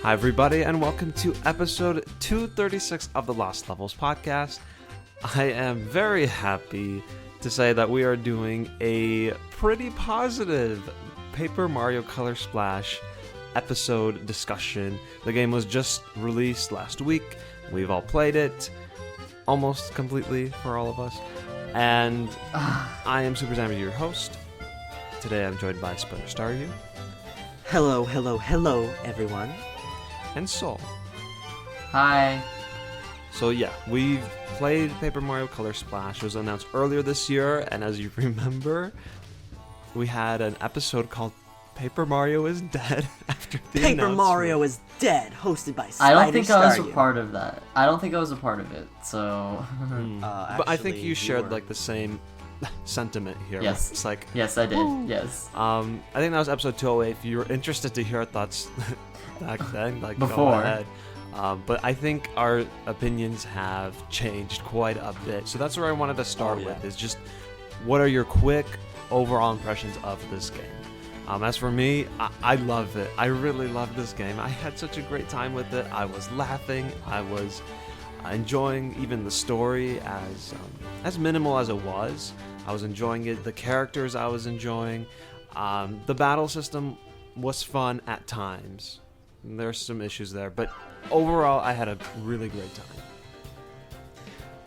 Hi, everybody, and welcome to episode 236 of the Lost Levels podcast. I am very happy to say that we are doing a pretty positive Paper Mario Color Splash episode discussion. The game was just released last week. We've all played it almost completely for all of us. And I am SuperZambezi, your host. Today I'm joined by SpiderStaryu. Hello, everyone. And Soul. Hi. So yeah, we've played Paper Mario Color Splash. It was announced earlier this year, and as you remember, we had an episode called Paper Mario is Dead after the Paper announcement. Mario is Dead, hosted by SpiderStaryu. I don't think I was a part of that. I don't think I was a part of it, so... But I think you shared like the same sentiment here. Yes. It's like... Yes, I did. Woo. Yes. I think that was episode 208. If you're interested to hear our thoughts back then, like, go Before. ahead. But I think our opinions have changed quite a bit. So that's where I wanted to start with, is just what are your quick overall impressions of this game? As for me, I love it. I really love this game. I had such a great time with it. I was laughing. I was enjoying even the story as minimal as it was. I was enjoying it. The characters I was enjoying. The battle system was fun at times. There's some issues there, but overall, I had a really great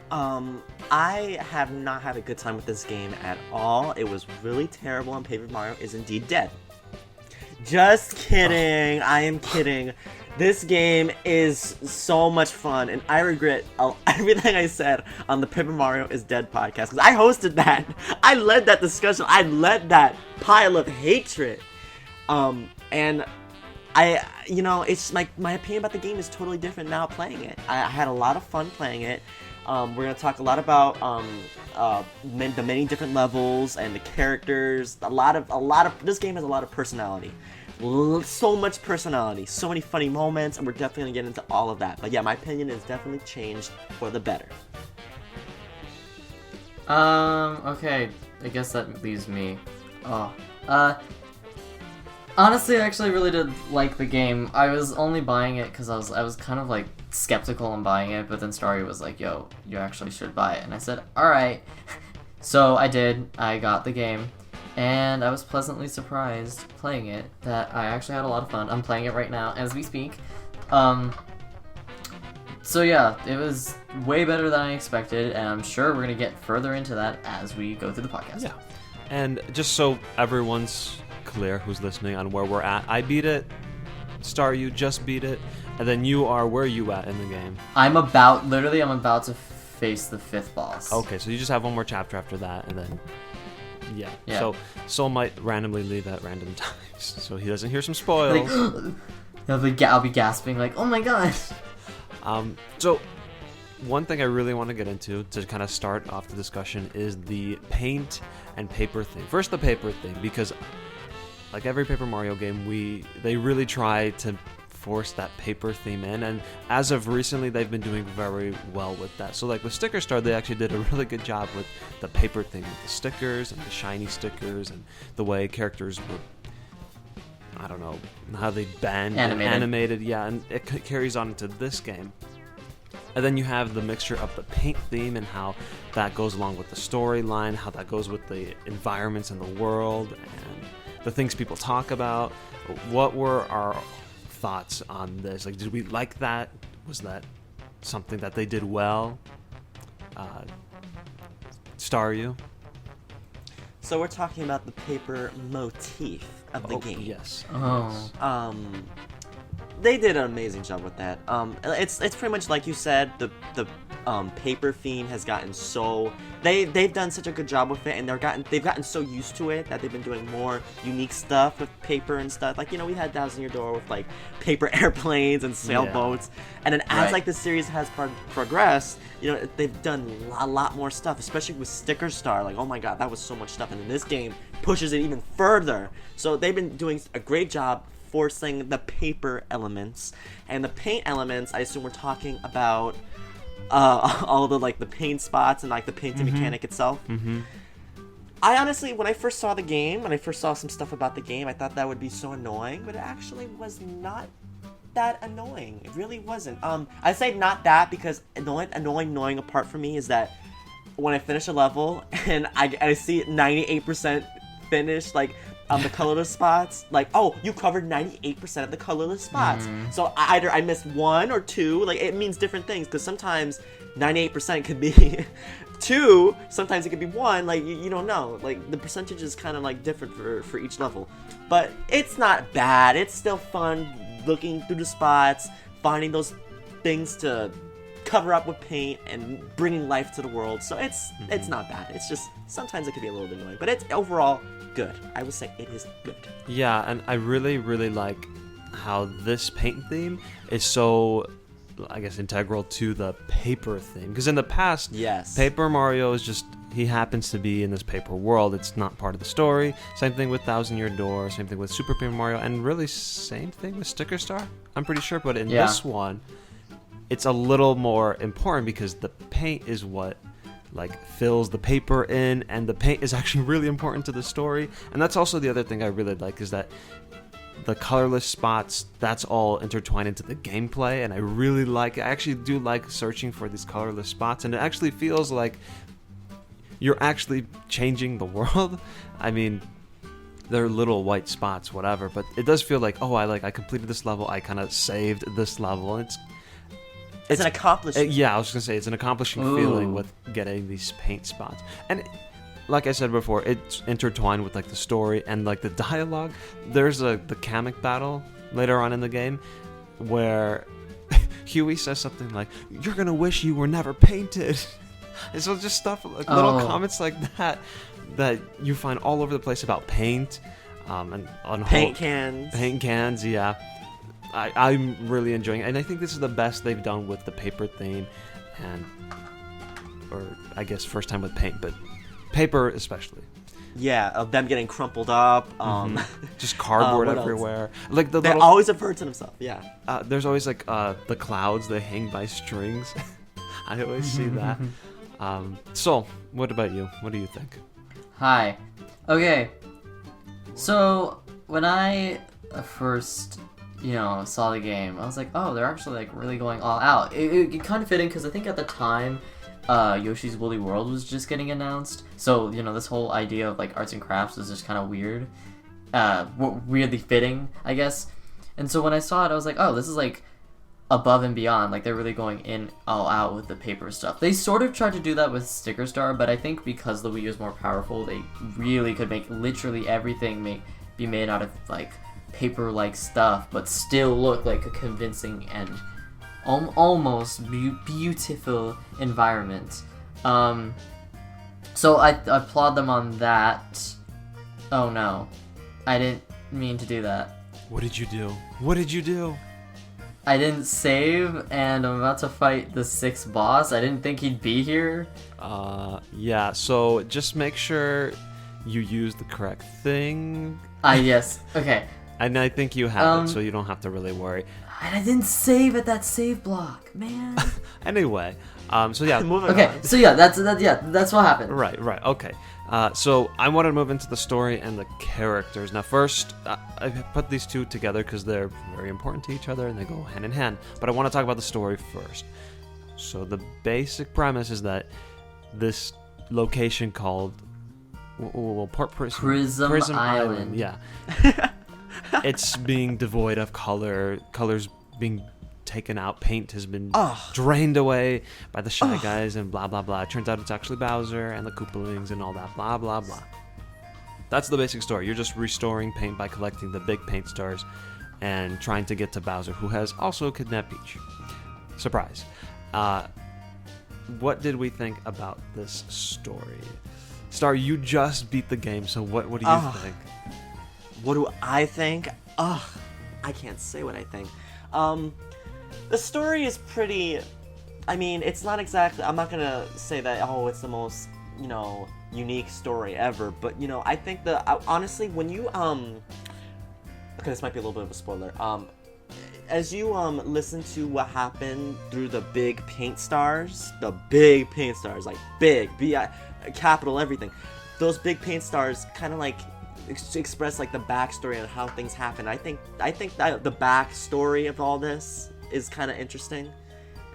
time. I have not had a good time with this game at all. It was really terrible, and Paper Mario is indeed dead. Just kidding. I am kidding. This game is so much fun, and I regret everything I said on the Paper Mario is Dead podcast, because I hosted that. I led that discussion. I led that pile of hatred. And it's like my opinion about the game is totally different now playing it. I had a lot of fun playing it. We're going to talk a lot about the many different levels and the characters. This game has a lot of personality. So much personality, so many funny moments, and we're definitely going to get into all of that. But yeah, my opinion has definitely changed for the better. Okay. I guess that leaves me. Honestly, I actually really did like the game. I was only buying it because I was kind of like skeptical on buying it, but then Starry was like, yo, you actually should buy it. And I said, alright. So I did. I got the game. And I was pleasantly surprised playing it that I actually had a lot of fun. I'm playing it right now as we speak. So yeah, it was way better than I expected, and I'm sure we're going to get further into that as we go through the podcast. Yeah. And just so everyone's clear who's listening on where we're at, I beat it, StarYu just beat it, and then you are, where are you at in the game? I'm about to face the 5th boss. Okay, so you just have one more chapter after that, and then yeah. So Soul might randomly leave at random times, so he doesn't hear some spoils. I'll be gasping like, oh my gosh. So one thing I really want to get into to kind of start off the discussion is the paint and paper thing. First, the paper thing, because like every Paper Mario game, they really try to force that paper theme in, and as of recently, they've been doing very well with that. So like with SpiderStaryu, they actually did a really good job with the paper thing, with the stickers and the shiny stickers, and the way characters were, I don't know, how they bend and animated, yeah, and it carries on into this game. And then you have the mixture of the paint theme and how that goes along with the storyline, how that goes with the environments in the world, and the things people talk about. What were our thoughts on this? Like, did we like that? Was that something that they did well? StarYu? So we're talking about the paper motif of the game. Yes. Oh. They did an amazing job with that. It's pretty much like you said. The paper theme has gotten so they've done such a good job with it, and they've gotten so used to it that they've been doing more unique stuff with paper and stuff. Like, we had Thousand Year Door with like paper airplanes and sailboats, and then as like the series has progressed, they've done a lot more stuff, especially with SpiderStaryu. Like, oh my god, that was so much stuff, and then this game pushes it even further. So they've been doing a great job forcing the paper elements, and the paint elements. I assume we're talking about all of the paint spots and the painting mechanic itself. I honestly, when I first saw the game, when I first saw some stuff about the game, I thought that would be so annoying, but it actually was not that annoying. It really wasn't. I say not that because the only annoying part for me is that when I finish a level and I see 98% finished, like the colorless spots, like, oh, you covered 98% of the colorless spots. So either I missed 1 or 2. Like, it means different things because sometimes 98% could be 2, sometimes it could be 1. Like, you don't know. Like, the percentage is kind of like different for each level. But it's not bad. It's still fun looking through the spots, finding those things to cover up with paint and bringing life to the world. So it's not bad. It's just sometimes it could be a little bit annoying, but it's overall good. I would say it is good. Yeah, and I really, really like how this paint theme is so, I guess, integral to the paper theme. Because in the past, Yes. Paper Mario is just, he happens to be in this paper world. It's not part of the story. Same thing with Thousand Year Door, same thing with Super Paper Mario, and really same thing with Sticker Star, I'm pretty sure. But in this one, it's a little more important because the paint is what like fills the paper in, and the paint is actually really important to the story. And that's also the other thing I really like, is that the colorless spots, that's all intertwined into the gameplay, and I really like it. I actually do like searching for these colorless spots, and it actually feels like you're actually changing the world. I mean, they're little white spots, whatever, but it does feel like, oh, I completed this level, I kind of saved this level, and It's an accomplishment. yeah, I was gonna say it's an accomplishing feeling with getting these paint spots, and like I said before, it's intertwined with like the story and like the dialogue. There's the Kamek battle later on in the game where Huey says something like, "You're gonna wish you were never painted." And so just stuff like little comments like that you find all over the place about paint, and on Paint cans. Paint cans, yeah. I'm really enjoying it, and I think this is the best they've done with the paper theme, or I guess first time with paint, but paper especially. Yeah, of them getting crumpled up. Just cardboard what else? everywhere. Like They always refer to themselves. Yeah. there's always like the clouds that hang by strings. I always see that. So, what about you? What do you think? Hi. Okay. So when I first, saw the game, I was like, oh, they're actually like really going all out. It kind of fitting because I think at the time, Yoshi's Woolly World was just getting announced. So this whole idea of like arts and crafts was just kind of weird, weirdly fitting, I guess. And so when I saw it, I was like, oh, this is like above and beyond. Like they're really going in all out with the paper stuff. They sort of tried to do that with Sticker Star, but I think because the Wii U is more powerful, they really could make literally everything be made out of like paper-like stuff, but still look like a convincing and almost beautiful environment. So I applaud them on that. Oh no, I didn't mean to do that. What did you do? What did you do? I didn't save, and I'm about to fight the 6th boss. I didn't think he'd be here. Yeah, so just make sure you use the correct thing. Yes. Okay. And I think you have it, so you don't have to really worry. And I didn't save at that save block, man. Anyway, so yeah. Okay, so yeah, that's what happened. Right, okay. So I want to move into the story and the characters. Now first, I put these two together because they're very important to each other and they go hand in hand. But I want to talk about the story first. So the basic premise is that this location called Port Prism Island. Yeah. It's being devoid of colors being taken out, paint has been drained away by the Shy Guys and blah blah blah. It turns out it's actually Bowser and the Koopalings and all that blah blah blah. That's the basic story. You're just restoring paint by collecting the big paint stars and trying to get to Bowser, who has also kidnapped Peach. Surprise. What did we think about this story? Star, you just beat the game, so what do you think? What do I think? I can't say what I think. The story is pretty... I mean, it's not exactly... I'm not gonna say that, it's the most, unique story ever, but, I think honestly, when you, okay, this might be a little bit of a spoiler. As you, listen to what happened through the big paint stars, like big, capital everything, those big paint stars kind of like express like the backstory and how things happen. I think that the backstory of all this is kind of interesting.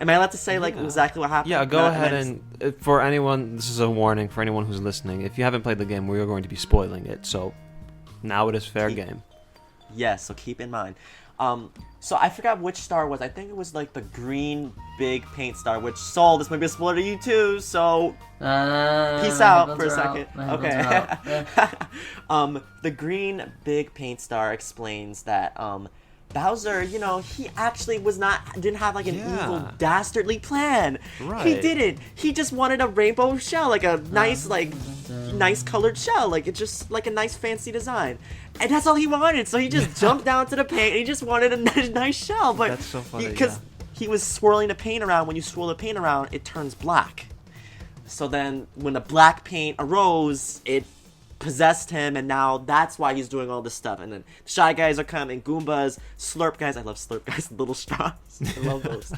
Am I allowed to say like exactly what happened? Yeah, go ahead and for anyone, this is a warning for anyone who's listening. If you haven't played the game, we are going to be spoiling it. So now it is fair game. Yes, so keep in mind. So I forgot which star it was. I think it was like the green big paint star, which Soul, this might be a spoiler to you too, so peace out for a second. Okay. The green big paint star explains that Bowser, you know, he actually didn't have like an evil dastardly plan. Right. He didn't. He just wanted a rainbow shell, like a nice colored shell, like it's just like a nice fancy design. And that's all he wanted. So he just jumped down to the paint and he just wanted a nice shell. But that's so funny, because he was swirling the paint around, when you swirl the paint around, it turns black. So then when the black paint arose, it possessed him, and now that's why he's doing all this stuff. And then Shy Guys are coming, Goombas, Slurp Guys. I love Slurp Guys, little straws. I love those.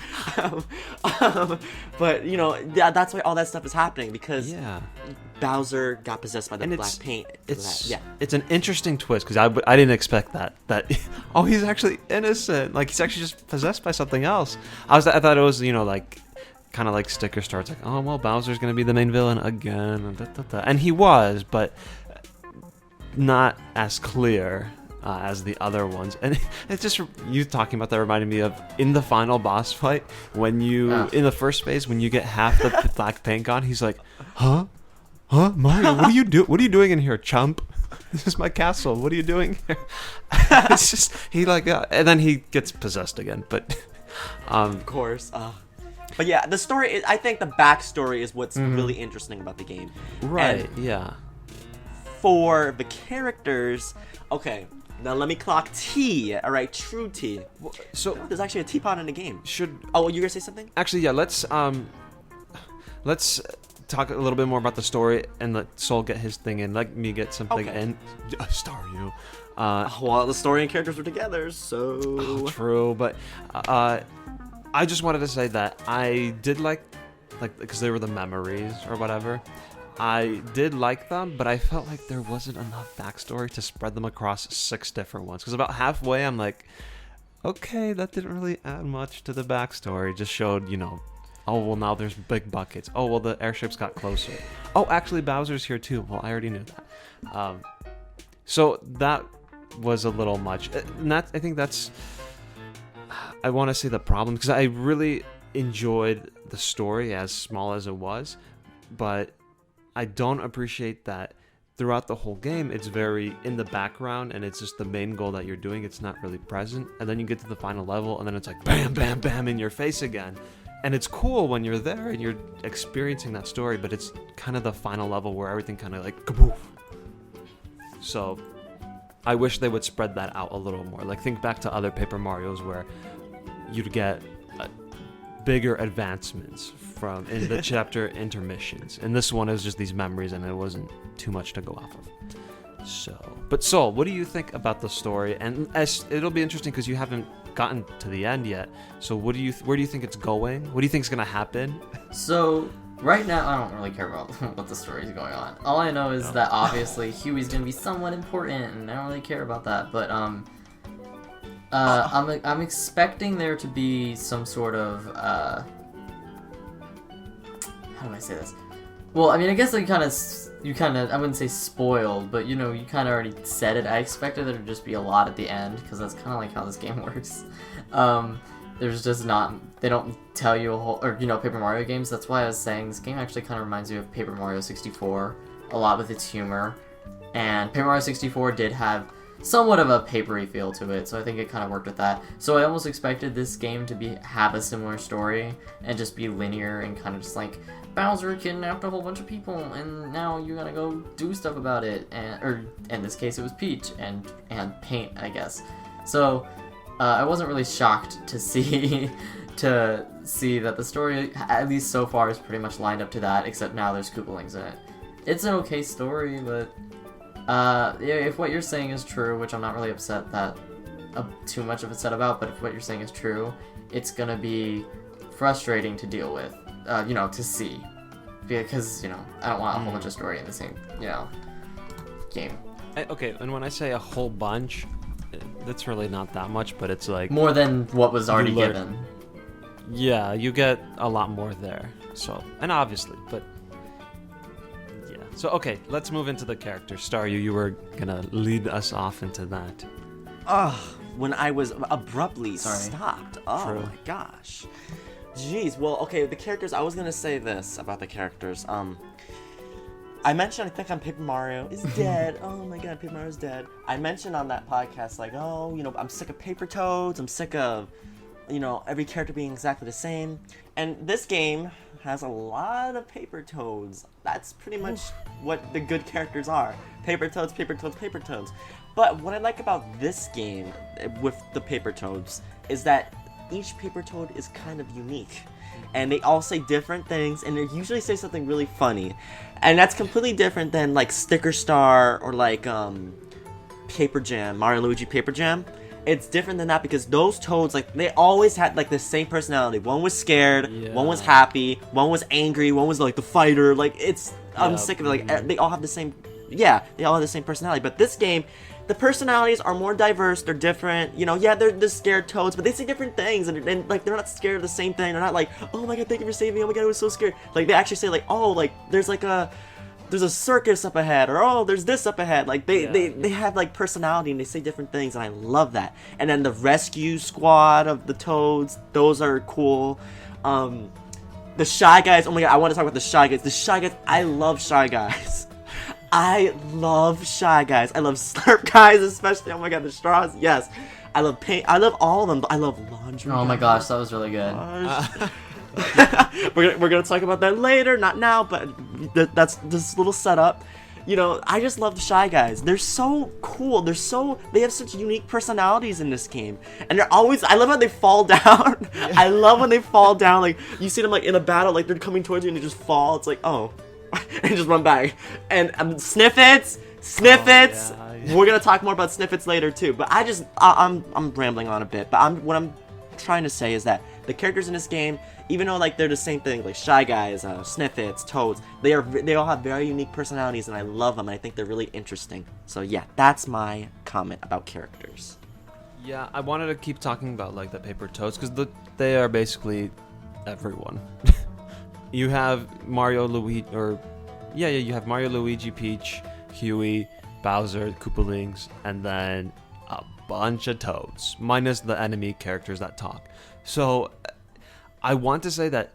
But you know, that's why all that stuff is happening, because Bowser got possessed by the black paint. It's an interesting twist, because I didn't expect that oh, he's actually innocent, like he's actually just possessed by something else. I thought it was, you know, like kind of like Sticker starts like, oh well, Bowser's gonna be the main villain again, and he was, but not as clear as the other ones. And it's just, you talking about that reminded me of in the final boss fight, when you in the first phase, when you get half the black paint on, he's like, huh Mario, what are you doing in here, chump? This is my castle, what are you doing here? It's just, he like and then he gets possessed again, but of course. But yeah, the story, I think the backstory is what's really interesting about the game. Right, and for the characters, okay, now let me clock tea, alright, true tea. So there's actually a teapot in the game. Oh, you gonna say something? Actually, yeah, let's talk a little bit more about the story and let Soul get his thing in. Let me get something in. Staryu. Well, the story and characters were together, so... true, but I just wanted to say that I did like, because they were the memories or whatever, I did like them, but I felt like there wasn't enough backstory to spread them across 6 different ones. Because about halfway, I'm like, okay, that didn't really add much to the backstory. It just showed, you know, oh, well, now there's big buckets. Oh, well, the airships got closer. Oh, actually, Bowser's here too. Well, I already knew that. So that was a little much. And I think that's, I want to say the problem, because I really enjoyed the story as small as it was, but I don't appreciate that throughout the whole game it's very in the background and it's just the main goal that you're doing. It's not really present, and then you get to the final level and then it's like bam bam bam in your face again, and it's cool when you're there and you're experiencing that story, but it's kind of the final level where everything kind of like kaboof. So I wish they would spread that out a little more. Like, think back to other Paper Marios where you'd get bigger advancements from in the chapter intermissions, and this one is just these memories and it wasn't too much to go off of. So, but Soul, what do you think about the story? And it'll be interesting because you haven't gotten to the end yet, so where do you think it's going? What do you think is going to happen? So right now I don't really care about what the story is going on. All I know is that obviously Huey's going to be somewhat important, and I don't really care about that, but I'm expecting there to be some sort of how do I say this? Well, I mean, I guess you kind of I wouldn't say spoiled, but you know, you kind of already said it. I expected there to just be a lot at the end, because that's kind of like how this game works. There's just not, they don't tell you a whole, or you know, Paper Mario games. That's why I was saying this game actually kind of reminds me of Paper Mario 64 a lot with its humor, and Paper Mario 64 did have somewhat of a papery feel to it, so I think it kind of worked with that. So I almost expected this game to have a similar story and just be linear and kind of just like, Bowser kidnapped a whole bunch of people and now you gotta go do stuff about it, or in this case it was Peach and paint, I guess. So I wasn't really shocked to see that the story, at least so far, is pretty much lined up to that, except now there's Koopalings in it. It's an okay story, but if what you're saying is true, which I'm not really upset that too much of it said about, but if what you're saying is true, it's gonna be frustrating to deal with, you know, to see, because, you know, I don't want a whole bunch of story in the same, you know, game. Okay, and when I say a whole bunch, that's really not that much, but it's like More than what was already learn- given. yeah, you get a lot more there. So, and obviously, but yeah. So okay, let's move into the characters. Staryu, you were gonna lead us off into that. When I was abruptly Sorry. stopped. Oh True. my gosh. Jeez. Well, okay, the characters, I was gonna say this about the characters. I mentioned, I think, on Paper Mario is dead. Oh my god, Paper Mario's dead. I mentioned on that podcast, like, oh, I'm sick of Paper Toads. I'm sick of, every character being exactly the same. And this game has a lot of Paper Toads. That's pretty much what the good characters are. Paper Toads, Paper Toads, Paper Toads. But what I like about this game with the Paper Toads is that each Paper Toad is kind of unique. And they all say different things, and they usually say something really funny. And that's completely different than, like, Sticker Star or, like, Paper Jam, Mario and Luigi Paper Jam. It's different than that because those Toads, like, they always had, like, the same personality. One was scared, one was happy, one was angry, one was, like, the fighter. Like, I'm sick of it. Like, they all have the same, they all have the same personality. But this game, the personalities are more diverse, they're different, they're the scared Toads, but they say different things, and like, they're not scared of the same thing, they're not like, oh my god, thank you for saving me, oh my god, I was so scared. Like, they actually say, like, oh, like, there's a circus up ahead, or oh, there's this up ahead. Like, they have, like, personality, and they say different things, and I love that. And then the rescue squad of the Toads, those are cool. The Shy Guys, oh my god, I want to talk about the Shy Guys. The Shy Guys, I love Shy Guys. I love Shy Guys. I love Slurp Guys, especially. Oh my god, the straws. Yes. I love paint. I love all of them. I love laundry. Oh my gosh, that was really good. We're gonna talk about that later, not now, but that's this little setup. I just love the Shy Guys. They're so cool. They have such unique personalities in this game, and they're always. I love how they fall down. I love when they fall down. Like, you see them, like, in a battle, like, they're coming towards you and they just fall. It's like, oh. And just run back. And Sniffits. We're gonna talk more about Sniffits later too. But I'm rambling on a bit. But what I'm trying to say is that the characters in this game, even though, like, they're the same thing, like Shy Guys, Sniffits, Toads, they all have very unique personalities, and I love them. And I think they're really interesting. So yeah, that's my comment about characters. Yeah, I wanted to keep talking about, like, the Paper Toads because they are basically everyone. You have Mario, Luigi, you have Mario, Luigi, Peach, Huey, Bowser, Koopalings, and then a bunch of Toads, minus the enemy characters that talk. So, I want to say that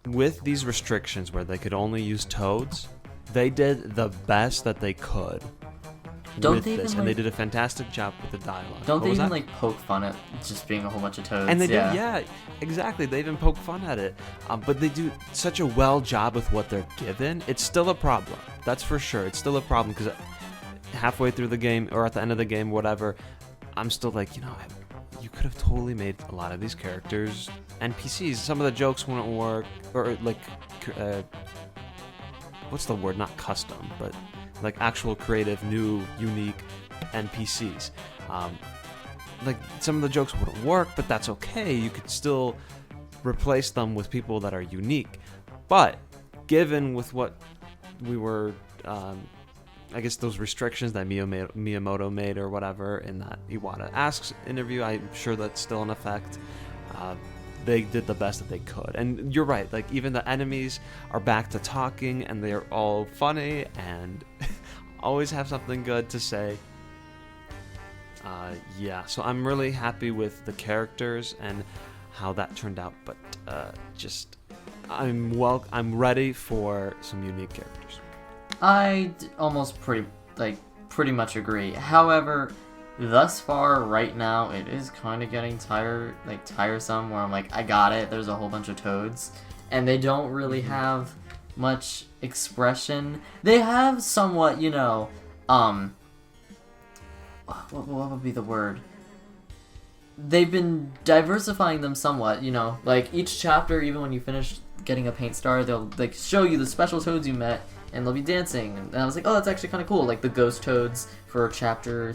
with these restrictions where they could only use Toads, they did the best that they could. Don't with they this, even, and they like- did a fantastic job with the dialogue. Don't What they was even, that? like, poke fun at just being a whole bunch of Toads? And they do, exactly. They even poke fun at it. But they do such a well job with what they're given. It's still a problem. That's for sure. It's still a problem because halfway through the game or at the end of the game, whatever, I'm still like, you could have totally made a lot of these characters NPCs. Some of the jokes wouldn't work, or like, what's the word? Not custom, but like actual creative, new, unique NPCs. Like, some of the jokes wouldn't work, but that's okay. You could still replace them with people that are unique. But given with what we were, I guess those restrictions that Miyamoto made or whatever in that Iwata Asks interview, I'm sure that's still in effect. They did the best that they could. And you're right, like, even the enemies are back to talking, and they're all funny and always have something good to say. So I'm really happy with the characters and how that turned out, but I'm ready for some unique characters. I almost pretty much agree. However, thus far, right now, it is kind of getting tiresome, where I'm like, I got it, there's a whole bunch of Toads, and they don't really have much expression. They have somewhat, what would be the word? They've been diversifying them somewhat, like each chapter, even when you finish getting a paint star, they'll like show you the special Toads you met, and they'll be dancing, and I was like, oh, that's actually kind of cool, like the ghost Toads for chapter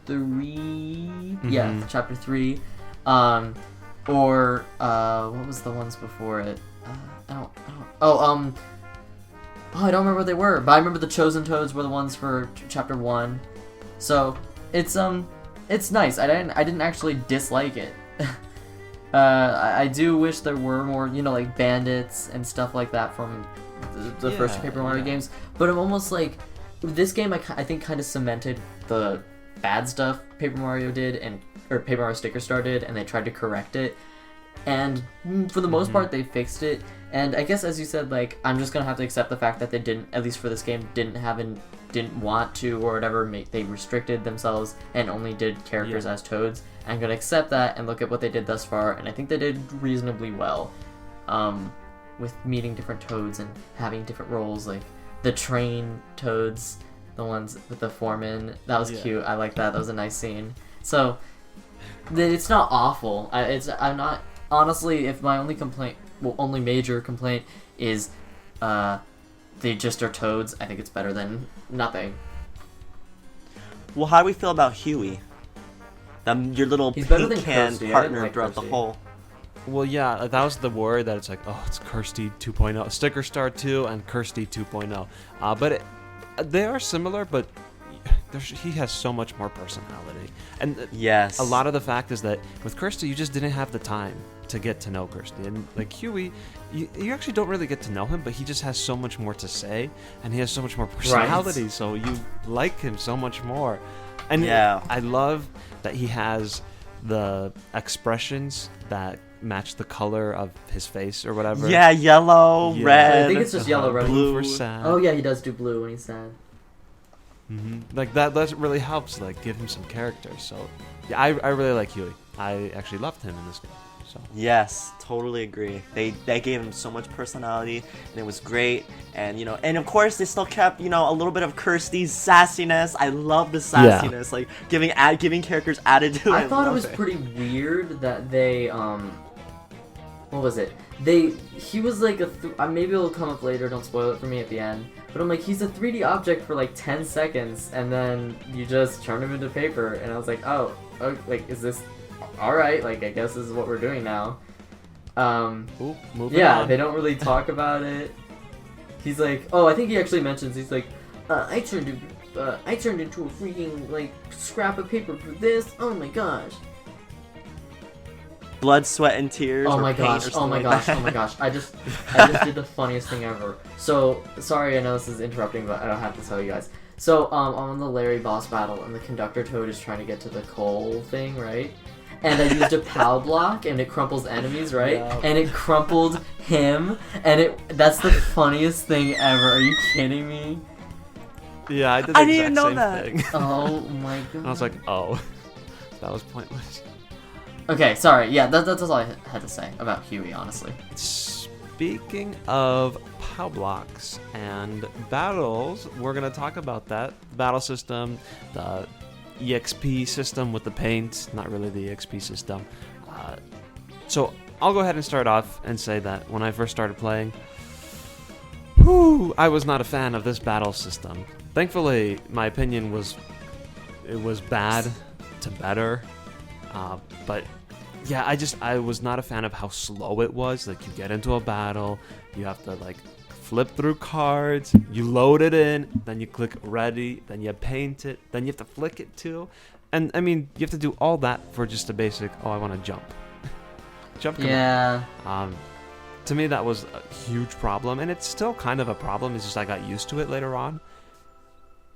3, chapter 3, or what was the ones before it? Oh, I don't remember what they were, but I remember the Chosen Toads were the ones for chapter 1. So it's nice. I didn't actually dislike it. I do wish there were more, like bandits and stuff like that from the first Paper Mario games. But I'm almost like this game. I think kind of cemented the bad stuff Paper Mario did or Paper Mario Sticker Star did, and they tried to correct it. And for the most part, they fixed it. And I guess, as you said, like, I'm just gonna have to accept the fact that they didn't, at least for this game, didn't want to or whatever. They restricted themselves and only did characters as Toads. I'm gonna accept that and look at what they did thus far, and I think they did reasonably well, with meeting different Toads and having different roles, like the train Toads, the ones with the foreman. That was cute. I like that. That was a nice scene. So it's not awful. I'm not honestly. If my only major complaint is they just are Toads, I think it's better than nothing. Well, how do we feel about Huey? Your little He's better paint than can Kirsty. partner like throughout Kirsty. the whole. Well, yeah, that was the worry that it's like, oh, it's Kirsty 2.0, Sticker Star 2 and Kirsty 2.0. But they are similar, but he has so much more personality. And Yes. a lot of the fact is that with Kirsty, you just didn't have the time to get to know Kirsty. And like Huey, you actually don't really get to know him, but he just has so much more to say, and he has so much more personality, so you like him so much more. And I love that he has the expressions that match the color of his face or whatever. Yeah, yellow, red. I think it's just yellow, red, blue. For sad. Oh yeah, he does do blue when he's sad. Like that really helps, like, give him some character. So yeah, I really like Huey. I actually loved him in this game. So Yes, totally agree. They gave him so much personality, and it was great. And and of course they still kept a little bit of Kirsty's sassiness. I love the sassiness, like giving characters attitude. I thought it was pretty weird that they what was it? He was like maybe it'll come up later. Don't spoil it for me at the end. But I'm like, he's a 3D object for like 10 seconds, and then you just turn him into paper. And I was like, oh, like, is this alright? Like, I guess this is what we're doing now. Moving on. They don't really talk about it. He's like, oh, I think he actually mentions, he's like, I turned into a freaking, like, scrap of paper for this. Oh my gosh. Blood, sweat, and tears. Oh or my paint gosh, or oh something my like gosh, that. oh my gosh. I just did the funniest thing ever. So, sorry, I know this is interrupting, but I don't have to tell you guys. So, I'm on the Larry boss battle, and the conductor Toad is trying to get to the coal thing, right? And I used a POW block, and it crumples enemies, right? Yeah. And it crumpled him, and that's the funniest thing ever. Are you kidding me? Yeah, I did the I exact didn't know same that. thing. Oh my god. And I was like, oh, that was pointless. Okay, sorry. Yeah, that's all I had to say about Huey, honestly. Speaking of POW blocks and battles, we're going to talk about that. Battle system, the EXP system with the paint, not really the EXP system. So I'll go ahead and start off and say that when I first started playing, I was not a fan of this battle system. Thankfully, my opinion was bad to better. But yeah, I was not a fan of how slow it was. Like, you get into a battle, you have to like flip through cards, you load it in, then you click ready, then you paint it, then you have to flick it too. And I mean, you have to do all that for just a basic, I want to jump. Jump command. Yeah. To me, that was a huge problem, and it's still kind of a problem. It's just I got used to it later on.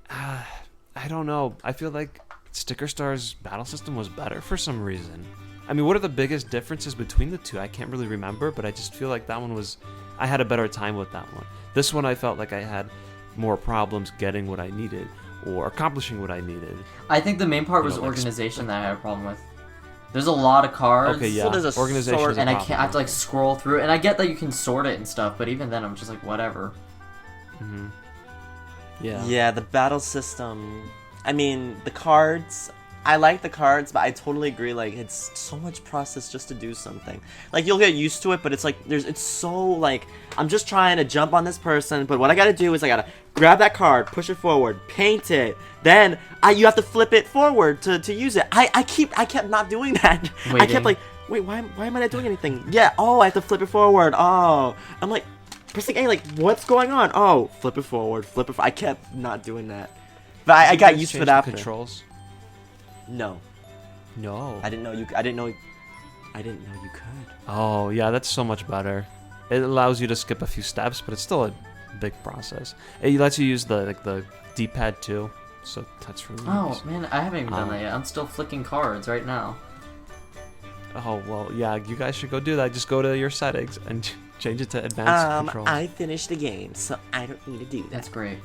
I don't know. I feel like Sticker Star's battle system was better for some reason. I mean, what are the biggest differences between the two? I can't really remember, but I just feel like that one was... I had a better time with that one. This one, I felt like I had more problems getting what I needed or accomplishing what I needed. I think the main part was organization that I had a problem with. There's a lot of cards. Okay, yeah. So there's a Organization sort, is a And I problem. can't. I have to like scroll through, and I get that you can sort it and stuff, but even then, I'm just like, whatever. Mm-hmm. Yeah. Yeah, the battle system. I mean, the cards. I like the cards, but I totally agree. Like, it's so much process just to do something. Like, you'll get used to it, but it's like it's so like I'm just trying to jump on this person, but what I gotta do is I gotta grab that card, push it forward, paint it, then you have to flip it forward to use it. I kept not doing that. I kept like, wait, why am I not doing anything? Yeah, I have to flip it forward. Oh, I'm like, pressing A, like, what's going on? Oh, flip it forward, flip it. I kept not doing that, but I got used to it after. Controls? No, No. I didn't know you could. Oh yeah, that's so much better. It allows you to skip a few steps, but it's still a big process. It lets you use the D-pad too, so that's really nice. Oh man, I haven't even done that yet. I'm still flicking cards right now. Oh well, yeah, you guys should go do that. Just go to your settings and change it to advanced controls. I finished the game, so I don't need to do that. That's great.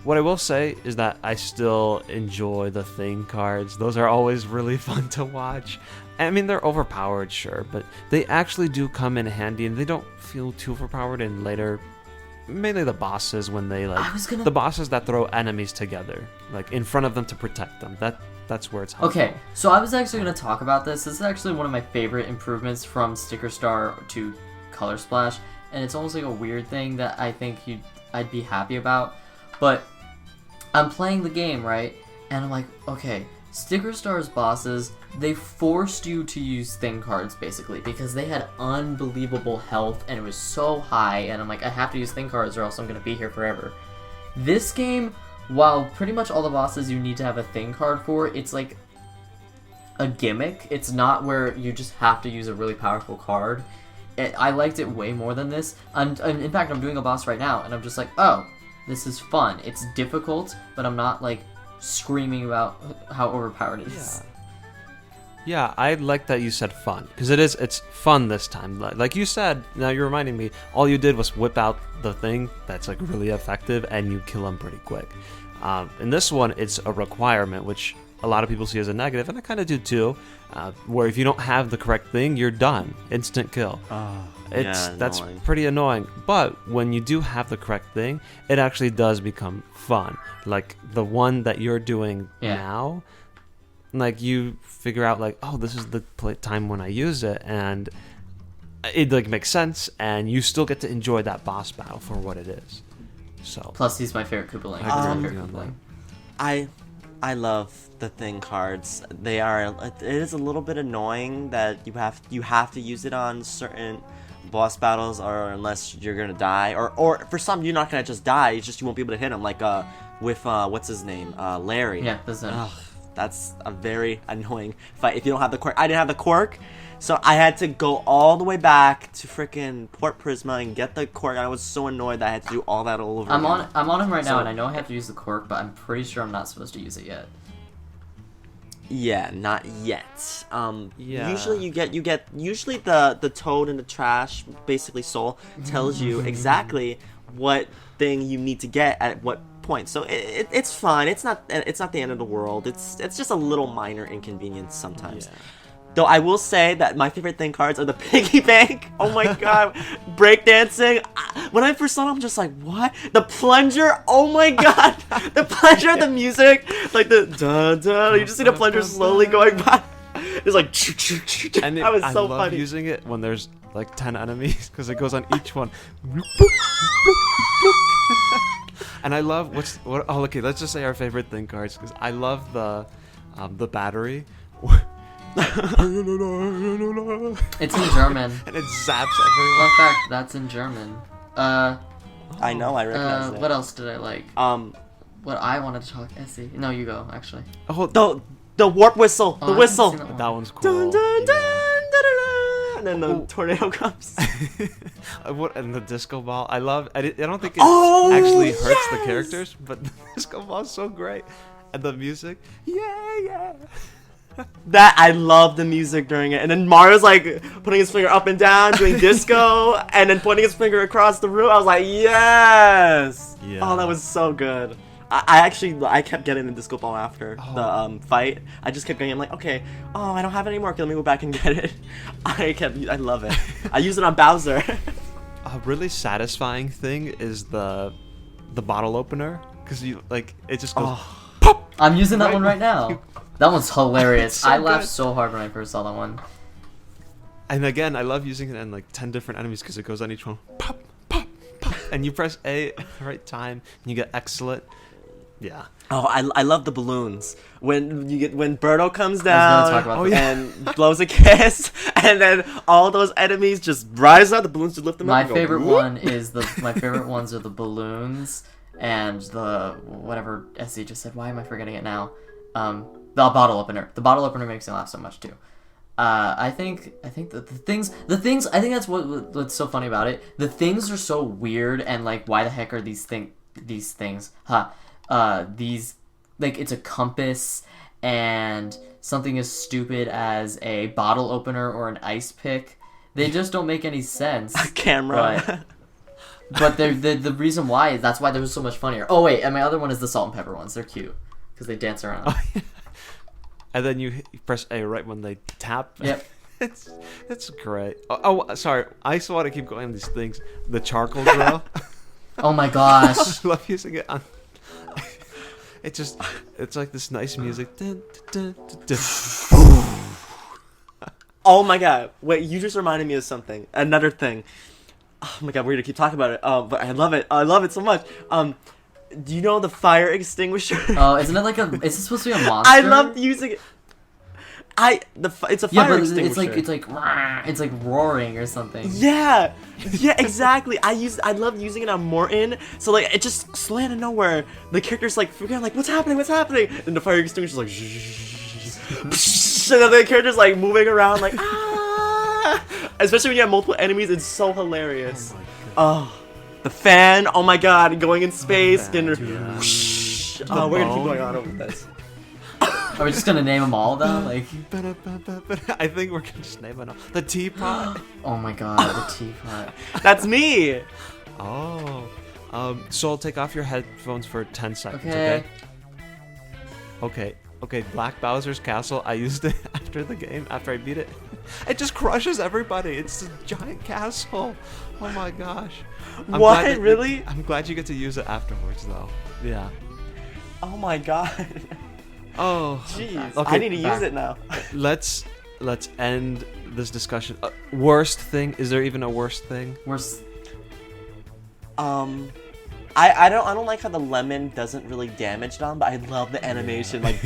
What I will say is that I still enjoy the thing cards. Those are always really fun to watch. I mean, they're overpowered, sure, but they actually do come in handy, and they don't feel too overpowered in later. Mainly the bosses when they the bosses that throw enemies together, like in front of them to protect them. That's where it's helpful. Okay, so I was actually going to talk about this. This is actually one of my favorite improvements from Sticker Star to Color Splash, and it's almost like a weird thing that I think I'd be happy about. But I'm playing the game, right? And I'm like, okay, Sticker Star's bosses, they forced you to use thing cards, basically, because they had unbelievable health, and it was so high, and I'm like, I have to use thing cards or else I'm going to be here forever. This game, while pretty much all the bosses you need to have a thing card for, it's like a gimmick. It's not where you just have to use a really powerful card. I liked it way more than this. In fact, I'm doing a boss right now, and I'm just like, oh, this is fun. It's difficult, but I'm not like screaming about how overpowered it is. Yeah, I like that you said fun, because it's fun this time. Like you said, now you're reminding me, all you did was whip out the thing that's like really effective, and you kill them pretty quick. In this one, it's a requirement, which a lot of people see as a negative, and I kind of do too, where if you don't have the correct thing, you're done. Instant kill. That's pretty annoying. But when you do have the correct thing, it actually does become fun. Like the one that you're doing now, like you figure out like, oh, this is the time when I use it, and it like makes sense, and you still get to enjoy that boss battle for what it is. So plus, he's my favorite Koopaling. I love the thing cards. It is a little bit annoying that you have to use it on certain boss battles, or unless you're gonna die, or for some you're not gonna just die. It's just you won't be able to hit him. Like with what's his name, Larry. Yeah, that's him. That's a very annoying fight if you don't have the quirk. I didn't have the quirk, so I had to go all the way back to frickin' Port Prisma and get the quirk. I was so annoyed that I had to do all that all over again. I'm on him right now, and I know I have to use the quirk, but I'm pretty sure I'm not supposed to use it yet. Yeah, not yet. Usually you get usually the toad in the trash, basically Soul, tells you exactly what thing you need to get at what point. So it's fine. It's not the end of the world. It's just a little minor inconvenience sometimes. Yeah. Though I will say that my favorite thing cards are the piggy bank. Oh my god, breakdancing. When I first saw them, I'm just like, what? The plunger. Oh my god, the plunger. The music, like the da da. You just see the plunger slowly going by. It's like, and that was so funny. I love using it when there's like 10 enemies because it goes on each one. And I love oh, okay, let's just say our favorite thing cards, because I love the battery. It's in German. And it zaps everyone. Fun fact, that's in German. I know, I recognize it. What else did I like? What I wanted to talk, Essie. No, you go, actually. Oh, the warp whistle. The whistle. That one's cool. Dun, dun, dun, dun, dun, dun, and then the tornado comes. And the disco ball. I don't think it actually hurts the characters, but the disco ball is so great. And the music. Yeah. That I love the music during it, and then Mario's like putting his finger up and down, doing disco, and then pointing his finger across the room. I was like, yes! Yeah. Oh, that was so good. I kept getting the disco ball after the fight. I just kept going. I'm like, okay, I don't have it anymore. Okay, let me go back and get it. I love it. I use it on Bowser. A really satisfying thing is the bottle opener, because you like it just goes. Pop! I'm using that one right now. That one's hilarious. I laughed so hard when I first saw that one. And again, I love using it on like 10 different enemies because it goes on each one. Pop, pop, pop. And you press A at the right time, and you get excellent. Yeah. Oh, I love the balloons. When Birdo comes gonna talk down about and blows a kiss, and then all those enemies just rise up. The balloons just lift them My up. and favorite go, whoop. one is my favorite ones are the balloons and the whatever SC just said. Why am I forgetting it now? The bottle opener. The bottle opener makes me laugh so much too. I think that the things I think that's what's so funny about it. The things are so weird and like why the heck are these things? These like it's a compass and something as stupid as a bottle opener or an ice pick. They just don't make any sense. A camera. But the reason why is that's why they're so much funnier. Oh wait, and my other one is the salt and pepper ones. They're cute because they dance around. Oh, yeah. And then you press A right when they tap. Yep. It's great. Oh, sorry. I just want to keep going on these things. The charcoal grill. Oh my gosh. I love using it on. It's like this nice music. Dun, dun, dun, dun, dun. Oh my god! Wait, you just reminded me of something. Another thing. Oh my god, we're gonna keep talking about it. But I love it. I love it so much. Do you know the fire extinguisher? Oh, isn't it like a? Is it supposed to be a monster? I love using it. It's a fire extinguisher. It's like roaring or something. Yeah, exactly. I love using it on Morton. So like it just slant out of nowhere. The character's like freaking out, like what's happening? And the fire extinguisher's like and then the character's like moving around like ah. Especially when you have multiple enemies, it's so hilarious. Oh, the fan. Oh my god, going in space. We're gonna keep going on over this. Are we just gonna name them all though? Like, I think we're gonna just name it all. The teapot. oh my god, the teapot. That's me. Oh. Soul, take off your headphones for 10 seconds, okay? Okay, Black Bowser's Castle, I used it after the game, after I beat it. It just crushes everybody. It's a giant castle. Oh my gosh. What? Really? I'm glad you get to use it afterwards, though. Yeah. Oh my god. Oh. Jeez. Okay, I need to use it now. Let's end this discussion. Worst thing? Is there even a worst thing? Worst. I don't like how the lemon doesn't really damage them, but I love the animation. Like,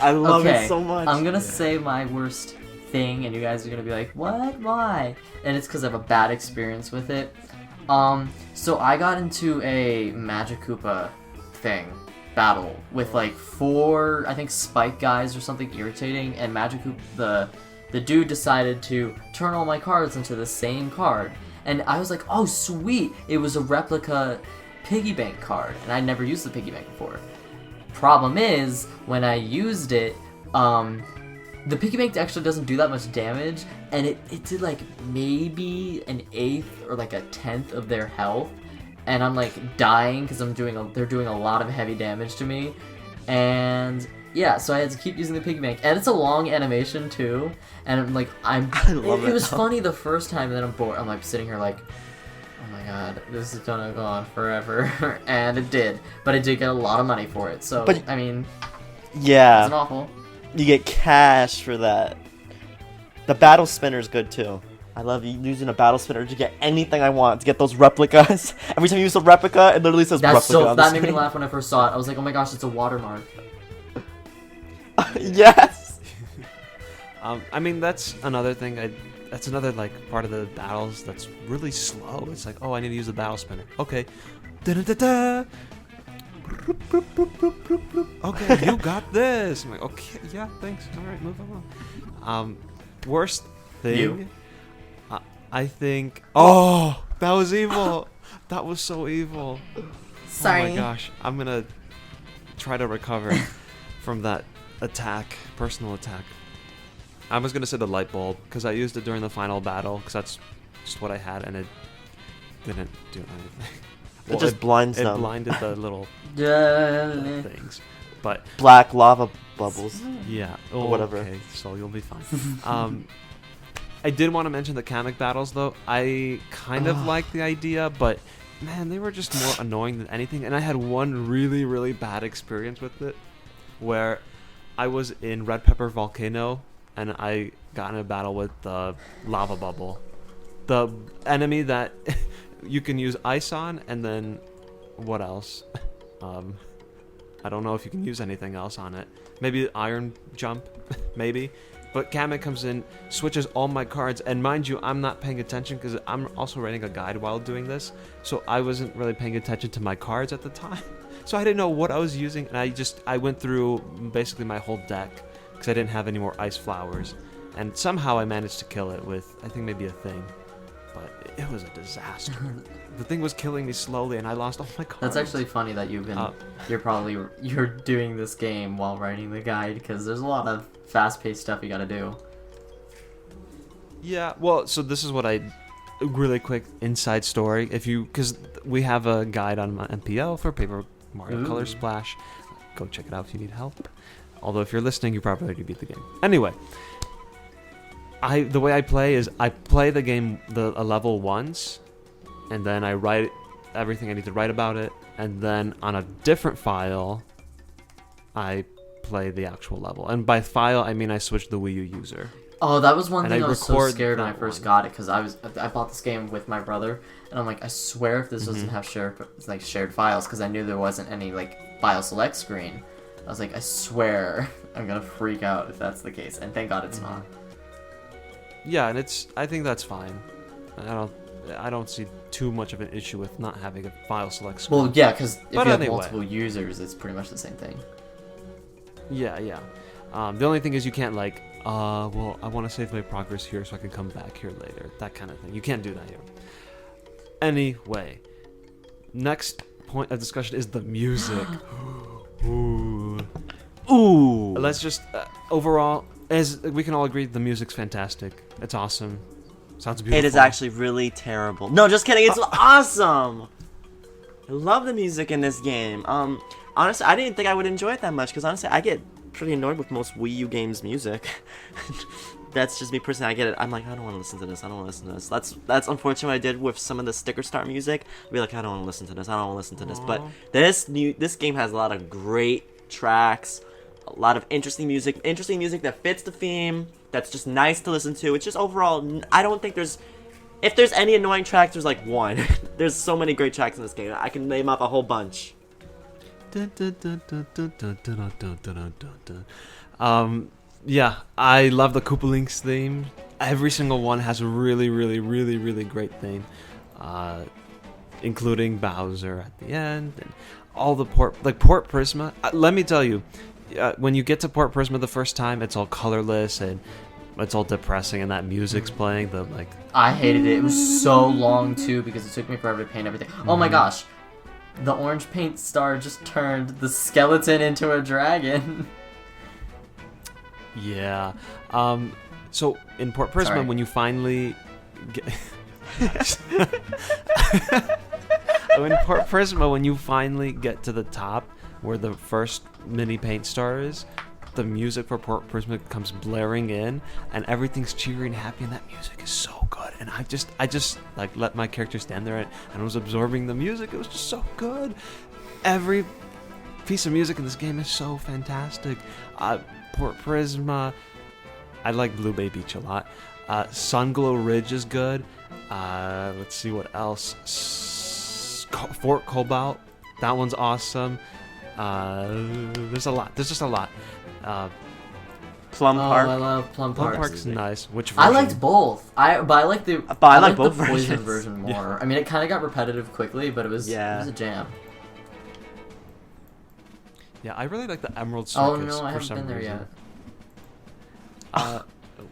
I love it so much. I'm gonna say my worst thing, and you guys are gonna be like, "What? Why?" And it's because I have a bad experience with it. So I got into a Magic Koopa battle with like 4, I think, Spike guys or something irritating, and Magic Koopa, the dude decided to turn all my cards into the same card. And I was like, oh, sweet. It was a replica piggy bank card, and I'd never used the piggy bank before. Problem is, when I used it, the piggy bank actually doesn't do that much damage, and it did like maybe an 1/8 or like a 1/10 of their health, and I'm like dying because they're doing a lot of heavy damage to me, and yeah, so I had to keep using the piggy bank, and it's a long animation too, and I'm like I love it. It was funny the first time, and then I'm bored. I'm like sitting here like, oh my god, this is gonna go on forever, and it did, but I did get a lot of money for it. So I mean, yeah, it's awful. You get cash for that. The battle spinner's good too. I love using a battle spinner to get anything I want, to get those replicas. Every time you use a replica, it literally says replica. That made me laugh when I first saw it. I was like, oh my gosh, it's a watermark. Yes. I mean, that's another thing. That's another like part of the battles that's really slow. It's like, oh, I need to use the battle spinner. Okay. Da-da-da-da. Okay, you got this. I'm like, okay, yeah, thanks. All right, move on. Worst thing. You. I think. Oh, that was evil. That was so evil. Sorry. Oh my gosh, I'm gonna try to recover from that personal attack. I was gonna say the light bulb because I used it during the final battle because that's just what I had and it didn't do anything. Well, it just blinds them. It blinded the little things, but black lava bubbles. Yeah, or whatever. Okay, so you'll be fine. I did want to mention the Kamek battles though. I kind of like the idea, but man, they were just more annoying than anything. And I had one really, really bad experience with it, where I was in Red Pepper Volcano and I got in a battle with the lava bubble, the enemy that you can use ice on, and then what else? I don't know if you can use anything else on it. Maybe iron jump, maybe. But Kamek comes in, switches all my cards, and mind you, I'm not paying attention because I'm also writing a guide while doing this, so I wasn't really paying attention to my cards at the time. So I didn't know what I was using, and I went through basically my whole deck because I didn't have any more ice flowers. And somehow I managed to kill it with, I think, maybe a thing. But it was a disaster. The thing was killing me slowly, and I lost all my cards. That's actually funny that you've been. You're doing this game while writing the guide because there's a lot of fast-paced stuff you got to do. Yeah. Well, so this is what really quick inside story. Because we have a guide on my MPL for Paper Mario Color Splash. Go check it out if you need help. Although if you're listening, you probably already beat the game. Anyway. The way I play is I play the game a level once, and then I write everything I need to write about it, and then on a different file, I play the actual level. And by file, I mean I switched the Wii U user. Oh, that was one And thing I was so record scared when I that first one. got it because I bought this game with my brother, and I'm like, I swear if this doesn't have shared files, because I knew there wasn't any like file select screen. I was like, I swear I'm gonna freak out if that's the case, and thank God it's not. Yeah, and I think that's fine. I don't see too much of an issue with not having a file select screen. Well, yeah, because if you have anyway. multiple users, it's pretty much the same thing. Yeah. The only thing is you can't like, well, I want to save my progress here so I can come back here later. That kind of thing. You can't do that here. Anyway, next point of discussion is the music. Ooh. Let's just overall, as we can all agree, the music's fantastic. It's awesome. Sounds beautiful. It is actually really terrible. No, just kidding. It's awesome. I love the music in this game. Honestly, I didn't think I would enjoy it that much because honestly, I get pretty annoyed with most Wii U games' music. That's just me personally. I get it. I'm like, I don't want to listen to this. I don't want to listen to this. That's unfortunately what I did with some of the SpiderStaryu music. I'd be like, I don't want to listen to this. I don't want to listen to this. But this game has a lot of great tracks, a lot of interesting music that fits the theme. That's just nice to listen to. It's just overall, I don't think if there's any annoying tracks, there's like one. There's so many great tracks in this game. I can name off a whole bunch. Yeah, I love the Koopalinks theme. Every single one has a really, really, really, really great theme, including Bowser at the end and all the Port Prisma. Let me tell you, when you get to Port Prisma the first time, it's all colorless and it's all depressing, and that music's playing. I hated it. It was so long too because it took me forever to paint everything. Oh my gosh, the orange paint star just turned the skeleton into a dragon. Yeah. So in Port Prisma, Sorry. when you finally get when you finally get to the top where the first mini paint star is, the music for Port Prisma comes blaring in, and everything's cheery and happy, and that music is so good. And I just like let my character stand there and was absorbing the music. It was just so good. Every piece of music in this game is so fantastic. Port Prisma, I like Blue Bay Beach a lot. Sunglow Ridge is good. Let's see what else. Fort Cobalt, that one's awesome. There's just a lot. Plum Park. I love Plum Park. Plum Park's nice. Which version? I liked both. I like the both the Poison versions. version more. Yeah. I mean, it kind of got repetitive quickly, but it was Yeah. it was a jam. Yeah, I really like the Emerald Oh Circus no, I for haven't some been there reason. yet.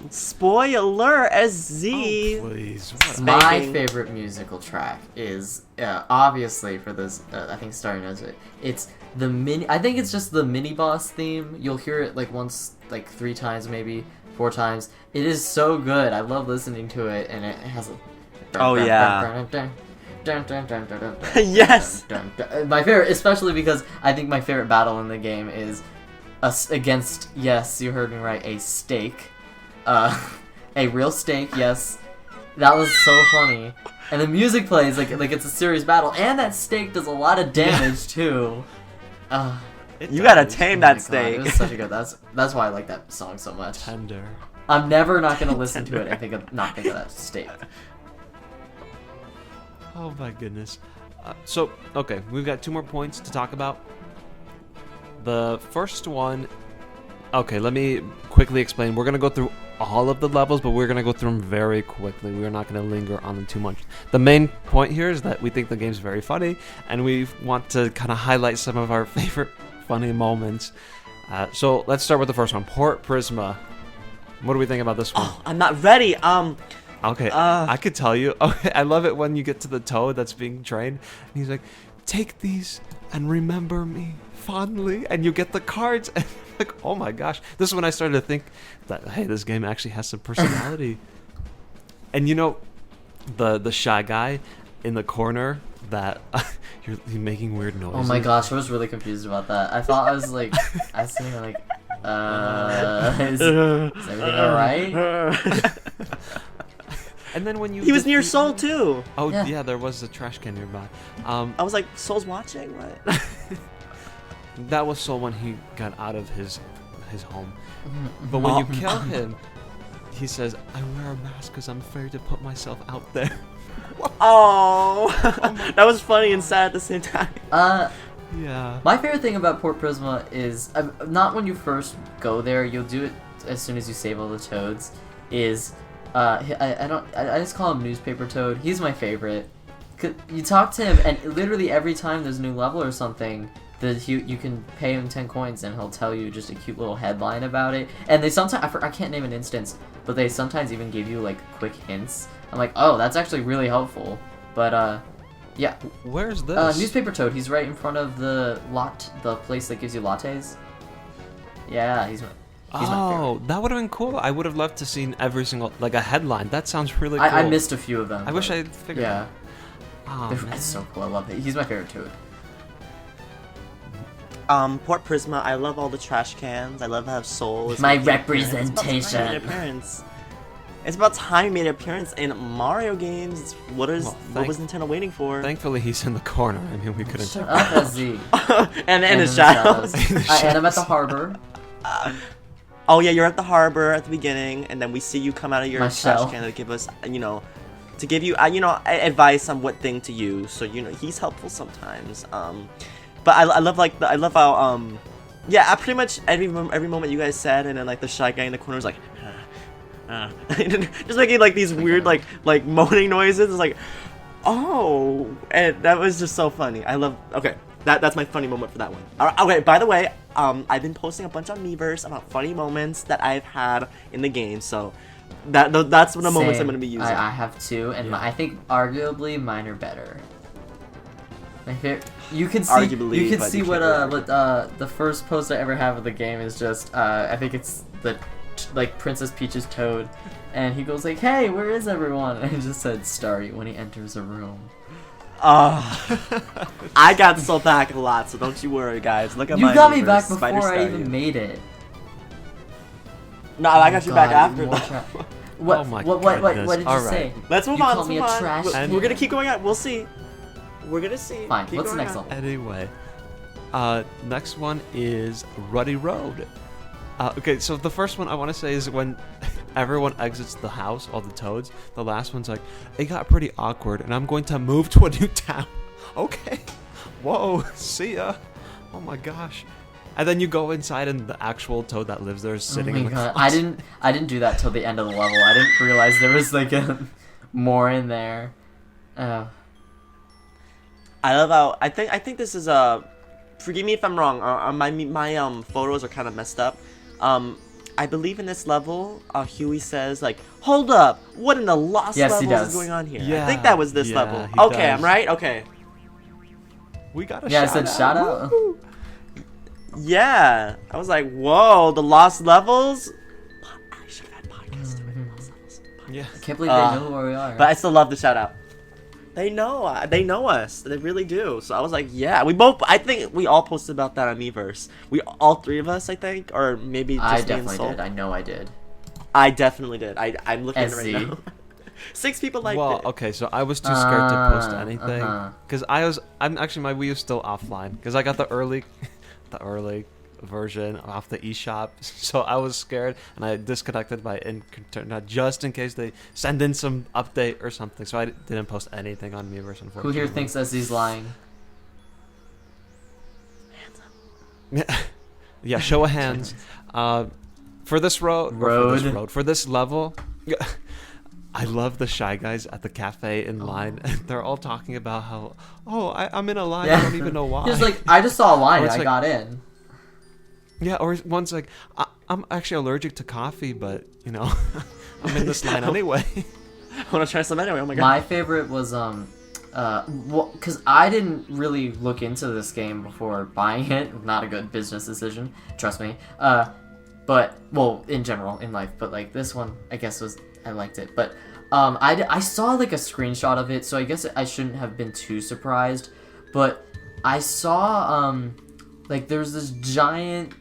Spoiler, SZ. Oh, please. What? My Spanking. favorite musical track is obviously for this. I think Starry knows it. It's the mini. I think it's just the mini boss theme. You'll hear it like once, like 3 times, maybe 4 times. It is so good. I love listening to it, and it has a. Oh, yeah. Yes. My favorite, especially because I think my favorite battle in the game is us against. Yes, you heard me right. A steak. A real steak, yes. That was so funny. And the music plays like it's a serious battle, and that steak does a lot of damage too. You gotta tame Oh my that God, steak. it was such a good. That's why I like that song so much. Tender. I'm never not gonna listen to it and not think of that steak. Oh my goodness. So, okay, we've got 2 more points to talk about. the first one. Okay, let me quickly explain. We're gonna go through all of the levels, but we're gonna go through them very quickly. We're not gonna linger on them too much. The main point here is that we think the game's very funny, and we want to kind of highlight some of our favorite funny moments. So let's start with the first one, Port Prisma. What do we think about this one? Oh, I'm not ready. Okay, I could tell you. Okay, I love it when you get to the toad that's being trained, and he's like, "Take these and remember me fondly," and you get the cards, and like, oh my gosh, this is when I started to think that, hey, this game actually has some personality. And you know, the shy guy in the corner that you're making weird noises. Oh my gosh, I was really confused about that. I thought I was like, I was sitting there like, is everything alright? And then when you He was near defeat Soul him- too. Oh Yeah. yeah, there was a trash can nearby. I was like, Soul's watching. What? That was Soul when he got out of his home. But when you kill him, he says, "I wear a mask because I'm afraid to put myself out there." Oh, that was funny and sad at the same time. Yeah. My favorite thing about Port Prisma is not when you first go there. You'll do it as soon as you save all the toads. Is I just call him Newspaper Toad. He's my favorite. You talk to him, and literally every time there's a new level or something, you can pay him 10 coins, and he'll tell you just a cute little headline about it. And they sometimes I can't name an instance, but they sometimes even give you like quick hints. I'm like, oh, that's actually really helpful. But yeah. Where's this? Newspaper Toad. He's right in front of the place that gives you lattes. Yeah, he's my favorite. That would have been cool. I would have loved to seen every single, like, a headline. That sounds really cool. I missed a few of them. I wish I figured. Yeah. Oh, It's so cool. I love it. He's my favorite Toad. Port Prisma. I love all the trash cans. I love how Soul is My making an appearance. representation. It's about time he made an appearance in Mario games. What was Nintendo waiting for? Thankfully, he's in the corner. I mean, we couldn't. Shut up, SZ. and in his shadows. And I'm at the harbor. Oh yeah, you're at the harbor at the beginning, and then we see you come out of your My trash shell. can to give us, to give you, advice on what thing to use. So he's helpful sometimes. But I love how yeah, I pretty much every moment you guys said, and then like the shy guy in the corner was like, just making like these weird like moaning noises. It's like, oh, and that was just so funny. I love. Okay, that's my funny moment for that one. Okay, by the way, I've been posting a bunch on Miiverse about funny moments that I've had in the game. So that's one of the moments I'm gonna be using. I have two, and I think arguably mine are better. My favorite. You can see. Arguably, You can but see you what can't the first post I ever have of the game is just. I think it's the like Princess Peach's Toad, and he goes like, "Hey, where is everyone?" And it just said "Staryu" when he enters a room. I got so back a lot, so don't you worry, guys. Look at You my got me Miiverse, back before I SpiderStaryu. even made it. No, I got you back God, after more that. What? Oh my what goodness. did you All right. say? Let's move You on. call me a trash We're can. gonna keep going on. We'll see. We're gonna see. Fine. Keep What's the going next on. one? Anyway, next one is Ruddy Road. Okay, so the first one I want to say is when everyone exits the house, all the toads, the last one's like, it got pretty awkward, and I'm going to move to a new town. Okay. Whoa, see ya. Oh my gosh. And then you go inside, and the actual toad that lives there is sitting Oh in my the god! closet. I didn't do that till the end of the level. I didn't realize there was like more in there. I love how I think this is a. Forgive me if I'm wrong. My photos are kind of messed up. I believe in this level, Huey says like, "Hold up! What in the lost Yes, he levels does. is going on here?" I Yeah, think that was this yeah, level. he Okay, does. I'm right. Okay. We got a Yeah, I shout said out. shout out. Woo! Yeah, I was like, "Whoa, the lost levels." I should have had podcasts doing lost levels. Yeah. I can't believe they know where we are. But I still love the shout out. They know us. They really do. So I was like, yeah, I think we all posted about that on Miiverse. All three of us, I think, or maybe just I me and definitely Soul. did. I know I did. I definitely did. I'm looking at it right SZ. now. 6 people liked Well, it. okay, so I was too scared to post anything uh-huh. because I'm actually my Wii U's still offline because I got the early version off the eShop, so I was scared and I disconnected my internet just in case they send in some update or something. So I didn't post anything on Miiverse, Who unfortunately. here thinks SZ's lying? Yeah, show of hands. For this for this level, I love the Shy Guys at the cafe in line. They're all talking about how, I'm in a line. I don't even know why. He's like, I just saw a line and I like, got in. Yeah, or one's like, I'm actually allergic to coffee, but, you know, I'm in this line anyway. I want to try some anyway. Oh my god. My favorite was, because I didn't really look into this game before buying it. Not a good business decision, trust me. But, well, in general, in life. But, like, this one, I guess I liked it. But, I saw, like, a screenshot of it, so I guess I shouldn't have been too surprised. But I saw, like, there's this giant,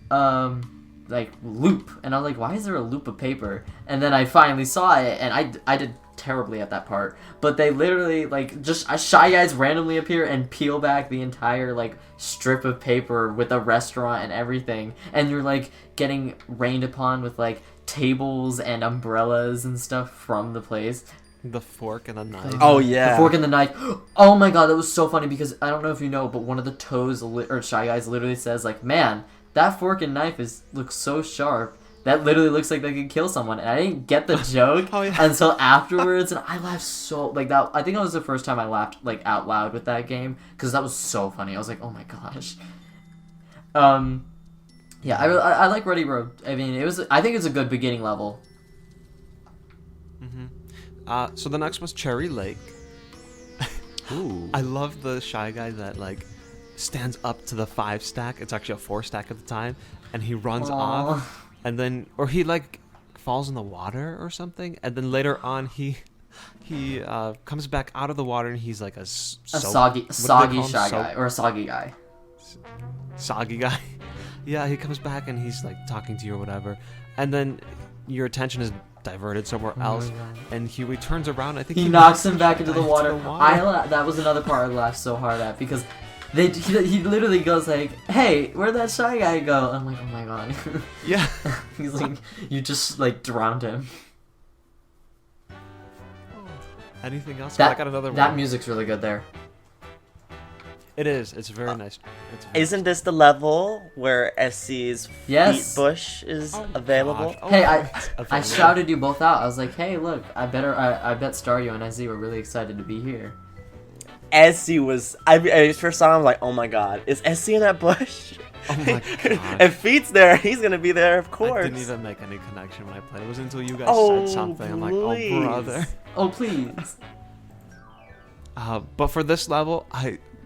like, loop. And I was like, why is there a loop of paper? And then I finally saw it, and I did terribly at that part. But they literally, like, just Shy Guys randomly appear and peel back the entire, like, strip of paper with a restaurant and everything. And you're, like, getting rained upon with, like, tables and umbrellas and stuff from the place. The fork and the knife. Oh, yeah. The fork and the knife. Oh my god, that was so funny because I don't know if you know, but one of the toes, or Shy Guys literally says, like, man, that fork and knife looks so sharp. That literally looks like they could kill someone. And I didn't get the joke until afterwards. And I laughed so, like, that. I think that was the first time I laughed, like, out loud with that game. Because that was so funny. I was like, oh my gosh. Yeah, I like Ready Road. I mean, I think it's a good beginning level. Mm-hmm. So the next was Cherry Lake. Ooh. I love the Shy Guy that, like, stands up to the 5 stack. It's actually a 4 stack at the time. And he runs off. And then, or he, like, falls in the water or something. And then later on, he comes back out of the water and he's like a soggy Shy Guy, or a soggy guy. Soggy guy. Yeah, he comes back and he's, like, talking to you or whatever. And then your attention is diverted somewhere else. And he returns around. I think he knocks him back into the water. That was another part I laughed so hard at because he literally goes like, hey, where'd that Shy Guy go? I'm like, oh my god. Yeah. He's like, you just, like, drowned him. Anything else? I got another one. That music's really good there. It is. It's very nice. Isn't this the level where SC's feet bush is available? Hey, I shouted you both out. I was like, hey, look, I bet Staryu and SC were really excited to be here. SC was... I first saw him, I was like, oh my god, is SC in that bush? Oh my god. If Feet's there, he's gonna be there, of course. I didn't even make any connection when I played. It was until you guys said something. I'm like, oh brother. Oh please. But for this level,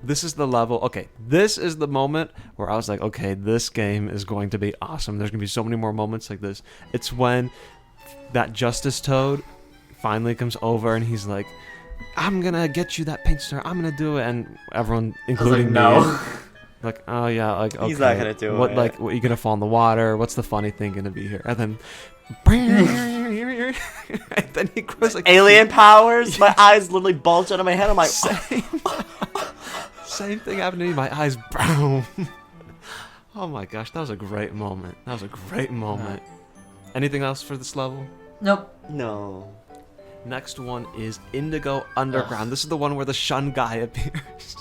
this is the level. Okay, this is the moment where I was like, okay, this game is going to be awesome. There's gonna be so many more moments like this. It's when that Justice Toad finally comes over and he's like, I'm gonna get you that paint star. I'm gonna do it, and everyone, including me, no. Like, oh yeah, like, okay. He's not gonna do what, it. Like, what, you gonna fall in the water? What's the funny thing gonna be here? And then, and then he grows like alien powers. My eyes literally bulge out of my head. I'm like, same thing happened to me. My eyes brown. Oh my gosh, that was a great moment. Anything else for this level? Nope. No. Next one is Indigo Underground. This is the one where the Shun guy appears.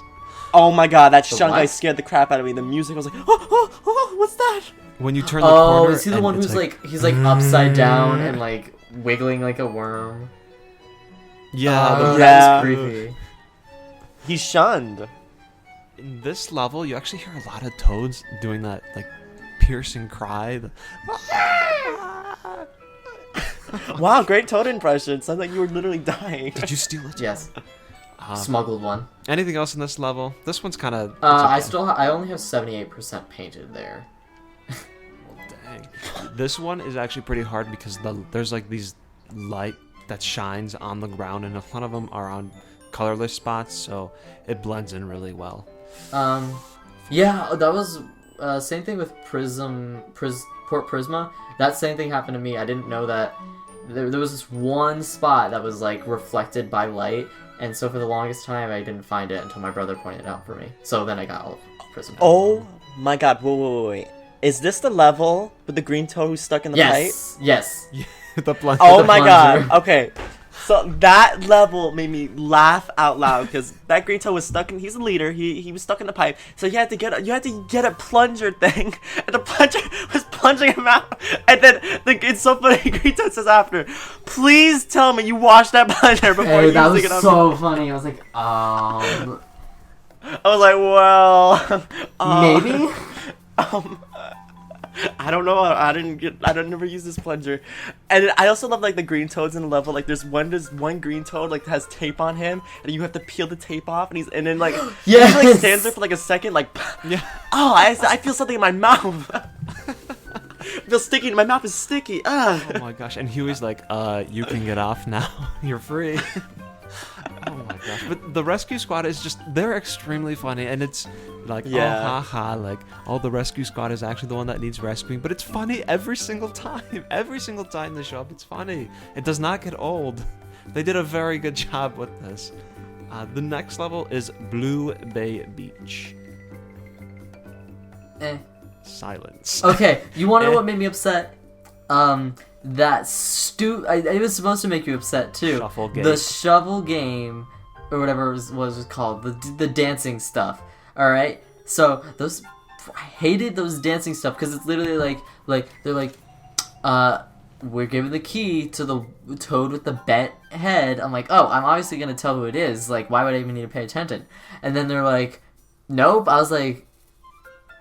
Oh my god, that Shun guy scared the crap out of me. The music was like, oh, what's that? When you turn the corner, is he the one who's like he's like upside down and like wiggling like a worm? Yeah, that's creepy. He's shunned. In this level, you actually hear a lot of toads doing that like piercing cry. Wow, great Toad impression. Sounds like you were literally dying. Did you steal it? Yes. Smuggled one. Anything else in this level? This one's kind of. I only have 78% painted there. Dang. This one is actually pretty hard because there's like these light that shines on the ground, and a lot of them are on colorless spots, so it blends in really well. Yeah, that was same thing with Port Prisma. That same thing happened to me. I didn't know that there was this one spot that was like reflected by light, and so for the longest time I didn't find it until my brother pointed it out for me. So then I got all of Prism. Oh my god, wait. Is this the level with the green toad who's stuck in the pipe? Yes. The plunger. Oh my god. Okay. So that level made me laugh out loud because that green toad was stuck in. He's a leader. He was stuck in the pipe. So you had to get a plunger thing, and the plunger was plunging him out. And then it's so funny. Green toad says after, "Please tell me you washed that plunger before Hey, that using was it on so me." funny. I was like, I was like, well, maybe. I don't know. I don't never use this plunger. And I also love like the green toads in the level. Like there's one green toad like has tape on him, and you have to peel the tape off, and then like Yes! he like stands there for like a second, like Yeah. oh I feel something in my mouth. I feel sticky. My mouth is sticky. Ugh. Oh my gosh. And Huey's like, you can get off now. You're free. Oh my gosh. But the rescue squad is just, they're extremely funny. And it's like, Yeah. oh, haha. Like, oh, the rescue squad is actually the one that needs rescuing. But it's funny every single time. Every single time they show up, it's funny. It does not get old. They did a very good job with this. The next level is Blue Bay Beach. Silence. Okay, you want to know Eh. what made me upset? It was supposed to make you upset too. Shuffle game. The shovel game, or whatever it was called, the dancing stuff. All right, so I hated those dancing stuff because it's literally like they're like, we're giving the key to the toad with the bent head. I'm like, oh, I'm obviously gonna tell who it is. Like, why would I even need to pay attention? And then they're like, nope. I was like,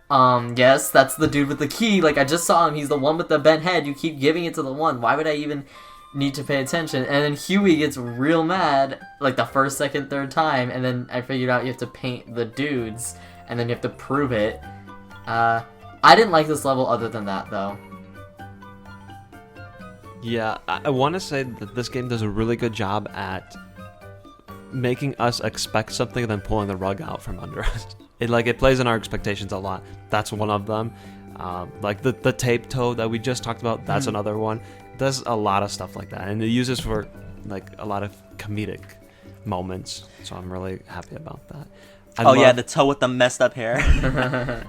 yes, that's the dude with the key. Like, I just saw him. He's the one with the bent head. You keep giving it to the one. Why would I even need to pay attention? And then Huey gets real mad, like, the first, second, third time. And then I figured out you have to paint the dudes. And then you have to prove it. I didn't like this level other than that, though. Yeah, I want to say that this game does a really good job at making us expect something and then pulling the rug out from under us. It plays on our expectations a lot. That's one of them. Like the tape toad that we just talked about, that's another one. It does a lot of stuff like that, and it uses for like a lot of comedic moments. So I'm really happy about that. Yeah, the toe with the messed up hair.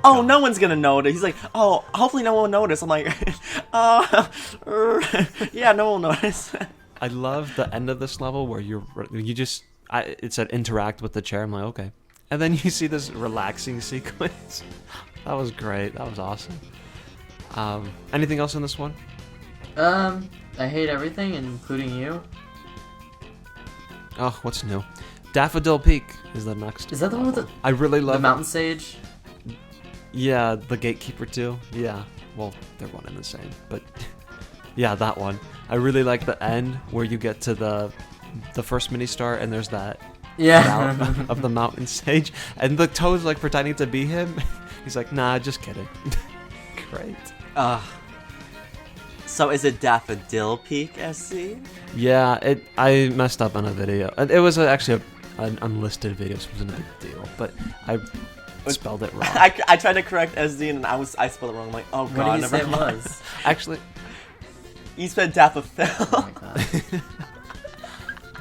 Oh, no one's gonna notice. He's like, oh, hopefully no one will notice. I'm like, yeah, no one will notice. I love the end of this level where it said interact with the chair. I'm like, okay. And then you see this relaxing sequence. That was great. That was awesome. Anything else in this one? I hate everything, including you. Oh, what's new? Daffodil Peak is the next. Is that the one with level. I really love the mountain sage? Yeah, the Gatekeeper too. Yeah. Well, they're one and the same, but yeah, that one. I really like the end where you get to the first mini star and there's that Yeah. out of the mountain sage, and the toad's like pretending to be him. He's like, nah, just kidding. Great. So is it Daffodil Peak, SC? Yeah, I messed up on a video. It was actually an unlisted video, so it wasn't a big deal. But I spelled it wrong. I tried to correct SD and I spelled it wrong. I'm like, oh What god, did you say never it mind. was? Actually, You said Daffodil. Oh my god.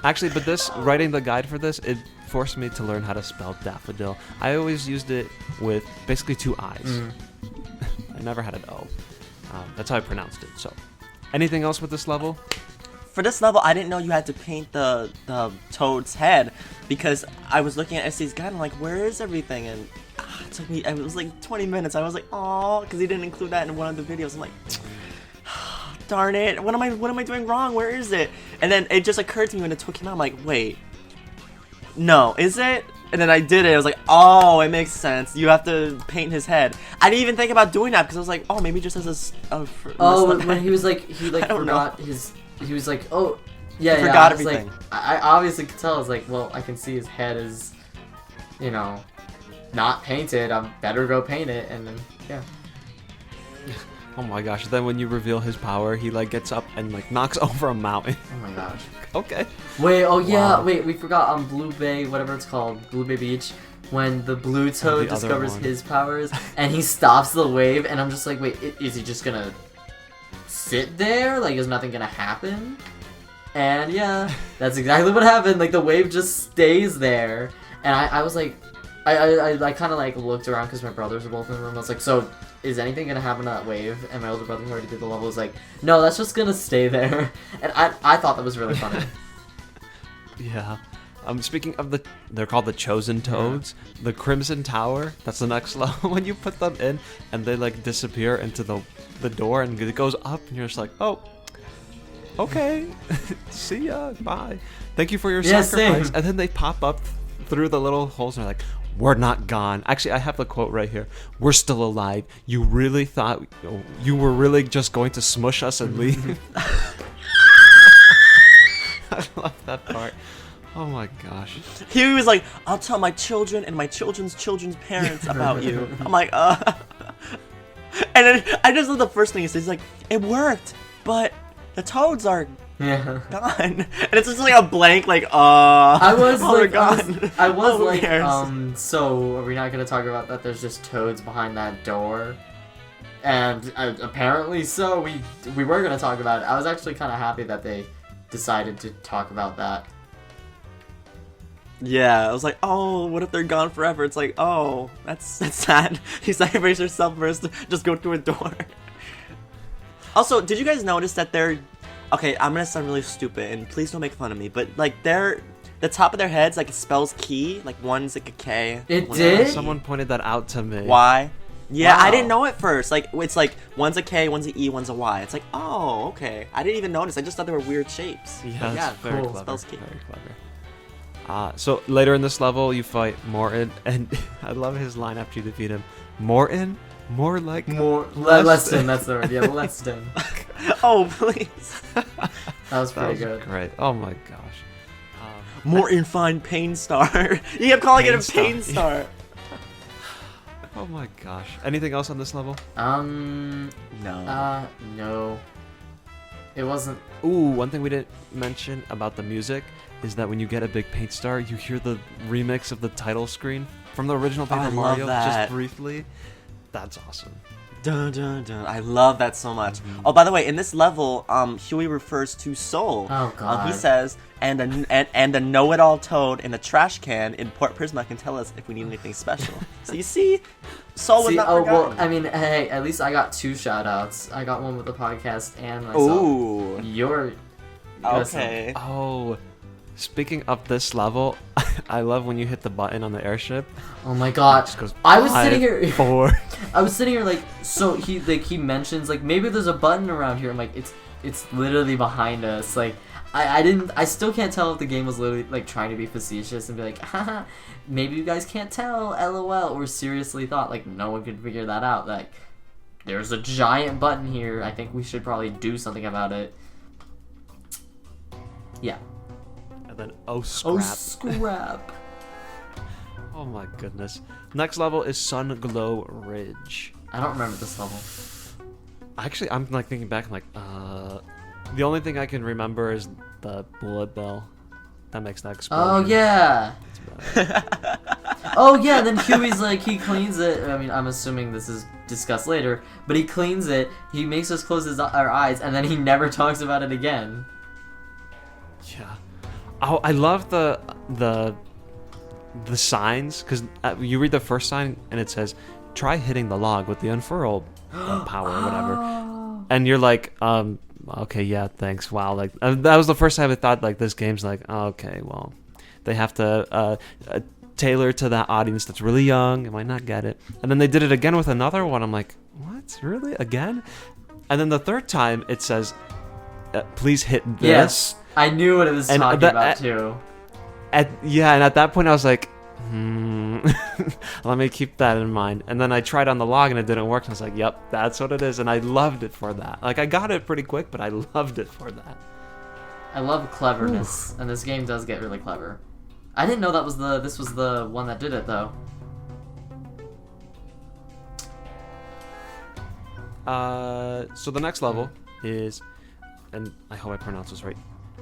Actually, but writing the guide for this, it forced me to learn how to spell daffodil. I always used it with basically two I's. I never had an O. That's how I pronounced it. So, anything else with this level? For this level, I didn't know you had to paint the toad's head because I was looking at SD's guide and I'm like, where is everything? And it was like 20 minutes. I was like, oh, because he didn't include that in one of the videos. I'm like, darn it, what am I doing wrong? Where is it? And then it just occurred to me when the toad came out. I'm like, wait, no, is it? And then I did it. I was like, oh, it makes sense. You have to paint his head. I didn't even think about doing that because I was like, oh, maybe just as when he was like, I don't forgot his. He was like, oh, yeah, He yeah. forgot I was everything. Like, I obviously could tell. I was like, well, I can see his head is, not painted. I better go paint it. And then, yeah. Oh my gosh! Then when you reveal his power, he like gets up and like knocks over a mountain. Oh my gosh. Okay. Wait, oh yeah, Wow. wait, we forgot on Blue Bay, whatever it's called, Blue Bay Beach, when the blue toad the other discovers one. his powers and he stops the wave, and I'm just like, wait, is he just gonna sit there? Like, is nothing gonna happen? And yeah, that's exactly what happened. Like, the wave just stays there, and I was like, I kind of like looked around because my brothers were both in the room. I was like, so is anything gonna happen to that wave? And my older brother who already did the level was like, no, that's just gonna stay there. And I thought that was really funny. Yeah. Speaking of they're called the Chosen Toads. The Crimson Tower, that's the next level. When you put them in and they like disappear into the door and it goes up and you're just like, oh, okay, see ya, bye. Thank you for your sacrifice. Same. And then they pop up through the little holes and they're like, we're not gone. Actually, I have the quote right here. We're still alive. You really thought you were really just going to smush us and leave? I love that part. Oh my gosh. He was like, I'll tell my children and my children's children's parents about you. I'm like, And then I just love the first thing he says. He's like, it worked, but the toads are gone. And it's just like a blank, like, I was like, gone. I was Who like, cares? so are we not gonna talk about that? There's just toads behind that door. And apparently so, we were gonna talk about it. I was actually kind of happy that they decided to talk about that. Yeah, I was like, oh, what if they're gone forever? It's like, oh, that's sad. You sacrifice yourself first, just go through a door. Also, did you guys notice that they're... Okay, I'm gonna sound really stupid, and please don't make fun of me, but, like, the top of their heads, like, it spells key. Like, one's like a K. It did? Someone pointed that out to me. Y. Yeah, Wow. I didn't know at first. Like, it's like, one's a K, one's a E, one's a Y. It's like, oh, okay. I didn't even notice. I just thought they were weird shapes. Yeah, Yeah, that's very cool. clever. Spells key. Very clever. So later in this level, you fight Morton, and I love his line after you defeat him. Morton? More like... Leston, that's the word. Yeah, Leston. Oh, please. That was That pretty was good. great. Oh my gosh. Morton Fine Pain Star. You kept calling it a Pain Pain Star. Oh my gosh. Anything else on this level? No. No. It wasn't... Ooh, one thing we didn't mention about the music is that when you get a big paint star, you hear the remix of the title screen from the original Paper I love Mario that. just briefly. That's awesome. Dun, dun, dun. I love that so much. Oh, by the way, in this level, Huey refers to Soul. Oh, God. He says, and a know-it-all toad in a trash can in Port Prisma can tell us if we need anything special. So you see, Soul was not forgotten. well, I mean, hey, at least I got 2 shout-outs. I got one with the podcast and myself. Ooh. Okay. Oh, speaking of this level, I love when you hit the button on the airship. Oh my god. It just goes I was 5, sitting here 4. I was sitting here like, so he mentions like maybe there's a button around here. I'm like, it's literally behind us. Like I still can't tell if the game was literally like trying to be facetious and be like, haha, maybe you guys can't tell, LOL, or seriously thought like no one could figure that out. Like there's a giant button here. I think we should probably do something about it. Yeah. And then, oh scrap. Oh scrap. Oh my goodness. Next level is Sun Glow Ridge. I don't remember this level. Actually, I'm like thinking back, I'm like, the only thing I can remember is the bullet bell that makes that explosion. Oh yeah. Oh yeah, then Huey's like, he cleans it. I mean, I'm assuming this is discussed later, but he cleans it, he makes us close our eyes, and then he never talks about it again. Yeah. Oh, I love the signs, because you read the first sign and it says, try hitting the log with the unfurl power or whatever. And you're like, okay, yeah, thanks. Wow. Like, that was the first time I thought, like, this game's like, okay, well, they have to tailor to that audience that's really young. I might not get it. And then they did it again with another one. I'm like, what? Really? Again? And then the third time it says, please hit this. Yes, I knew what it was talking about too. And at that point I was like, let me keep that in mind. And then I tried on the log and it didn't work. And I was like, yep, that's what it is. And I loved it for that. Like, I got it pretty quick, but I loved it for that. I love cleverness, and this game does get really clever. I didn't know this was the one that did it though. So the next level is, and I hope I pronounce this right,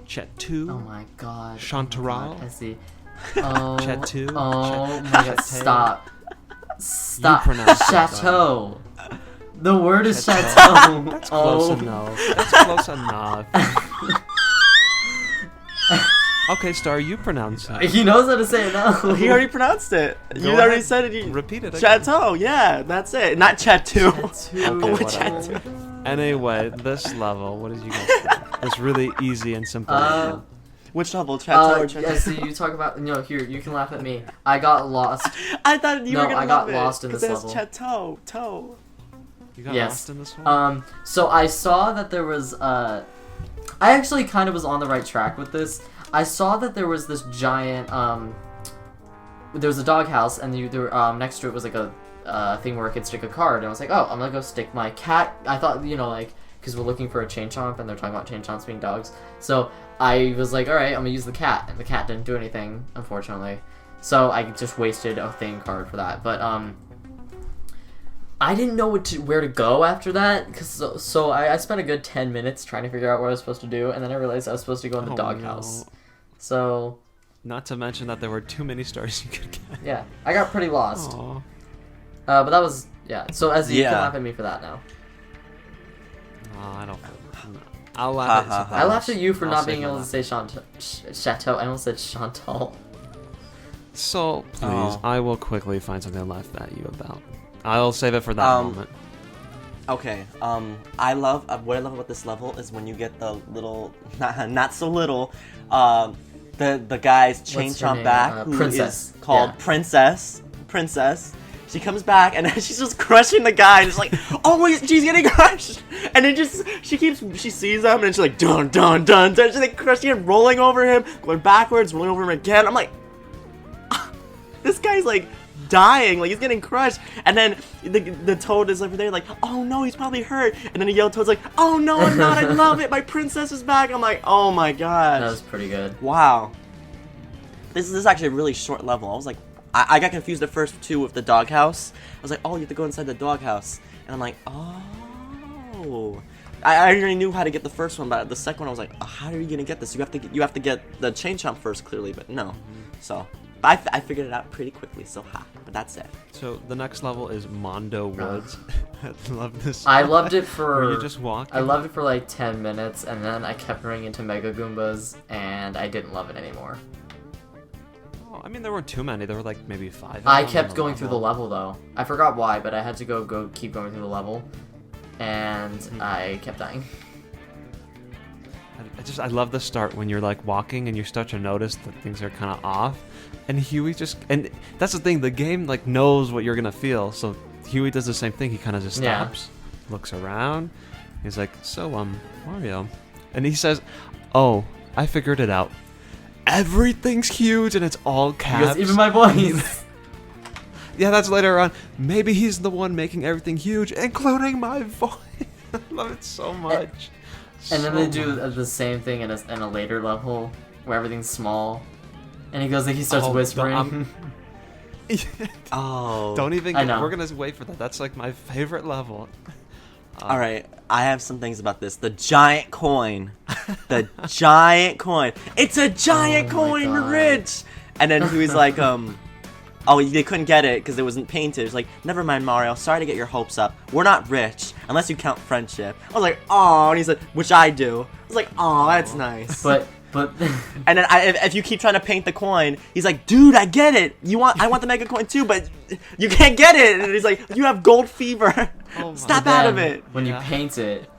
Chet2. Oh my god. Chanterelle. Oh my god, I see. Oh, Chet2. oh my god, stop. Stop. You pronounce it, Chateau. The word is Chateau. chateau. That's close enough. That's close enough. Okay, Star, you pronounce it. He knows how to say it now. He already pronounced it. Go You already ahead. said it. Repeat it again. Chateau, yeah, that's it. Not Chateau. Okay, Oh, whatever. Chateau. Anyway, this level, what did you guys think? It's really easy and simple. Which level? Chateau or Chateau? Yeah, so you talk about here. You can laugh at me. I got lost. I thought you were gonna I got love it, lost in 'cause this there's level. Chateau, toe. You got Yes. lost in this one? So I saw that there was I actually kind of was on the right track with this. I saw that there was this giant there was a doghouse, and next to it was like a thing where I could stick a card, and I was like, oh, I'm gonna go stick my cat. I thought, like, because we're looking for a chain chomp, and they're talking about chain chomps being dogs, so I was like, alright, I'm gonna use the cat, and the cat didn't do anything, unfortunately, so I just wasted a thing card for that. But I didn't know where to go after that, because so I spent a good 10 minutes trying to figure out what I was supposed to do, and then I realized I was supposed to go in the doghouse. No. So Not to mention that there were too many stars you could get. yeah, I got pretty lost. Aw. But that was so as you can Yeah. laugh at me for that now. Oh, I don't. No. I'll laugh at something I laughed else. at you for I'll not save being my able to laugh. say Chateau. I almost said Chantal. So please, Oh. I will quickly find something to laugh at you about. I'll save it for that moment. Okay. I love what I love about this level is when you get the little, not so little, the guy's chain What's her chomp name? back, who Princess. is called Yeah. Princess. She comes back and she's just crushing the guy. And it's like, oh wait, she's getting crushed. And then she sees him and she's like, dun dun dun dun. She's like crushing him, rolling over him, going backwards, rolling over him again. I'm like, this guy's like dying, like he's getting crushed. And then the toad is over there like, oh no, he's probably hurt. And then the yellow toad's like, oh no, I'm not, I love it, my princess is back. I'm like, oh my gosh. That was pretty good. Wow. This is actually a really short level. I was like, I got confused at first too with the doghouse. I was like, oh, you have to go inside the doghouse. And I'm like, oh. I already knew how to get the first one, but the second one I was like, oh, how are you gonna get this? You have to get the chain chomp first, clearly, but no. So, but I figured it out pretty quickly. So but that's it. So the next level is Mondo Woods. I love this. I loved it for. Where you just walk. I loved it for like 10 minutes, and then I kept running into Mega Goombas, and I didn't love it anymore. Oh, I mean, there weren't too many. There were like maybe 5. I kept going through the level though. I forgot why, but I had to keep going through the level, and I kept dying. I love the start when you're like walking and you start to notice that things are kind of off, and Huey and that's the thing. The game like knows what you're gonna feel, so Huey does the same thing. He kind of just stops, looks around. He's like, so Mario, and he says, oh, I figured it out. Everything's huge and it's all caps. Because even my voice. Yeah, that's later on. Maybe he's the one making everything huge, including my voice. I love it so much. And then they do the same thing in a later level where everything's small, and he goes like he starts whispering. Oh. Don't even. I know. We're gonna wait for that. That's like my favorite level. All right, I have some things about this. The giant coin. The giant coin. It's a giant Oh my coin, we're God. rich. And then he was like, oh, they couldn't get it because it wasn't painted. It's like, never mind, Mario. Sorry to get your hopes up. We're not rich unless you count friendship. I was like, oh, and he said, which I do. I was like, oh, that's nice. But And then if you keep trying to paint the coin, he's like, dude, I get it. I want the mega coin too, but you can't get it. And he's like, you have gold fever. Oh my Snap out of it. When Yeah. you paint it,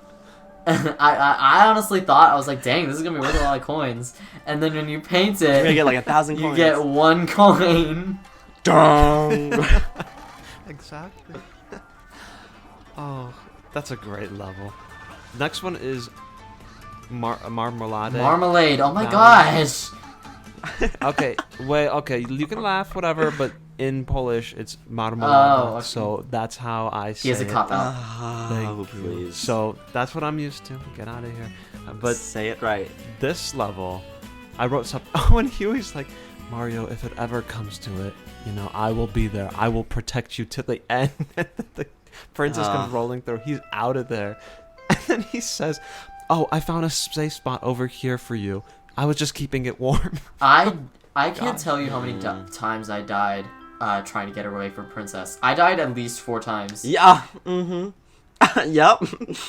I honestly thought, I was like, dang, this is gonna be worth a lot of coins. And then when you paint it, You're gonna get like 1,000 you coins. get 1 coin. Dong. Exactly. Oh, that's a great level. Next one is Marmalade. Marmalade. Oh my Down. gosh. Okay, wait. Okay, you can laugh, whatever, but in Polish it's marmalade. Oh, okay. So that's how I say He has a it. cop out. Oh, please. So that's what I'm used to. Get out of here. But say it right. this level, I wrote something. Oh, and Huey's like, Mario, if it ever comes to it, I will be there. I will protect you to the end. The princess comes rolling through. He's out of there. And then he says, oh, I found a safe spot over here for you. I was just keeping it warm. I can't tell you how many times I died trying to get away from Princess. I died at least 4 times. Yeah. Mm-hmm. Yep.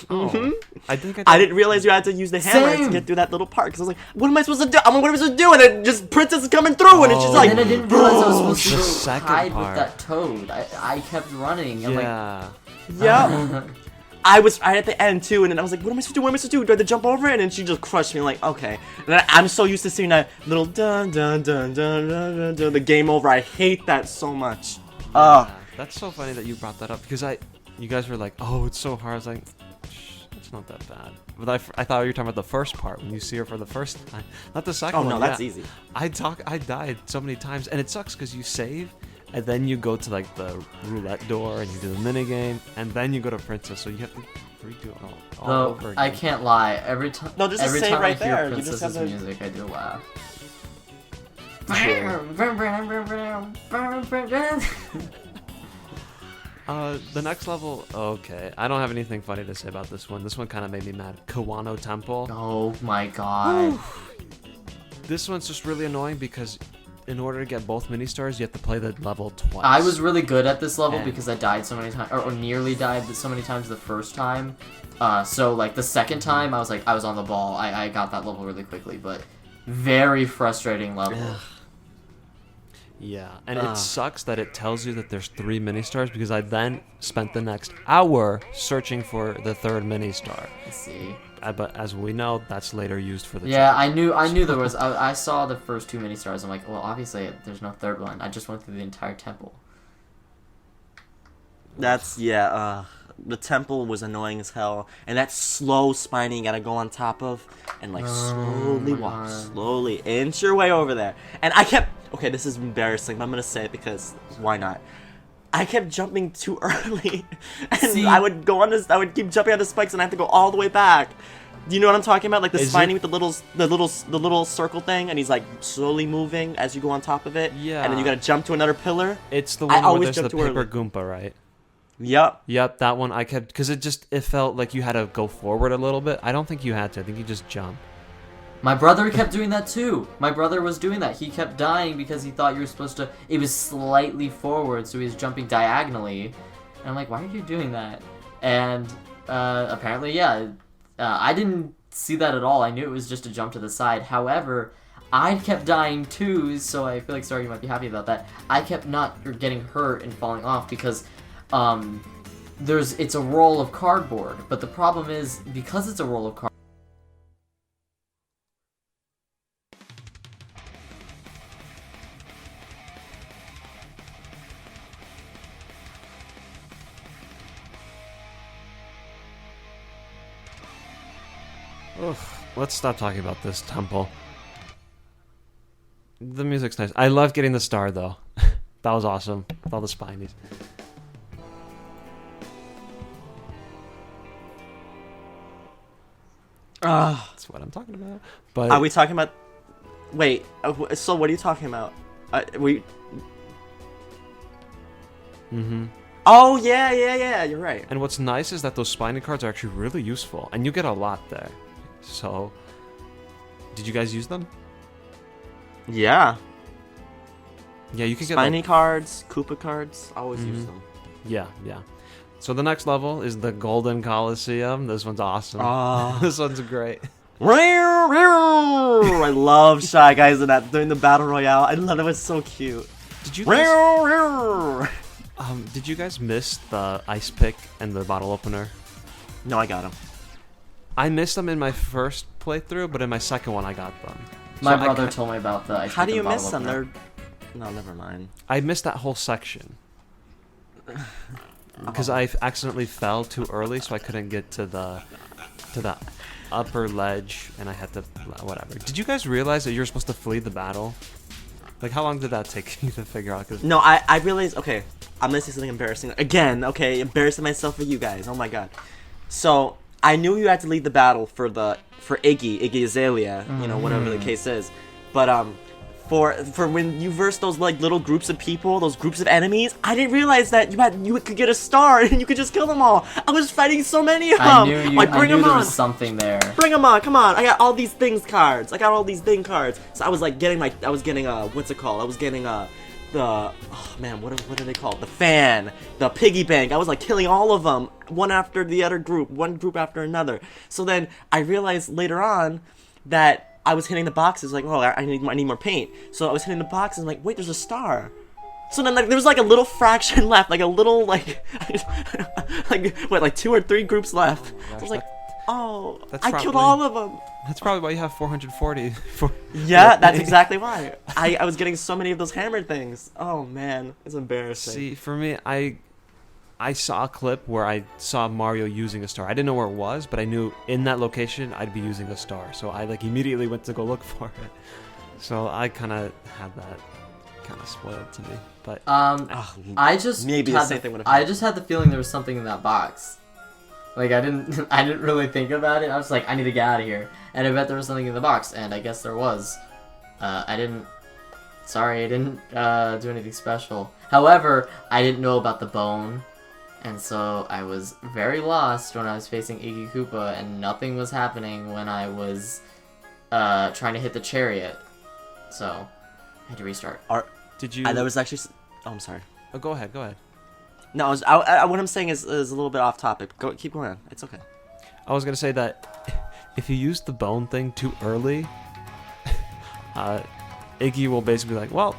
Oh, I think I didn't realize you had to use the hammer Same. to get through that little part. Because I was like, what am I supposed to do? What am I supposed to do? And then just Princess is coming through, and it's just Oh. like. And then I didn't realize I was supposed to The go second hide part. with that toad. I kept running. I'm Yeah. Yep. I was right at the end too, and then I was like, what am I supposed to do? What am I supposed to do? Do I have to jump over it? And then she just crushed me, like, okay. And I'm so used to seeing that little dun dun dun dun dun dun dun, the game over. I hate that so much. Yeah, that's so funny that you brought that up because you guys were like, oh, it's so hard. I was like, it's not that bad. But I thought you were talking about the first part when you see her for the first time, not the second Oh one. no, that's yeah. easy. I died so many times, and it sucks because you save, and then you go to like the roulette door, and you do the mini game, and then you go to Princess, so you have to redo it all Though over again. I can't lie. Every time, No, just every save time right I hear there. You just Princess's have to- music, I do laugh. The next level, okay. I don't have anything funny to say about this one. This one kind of made me mad. Kiwano Temple. Oh my god. This one's just really annoying because in order to get both mini stars, you have to play the level twice. I was really good at this level And- because I died so many times, or nearly died so many times the first time. So like the second time, I was on the ball. I got that level really quickly, but very frustrating level. Yeah, and it sucks that it tells you that there's 3 mini stars because I then spent the next hour searching for the 3rd mini star. Let's see. But as we know, that's later used for the Yeah, I knew there was. I saw the first 2 mini stars. I'm like, well, obviously there's no 3rd one. I just went through the entire temple. That's the temple was annoying as hell, and that slow spiny you gotta go on top of and like slowly my walk, God. slowly inch your way over there. And I kept this is embarrassing, but I'm gonna say it because why not? I kept jumping too early, and See? I would go on this. I would keep jumping on the spikes, and I have to go all the way back. Do you know what I'm talking about? Like the Is spiny it- with the little circle thing, and he's like slowly moving as you go on top of it. Yeah. And then you gotta jump to another pillar. It's the I one where always there's the jump too paper early. Goomba, right? Yep. Yep, that one I kept because it felt like you had to go forward a little bit. I don't think you had to. I think you just jump. My brother kept doing that too. My brother was doing that. He kept dying because he thought you were supposed to. It was slightly forward, so he was jumping diagonally. And I'm like, why are you doing that? And apparently, yeah, I didn't see that at all. I knew it was just a jump to the side. However, I kept dying too, so I feel like Staryu might be happy about that. I kept not getting hurt and falling off because it's a roll of cardboard. But the problem is because it's a roll of cardboard. Ugh, let's stop talking about this temple. The music's nice. I love getting the star though. That was awesome. With all the spinies. That's what I'm talking about. But Are we talking about? Wait. So what are you talking about? Mm-hmm. Oh yeah. You're right. And what's nice is that those spiny cards are actually really useful, and you get a lot there. So, did you guys use them? Yeah. Yeah, you can get Spiny like, cards, Koopa cards. I always use them. yeah. So the next level is the Golden Coliseum. This one's awesome. Oh. This one's great. I love Shy Guys in that during the battle royale. I love it. It was so cute. Did you guys, did you guys miss the ice pick and the bottle opener? No, I got him. I missed them in my first playthrough, but in my second one I got them. My So I brother ca- told me about the. How do you miss them? No, never mind. I missed that whole section. Because I accidentally fell too early, so I couldn't get to the upper ledge, and I had to whatever. Did you guys realize that you're supposed to flee the battle? Like, how long did that take you to figure out? 'Cause No, I realized. Okay, I'm gonna say something embarrassing again. Okay, embarrassing myself for you guys. Oh my god. So I knew you had to lead the battle for Iggy Azalea, you know, whatever the case is. But for when you verse those like little groups of people, those groups of enemies, I didn't realize that you could get a star and you could just kill them all. I was fighting so many of them. I knew you. Like, I bring knew them there on. was something there. Bring them on, come on. I got all these things cards. I got all these thing cards. So I was like getting what's it called? I was getting oh man, what are they called? The fan, the piggy bank. I was like killing all of them, one after the other group, one group after another. So then I realized later on that I was hitting the boxes like, oh, I need more paint. So I was hitting the boxes and like, wait, there's a star. So then like, there was like a little fraction left, like a little like, like 2 or 3 groups left. Oh, I was like, oh, That's I killed all of them. That's probably why you have 440. Yeah, that's exactly why. I was getting so many of those hammer things. Oh man, it's embarrassing. See, for me, I saw a clip where I saw Mario using a star. I didn't know where it was, but I knew in that location I'd be using a star. So I like immediately went to go look for it. So I kind of had that kind of spoiled to me. But I just maybe the same thing would have I happened. just had the feeling there was something in that box. Like I didn't really think about it. I was like, I need to get out of here. And I bet there was something in the box, and I guess there was. I didn't do anything special. However, I didn't know about the bone, and so I was very lost when I was facing Iggy Koopa, and nothing was happening when I was trying to hit the chariot. So I had to restart. did you? There was actually. Oh, I'm sorry. Oh, go ahead. No, what I'm saying is a little bit off topic. Keep going on. It's okay. I was gonna say that if you use the bone thing too early, Iggy will basically be like, well,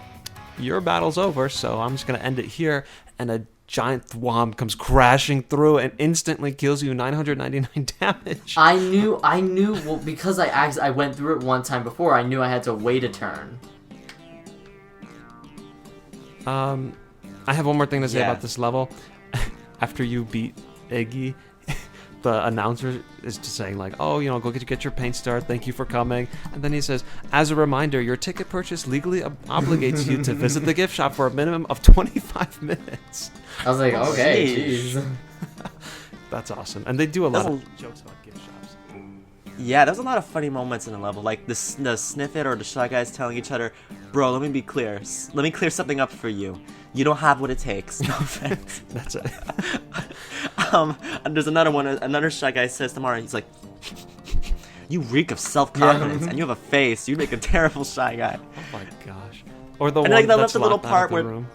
your battle's over, so I'm just gonna end it here, and a giant thwomp comes crashing through and instantly kills you 999 damage. I knew. Well, because I went through it one time before. I knew I had to wait a turn. I have one more thing to say Yeah. about this level. After you beat Iggy, the announcer is just saying like, oh, go get your paint start. Thank you for coming. And then he says, as a reminder, your ticket purchase legally obligates you to visit the gift shop for a minimum of 25 minutes. I was like, okay, Jeez. jeez. That's awesome. And they do a lot of jokes about gift shops. Yeah, there's a lot of funny moments in the level, like the Sniff It or the Shy Guys telling each other, bro, let me be clear. Let me clear something up for you. You don't have what it takes. No offense. That's it. And there's another one. Another Shy Guy says to Mario, he's like, you reek of self-confidence, Yeah. and you have a face. You make a terrible Shy Guy. Oh my gosh. Or the And, one like, they that's left a little locked out part of the where- room.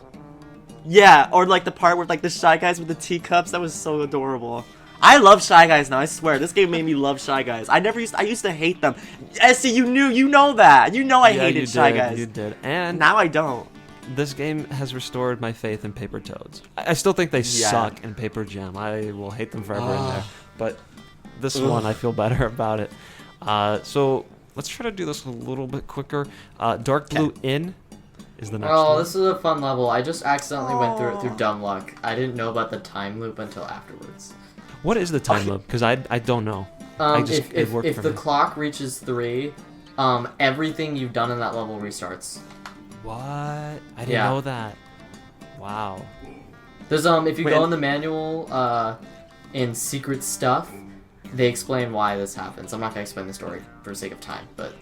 Yeah, or like the part where like the Shy Guys with the teacups. That was so adorable. I love Shy Guys now. I swear, this game made me love Shy Guys. I used to hate them. Essie, you know that. You know I Yeah, hated you Shy did, Guys. You did. And Now I don't. this game has restored my faith in Paper Toads. I still think they Yeah. suck in Paper Jam. I will hate them forever in there. Ah. But this Ugh. one, I feel better about it. So let's try to do this a little bit quicker. Dark Blue Inn is the next Oh, one. this is a fun level. I just accidentally went through it through dumb luck. I didn't know about the time loop until afterwards. What is the time loop? Because I don't know. It If worked for the me. clock reaches 3, everything you've done in that level restarts. What? I didn't Yeah. know that. Wow. There's if you Wait, go and- in the manual, in secret stuff, they explain why this happens. I'm not gonna explain the story for the sake of time, but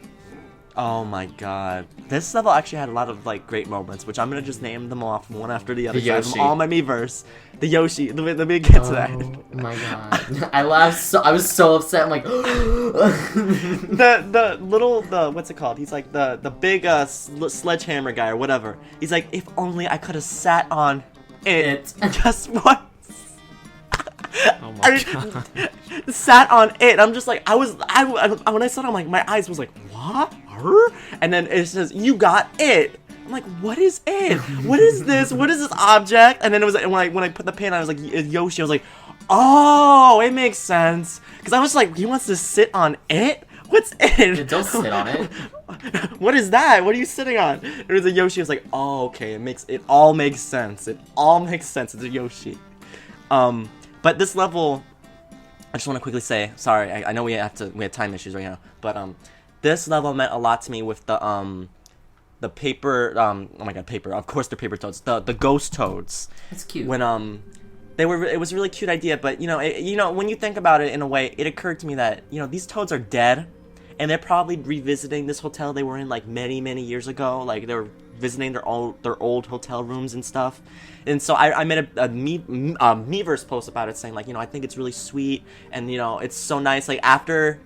Oh my god. This level actually had a lot of like great moments, which I'm gonna just name them off one after the other. The So I have them Yoshi. all in my Miiverse. The Yoshi. Let me get to that. oh my god, I laughed. I was so upset. I'm like, the little what's it called? He's like the big sledgehammer guy or whatever. He's like, if only I could have sat on it just once. Oh my god. Sat on it. I'm just like, I when I saw it, I'm like, my eyes was like, what? Her? And then it says, you got it. I'm like, what is it? What is this? What is this object? And then it was like, when I put the pin, I was like, Yoshi. I was like, oh, it makes sense. Because I was like, he wants to sit on it. What's it? Don't sit on it. What is that? What are you sitting on? It was a Yoshi. I was like, oh, okay. It all makes sense. It all makes sense. It's a Yoshi. But this level, I just want to quickly say, sorry, I know we have time issues right now, but this level meant a lot to me with the paper, oh my god, paper, of course they're paper toads, the ghost toads. It's cute. When it was a really cute idea, but when you think about it in a way, it occurred to me that these toads are dead, and they're probably revisiting this hotel they were in like many years ago, like they were visiting their old hotel rooms and stuff, And so I made a Miiverse post about it saying like, I think it's really sweet, and it's so nice. Like after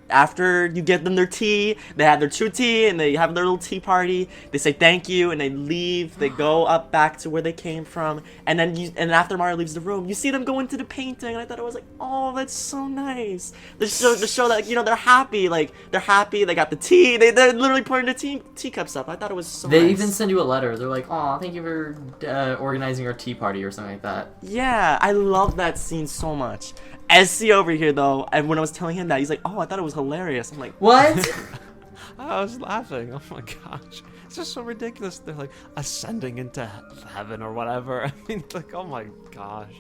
you get them their tea, they have their true tea, and they have their little tea party. They say thank you, and they leave. They go up back to where they came from, and then after Mario leaves the room, you see them go into the painting. And I thought it was like, oh, that's so nice. The show that they're happy. Like they're happy. They got the tea. They're literally pouring the teacups up. I thought it was so. They nice. even send you a letter. They're like, "Aw, thank you for organizing our tea party" or something like that. Yeah, I love that scene so much. SC over here though, and when I was telling him that, he's like, "Oh, I thought it was hilarious." I'm like, What? I was laughing. Oh my gosh. It's just so ridiculous. They're like ascending into heaven or whatever. I mean, like, oh my gosh.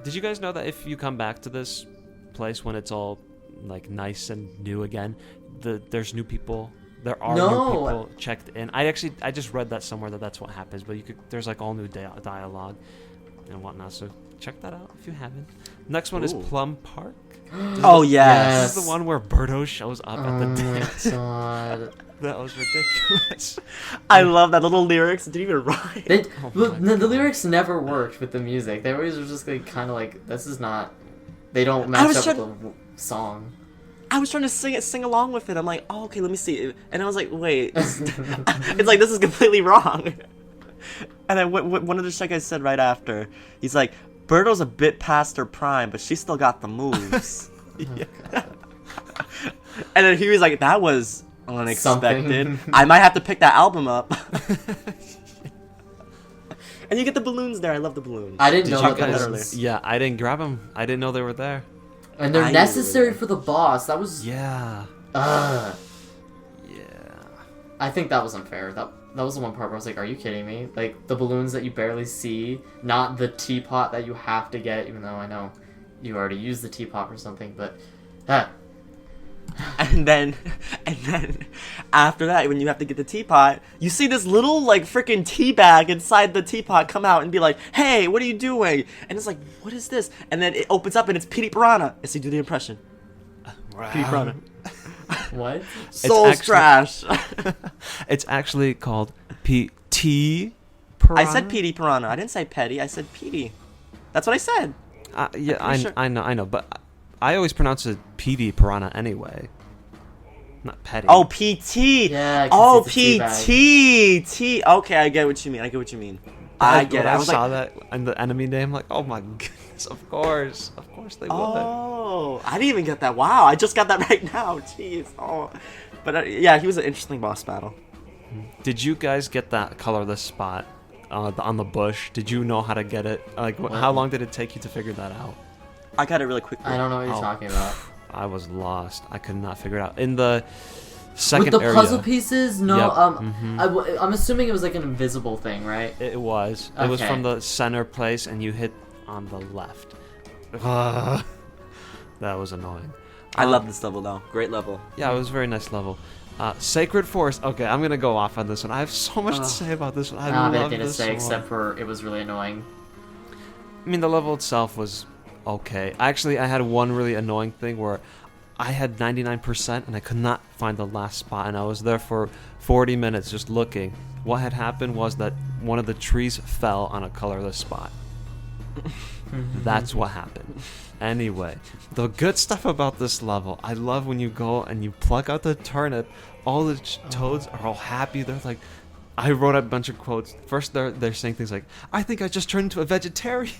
Did you guys know that if you come back to this place when it's all like nice and new again, there's new people? There are new people checked in. I just read that somewhere that's what happens, but there's like all new dialogue and whatnot. So check that out if you haven't. Next one is Plum Park. Oh yes. This is the one where Birdo shows up at the dance. Oh my god. That was ridiculous. I love that little lyrics. It didn't even rhyme. The lyrics never worked with the music. They always were just like kind of like, this is not. They don't match up with the song. I was trying to sing along with it. I'm like, oh, okay, let me see. And I was like, wait, it's like this is completely wrong. And then one of the Shy Guys said right after, he's like, Birdo's a bit past her prime, but she still got the moves. Yeah. And then he was like, that was unexpected. Something. I might have to pick that album up. And you get the balloons there. I love the balloons. I didn't know that that earlier. Yeah, I didn't grab them. I didn't know they were there. And they're necessary for the boss. That was. Yeah. Yeah. I I think that was unfair. That was the one part where I was like, are you kidding me? Like, the balloons that you barely see, not the teapot that you have to get, even though I know you already used the teapot for something, but... And then after that, when you have to get the teapot, you see this little like freaking tea bag inside the teapot come out and be like, "Hey, what are you doing?" And it's like, "What is this?" And then it opens up and it's Petey Piranha. Let's see, do the impression. Petey Piranha. What? Soul's trash. It's actually called P.T. Piranha. I said Petey Piranha. I didn't say Petty. I said Petey. That's what I said. Yeah, sure. I know, but I always pronounce it Petey Piranha anyway. Not Petty. Oh, PT. Yeah. Oh, PT. T. Okay, I get what you mean. I get it. I saw that in the enemy name. Like, oh my goodness, of course they would. Oh, I didn't even get that. Wow, I just got that right now. Jeez. Oh, but yeah, he was an interesting boss battle. Did you guys get that colorless spot on the bush? Did you know how to get it? Like, how long did it take you to figure that out? I got it really quickly. I don't know what you're talking about. I was lost. I could not figure it out. In the second With the area, puzzle pieces? No, Yep. I'm assuming it was like an invisible thing, right? It was. Okay. It was from the center place, and you hit on the left. That was annoying. I love this level though. Great level. Yeah, it was a very nice level. Sacred Forest. Okay, I'm gonna go off on this one. I have so much to say about this one. I love nothing to this say one. except for it was really annoying. I mean, the level itself was okay. Actually, I had one really annoying thing where I had 99% and I could not find the last spot, and I was there for 40 minutes just looking. What had happened was that one of the trees fell on a colorless spot. That's what happened. Anyway, the good stuff about this level, I love when you go and you pluck out the turnip, all the toads are all happy. They're like, I wrote a bunch of quotes. First, they're saying things like, I think I just turned into a vegetarian.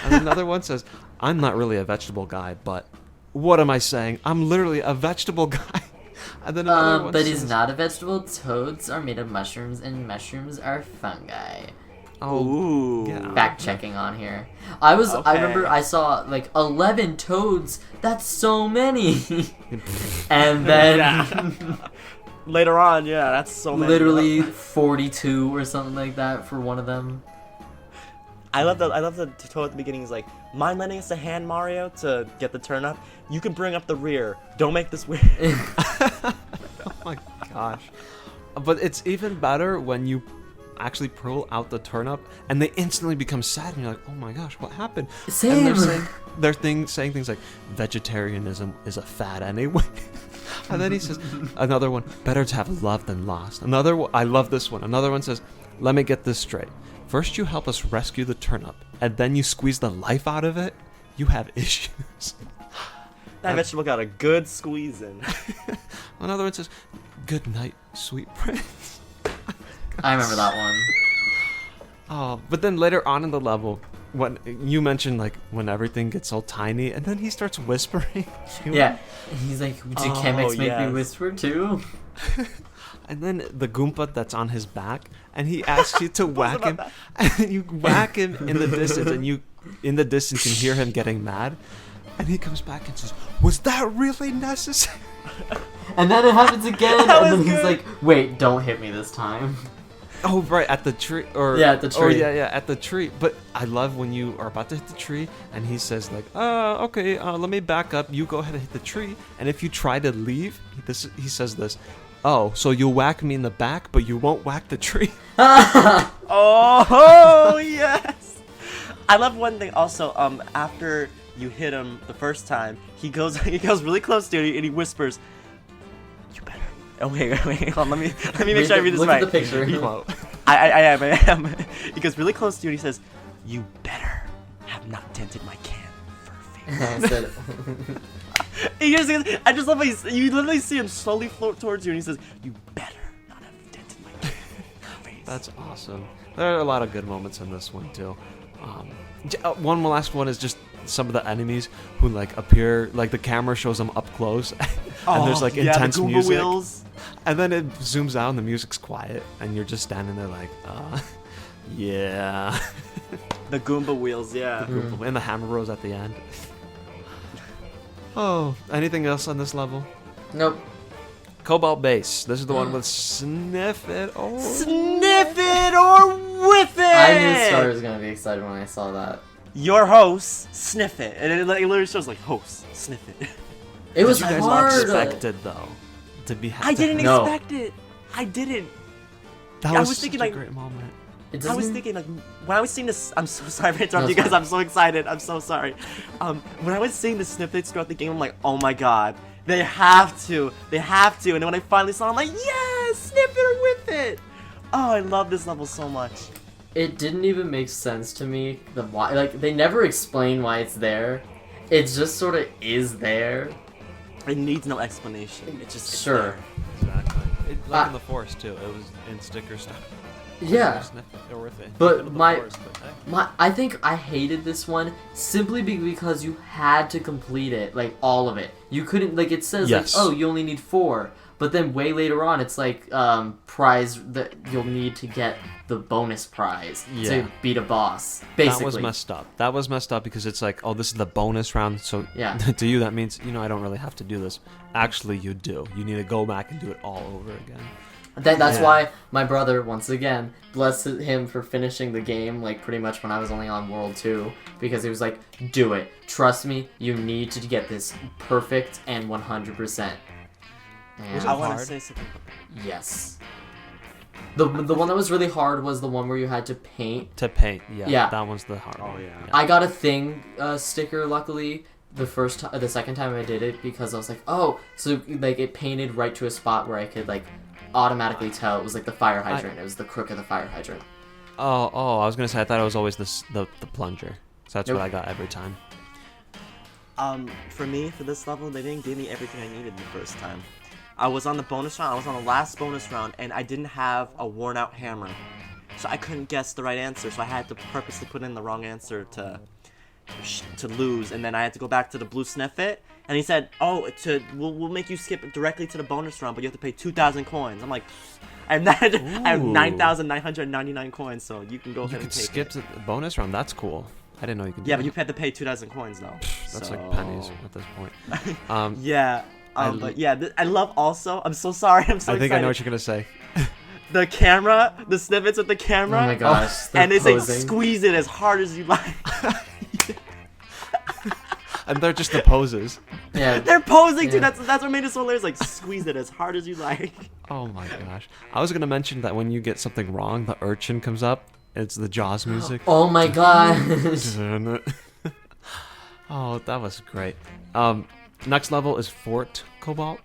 And another one says, I'm not really a vegetable guy, but what am I saying? I'm literally a vegetable guy. And then another one but says, he's not a vegetable. Toads are made of mushrooms, and mushrooms are fungi. oh, Ooh. yeah. Fact checking on here. I remember I saw like 11 toads. That's so many. And then Later on, yeah, that's so many. literally 42 or something like that for one of them. I love the tutorial at the beginning. Is like, mind lending us a hand, Mario, to get the turnip. You can bring up the rear. Don't make this weird. Oh my gosh. But it's even better when you actually pull out the turnip and they instantly become sad and you're like, oh my gosh, what happened? Same. And saying things like, vegetarianism is a fad anyway. And then he says, another one, better to have loved than lost. Another one, I love this one. Another one says, let me get this straight. First you help us rescue the turnip, and then you squeeze the life out of it? You have issues. That vegetable got a good squeeze in. Another one says, good night, sweet prince. I remember that one. Oh, but then later on in the level, when you mentioned like when everything gets all tiny, and then he starts whispering. Yeah, he's like, do Chemex make me yes. whisper too? And then the Goomba that's on his back, and he asks you to whack him, and you whack him in the distance, and you, in the distance, can hear him getting mad, and he comes back and says, "Was that really necessary?" And then it happens again, That and then was he's good. like, wait, don't hit me this time. Oh, right, at the tree, or Yeah, at the Oh, tree. yeah, at the tree. But I love when you are about to hit the tree, and he says like, okay, let me back up. You go ahead and hit the tree, and if you try to leave, he says this. Oh, so you'll whack me in the back, but you won't whack the tree. Oh yes. I love one thing also. After you hit him the first time, he goes really close to you and he whispers, "You better." Oh wait, hold on. Let me make sure I read this Look right. at the picture. I am. He goes really close to you and he says, "You better have not dented my can for face." I said, I just love how you literally see him slowly float towards you and he says, "You better not have dented my can for face." That's awesome. There are a lot of good moments in this one too. One last one is just some of the enemies who like appear, like the camera shows them up close, and there's like intense the Goomba music, wheels. and then it zooms out and the music's quiet, and you're just standing there like, yeah. The Goomba wheels, yeah. And the hammer rose at the end. Oh, anything else on this level? nope. Cobalt Base. This is the one with Sniff It. Oh, Sniff it or whiff it! I knew Star was gonna be excited when I saw that. Your host, sniff it. And it literally shows like, host, sniff it. It was you guys hard. expected though to be. I didn't No. expect it. I didn't. That I was, was thinking, such a like- great moment. It I was doesn't- thinking like when I was seeing this. I'm so sorry for interrupting No, you it's guys. fine. I'm so excited. I'm so sorry. When I was seeing the snippets throughout the game, I'm like, oh my god, they have to. And then when I finally saw, it, I'm like, yes, sniff it or whiff it. Oh, I love this level so much. It didn't even make sense to me. The why, like they never explain why it's there. It just sort of is there. It needs no explanation. It just it's Sure. there. Exactly. Like Ah. in the forest too. It was in sticker stuff. Yeah. Sniff it or whiff it. But Middle of the my- forest, but, hey. I think I hated this one simply because you had to complete it, like all of it. You couldn't, like it says Yes. like, oh, you only need 4, but then way later on it's like prize that you'll need to get the bonus prize Yeah. to beat a boss. Basically, That was messed up. That was messed up because it's like, oh, this is the bonus round. So Yeah. to you, that means, I don't really have to do this. Actually, you do. You need to go back and do it all over again. That's Yeah. why my brother, once again, bless him for finishing the game, like, pretty much when I was only on World 2, because he was like, do it. Trust me, you need to get this perfect and 100%. Was it I want to hard? say something. Yes. The one that was really hard was the one where you had to paint. To paint, yeah. Yeah. That one's the hard Oh, one. yeah. I got a thing sticker, luckily, the second time I did it, because I was like, oh, so, like, it painted right to a spot where I could, like, automatically tell it was like the fire hydrant. It was the crook of the fire hydrant. Oh, I was going to say, I thought it was always the plunger. So that's Nope. what I got every time. For me, for this level, they didn't give me everything I needed the first time. I was on the bonus round, I was on the last bonus round, and I didn't have a worn out hammer. So I couldn't guess the right answer, so I had to purposely put in the wrong answer to lose, and then I had to go back to the blue sniff it, and he said, oh, we'll make you skip directly to the bonus round, but you have to pay 2,000 coins. I'm like, I have 9,999 coins, so you can go You ahead could and take skip it. to the bonus round. That's cool. I didn't know you could do Yeah, that. but you had to pay 2,000 coins, though. That's so... like pennies at this point. Yeah, I but yeah, I love also. I'm so sorry. I'm so I think excited. I know what you're going to say. The camera, the snippets with the camera. Oh my gosh, they're and they say posing. squeeze it as hard as you like. And they're just the poses. Yeah. They're posing Yeah. too. That's what made it so hilarious. Like squeeze it as hard as you like. Oh my gosh. I was going to mention that when you get something wrong, the urchin comes up. It's the Jaws music. Oh my gosh. Oh, that was great. Next level is Fort Cobalt.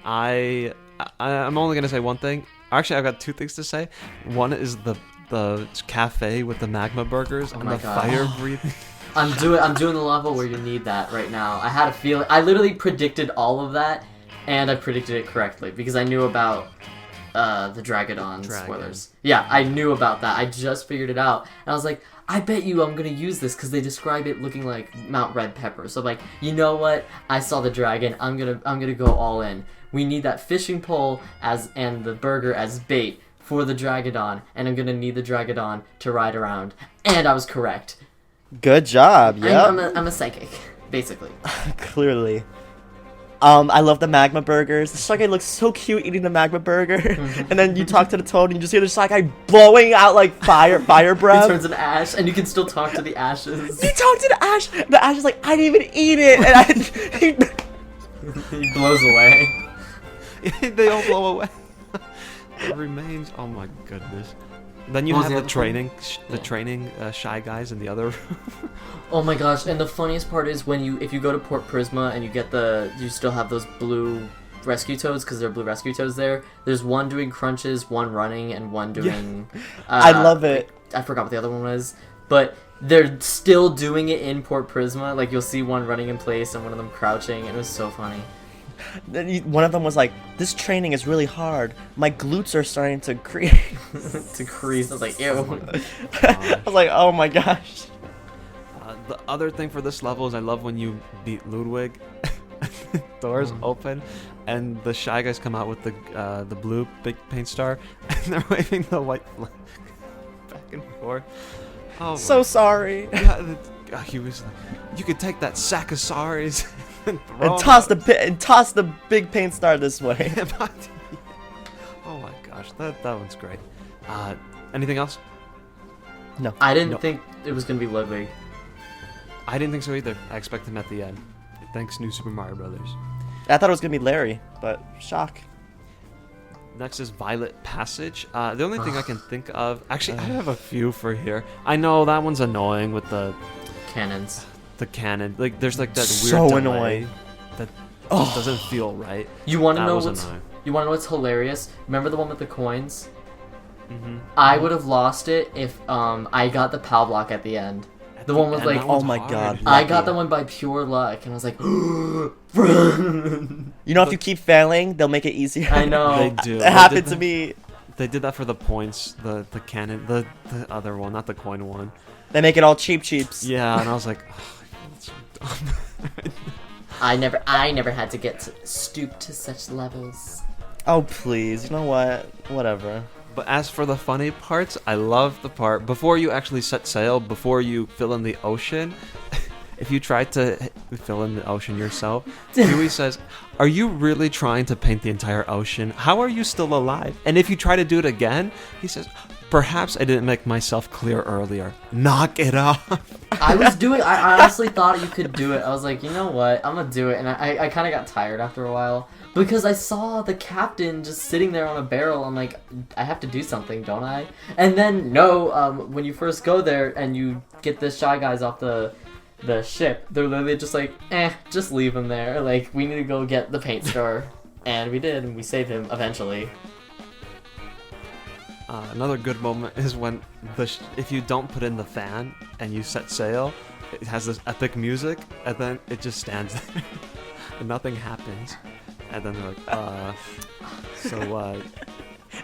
I'm only gonna say one thing. Actually, I've got two things to say. One is the the cafe with the magma burgers and my the God. fire breathing. I'm doing the level where you need that right now. I had a feeling. I literally predicted all of that, and I predicted it correctly because I knew about the Dragodon spoilers. Yeah, I knew about that. I just figured it out, and I was like, I bet you I'm gonna use this because they describe it looking like Mount Red Pepper. So I'm like, you know what? I saw the dragon. I'm gonna go all in. We need that fishing pole and the burger as bait for the Dragodon, and I'm gonna need the Dragodon to ride around. And I was correct. Good job. Yeah. I'm a psychic, basically. Clearly. I love the magma burgers. The Shy Guy looks so cute eating the magma burger. And then you talk to the Toad and you just hear the Shy Guy blowing out like fire He breath. turns into ash, and you can still talk to the ashes. You talk to the Ash. The Ash is like, I didn't even eat it. And He blows away. They all blow away. The remains. Oh my goodness. Then you What was have the the other training Shy Guys in the other room. Oh my gosh! And the funniest part is if you go to Port Prisma and you still have those blue rescue toads because there are blue rescue toads there. There's one doing crunches, one running, and one doing. I love it. I forgot what the other one was, but they're still doing it in Port Prisma. Like you'll see one running in place and one of them crouching, and it was so funny. One of them was like, this training is really hard. My glutes are starting to crease. To crease, I was like, ew. I was like, oh my gosh. The other thing for this level is I love when you beat Ludwig. Doors open, and the Shy Guys come out with the blue big paint star, and they're waving the white flag back and forth. Oh, So sorry. yeah, he was like, you could take that sack of sorries and And toss the big paint star this way. Oh my gosh, that one's great. Anything else? No. I didn't No. think it was gonna be Ludwig. I didn't think so either. I expect him at the end. Thanks, New Super Mario Brothers. I thought it was gonna be Larry, but shock. Next is Violet Passage. The only thing I can think of... Actually, I have a few for here. I know that one's annoying with the Cannons. cannon. Like, there's like that So weird delay annoying. that just doesn't feel right. You want to That know was what's annoying. you want to know what's hilarious? Remember the one with the coins? Mm-hmm. I would have lost it if I got the POW block at the end. The one with like, that one's oh my hard. God. I lucky. got that one by pure luck, and I was like, run. You know, if you keep failing, they'll make it easier. I know. They do. It They happened did to that- me. They did that for the points, the cannon, the other one, not the coin one. They make it all cheaps. Yeah, and I was like, oh, that's so dumb. I never had to stoop to such levels. Oh please, you know what? Whatever. But as for the funny parts, I love the part before you actually set sail, before you fill in the ocean. If you try to fill in the ocean yourself, Huey says, "Are you really trying to paint the entire ocean? How are you still alive?" And if you try to do it again, he says, "Perhaps I didn't make myself clear earlier. Knock it off." I honestly thought you could do it. I was like, you know what? I'm gonna do it. And I kind of got tired after a while. Because I saw the captain just sitting there on a barrel. I'm like, I have to do something, don't I? And then, no, when you first go there and you get the Shy Guys off the ship, they're literally just like, just leave him there. Like, we need to go get the paint store. And we did, and we saved him eventually. Another good moment is when if you don't put in the fan and you set sail, it has this epic music, and then it just stands there, and nothing happens. And then they're like,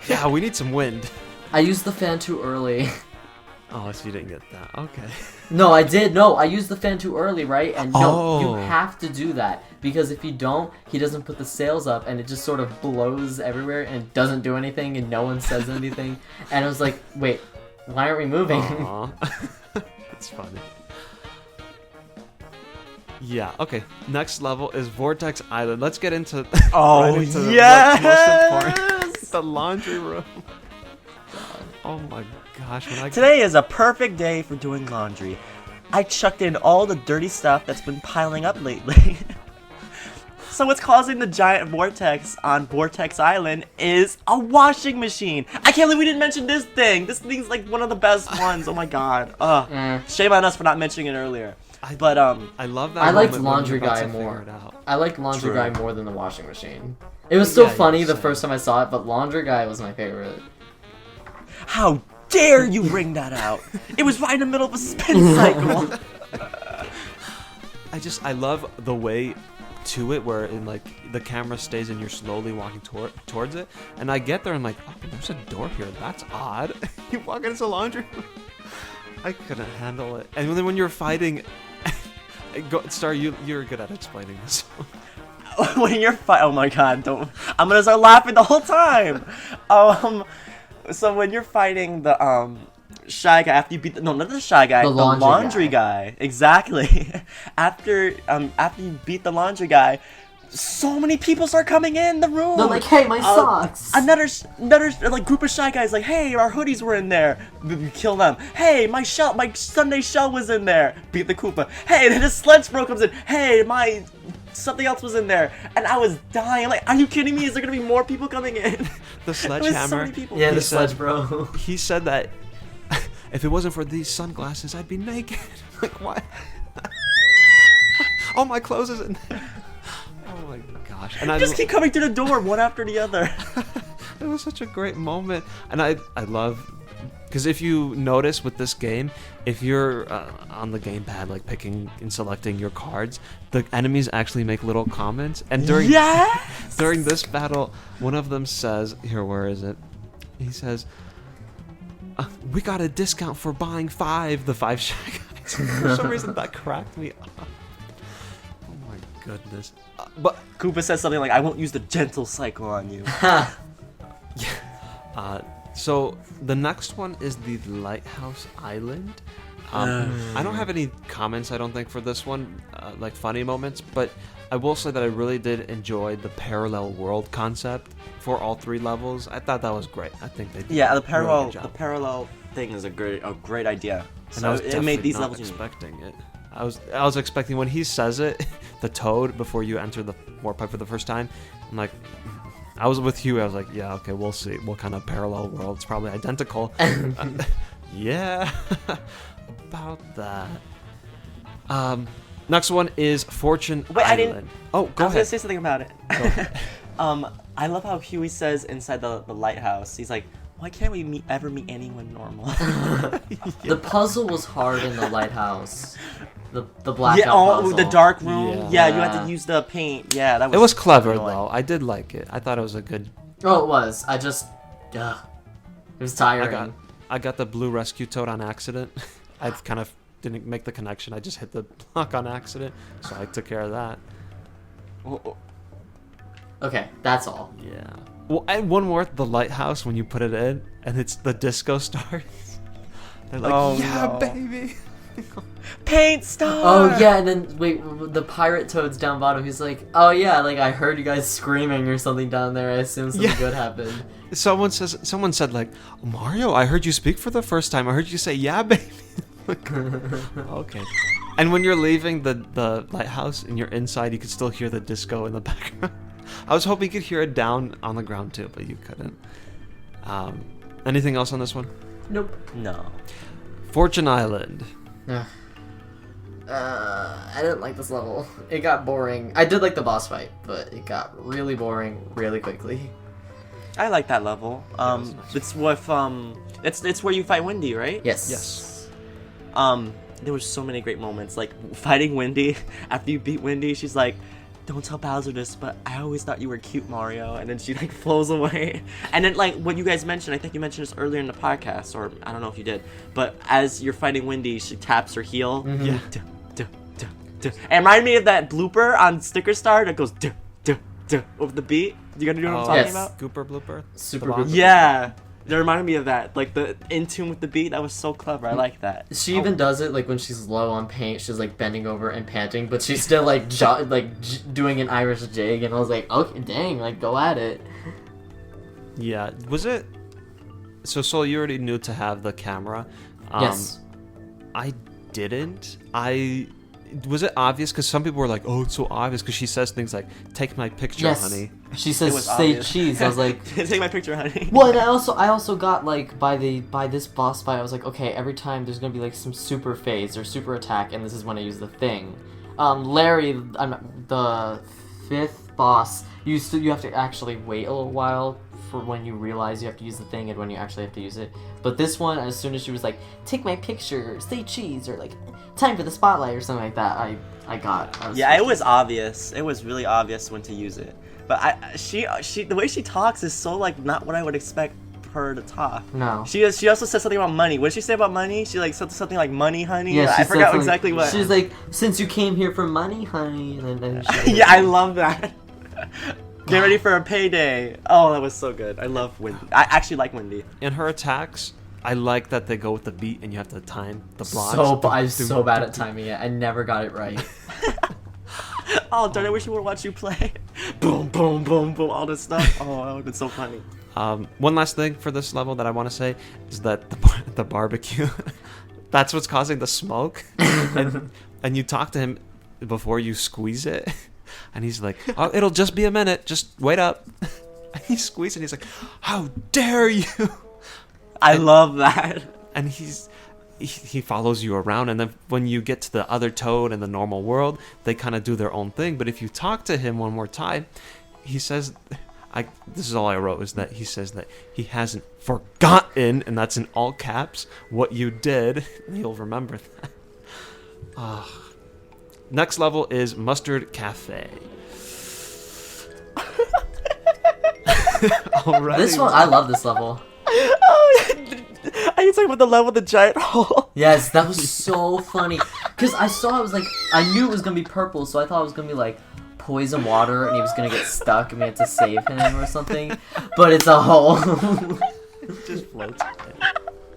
yeah, we need some wind. I used the fan too early. Oh, so you didn't get that. Okay. No, I did. No, I used the fan too early, right? And no, you Oh. have to do that. Because if you don't, he doesn't put the sails up and it just sort of blows everywhere and it doesn't do anything and no one says anything. And I was like, wait, why aren't we moving? Aw. That's funny. Yeah, okay. Next level is Vortex Island. Let's get into Oh, right into what's yes! most important. The laundry room. Oh my gosh, when I Today is a perfect day for doing laundry. I chucked in all the dirty stuff that's been piling up lately. So what's causing the giant vortex on Vortex Island is a washing machine. I can't believe we didn't mention this thing. This thing's like one of the best ones. Oh my god. Shame on us for not mentioning it earlier. I love that. I liked moment when Laundry you're about Guy to figure more. it out. I liked Laundry True. Guy more than the washing machine. It was still Yeah, funny yeah, the same. first time I saw it, but Laundry Guy was my favorite. How dare you bring that out? It was right in the middle of a spin cycle. I love the way to it where in like the camera stays and you're slowly walking towards it, and I get there and like, oh, there's a door here. That's odd. You walk into the laundry room. I couldn't handle it. And then when you're fighting, Star, you're good at explaining this one. When you're oh my god, don't, I'm gonna start laughing the whole time. So when you're fighting the shy guy, after you beat no, not the shy guy, the laundry guy. Exactly. After you beat the laundry guy, so many people start coming in the room. They're like, hey, my socks. Another like group of shy guys like, hey, our hoodies were in there. Kill them. Hey, my Sunday shell was in there. Beat the Koopa. Hey, then the sledge bro comes in. Hey, my something else was in there, and I was dying. Like, are you kidding me? Is there gonna be more people coming in? The sledgehammer. So many people. Yeah, the sledge bro. He said that if it wasn't for these sunglasses, I'd be naked. Like, what? All my clothes is in there. Oh my gosh! And I just keep coming through the door one after the other. It was such a great moment, and I love, because if you notice with this game, if you're on the gamepad like picking and selecting your cards, the enemies actually make little comments, and during this battle, one of them says, here, where is it? He says, we got a discount for buying 5, the 5 Shy Guys. For some reason that cracked me up. Oh my goodness. But Koopa says something like, I won't use the gentle cycle on you. So the next one is the Lighthouse Island. I don't have any comments, I don't think, for this one, like funny moments, but I will say that I really did enjoy the parallel world concept for all 3 levels. I thought that was great. I think they did the really parallel thing is a great idea. And So I was it made these not levels unique. expecting it. I was expecting when he says it, the toad, before you enter the warp pipe for the first time. I'm like, I was with Hugh. I was like, yeah, okay, we'll see what kind of parallel world. It's probably identical. Yeah, about that. Next one is Fortune Wait, Island. I didn't. Oh, go I was ahead. gonna say something about it. Go ahead. I love how Huey says inside the lighthouse. He's like, why can't we ever meet anyone normal? The puzzle was hard in the lighthouse. The blackout puzzle. The dark room. Yeah. Yeah, you had to use the paint. Yeah, that was. It was clever annoying. though. I did like it. I thought it was a good. Oh, it was. It was tiring. I got the blue rescue toad on accident. I kind of didn't make the connection. I just hit the block on accident, so I took care of that. Okay, that's all. Yeah. Well, and one more, the lighthouse, when you put it in, and it's the disco stars. They're like, Oh, yeah, no. baby. Paint star. Oh yeah, and then wait, the pirate toad's down bottom. He's like, oh yeah, like I heard you guys screaming or something down there. I assume something good happened. Someone said like, Mario, I heard you speak for the first time. I heard you say, yeah, baby. Like, okay. And when you're leaving the lighthouse and you're inside, you can still hear the disco in the background. I was hoping you could hear it down on the ground too, but you couldn't. Anything else on this one? Nope. No. Fortune Island. I didn't like this level. It got boring. I did like the boss fight, but it got really boring really quickly. I like that level. was nice. It's with it's where you fight Wendy, right? Yes. Yes. There were so many great moments, like fighting Wendy. After you beat Wendy, she's like, don't tell Bowser this, but I always thought you were cute, Mario. And then she like flows away. And then like what you guys mentioned, I think you mentioned this earlier in the podcast, or I don't know if you did, but as you're fighting Wendy, she taps her heel. Mm-hmm. Yeah. Duh, duh, duh, duh. And reminded me of that blooper on SpiderStaryu that goes duh, duh, duh, over the beat. You gonna know what I'm talking Yes. about? Gooper blooper. Super The box? Blooper. Yeah. That reminded me of that, like the in tune with the beat. That was so clever. I like that. She even does it like when she's low on paint. She's like bending over and panting, but she's still like doing an Irish jig. And I was like, okay, dang, like go at it. Yeah. Was it? So Sol, you already knew to have the camera. Yes. I didn't. Was it obvious? Because some people were like, "Oh, it's so obvious." Because she says things like, "Take my picture, Yes. honey." She It says was say obvious. cheese. I was like, take my picture, honey. well, and I also got like by this boss fight, I was like, okay, every time there's gonna be like some super phase or super attack, and this is when I use the thing. Larry, the 5th boss, you have to actually wait a little while for when you realize you have to use the thing and when you actually have to use it. But this one, as soon as she was like, take my picture, say cheese, or like, time for the spotlight or something like that, I got. Yeah, it was obvious. It was really obvious when to use it. But she the way she talks is so like not what I would expect her to talk. No. She also said something about money. What did she say about money? She like said something like money, honey. Yeah, I forgot exactly what. She's like, since you came here for money, honey, and then she yeah, I love that. Get ready for a payday. Oh, that was so good. I love Wendy. I actually like Wendy. In her attacks, I like that they go with the beat and you have to time the blocks. I'm so bad at timing it. I never got it right. Oh, darn! I wish you would watch you play. Boom, boom, boom, boom. All this stuff. Oh, that would have been so funny. One last thing for this level that I want to say is that the barbecue, that's what's causing the smoke. and you talk to him before you squeeze it. And he's like, oh, it'll just be a minute. Just wait up. And he squeezes it and he's like, how dare you? I love that. And he follows you around. And then when you get to the other Toad in the normal world, they kind of do their own thing. But if you talk to him one more time, he says... this is all I wrote, is that he says that he hasn't forgotten, and that's in all caps, what you did. You'll remember that. Next level is Mustard Cafe. Already. This one, I love this level. Are you talking about the level with the giant hole? Yes, that was so funny. Because I saw it was like, I knew it was going to be purple, so I thought it was going to be like poison water and he was going to get stuck and we had to save him or something. But it's a hole. It just floats.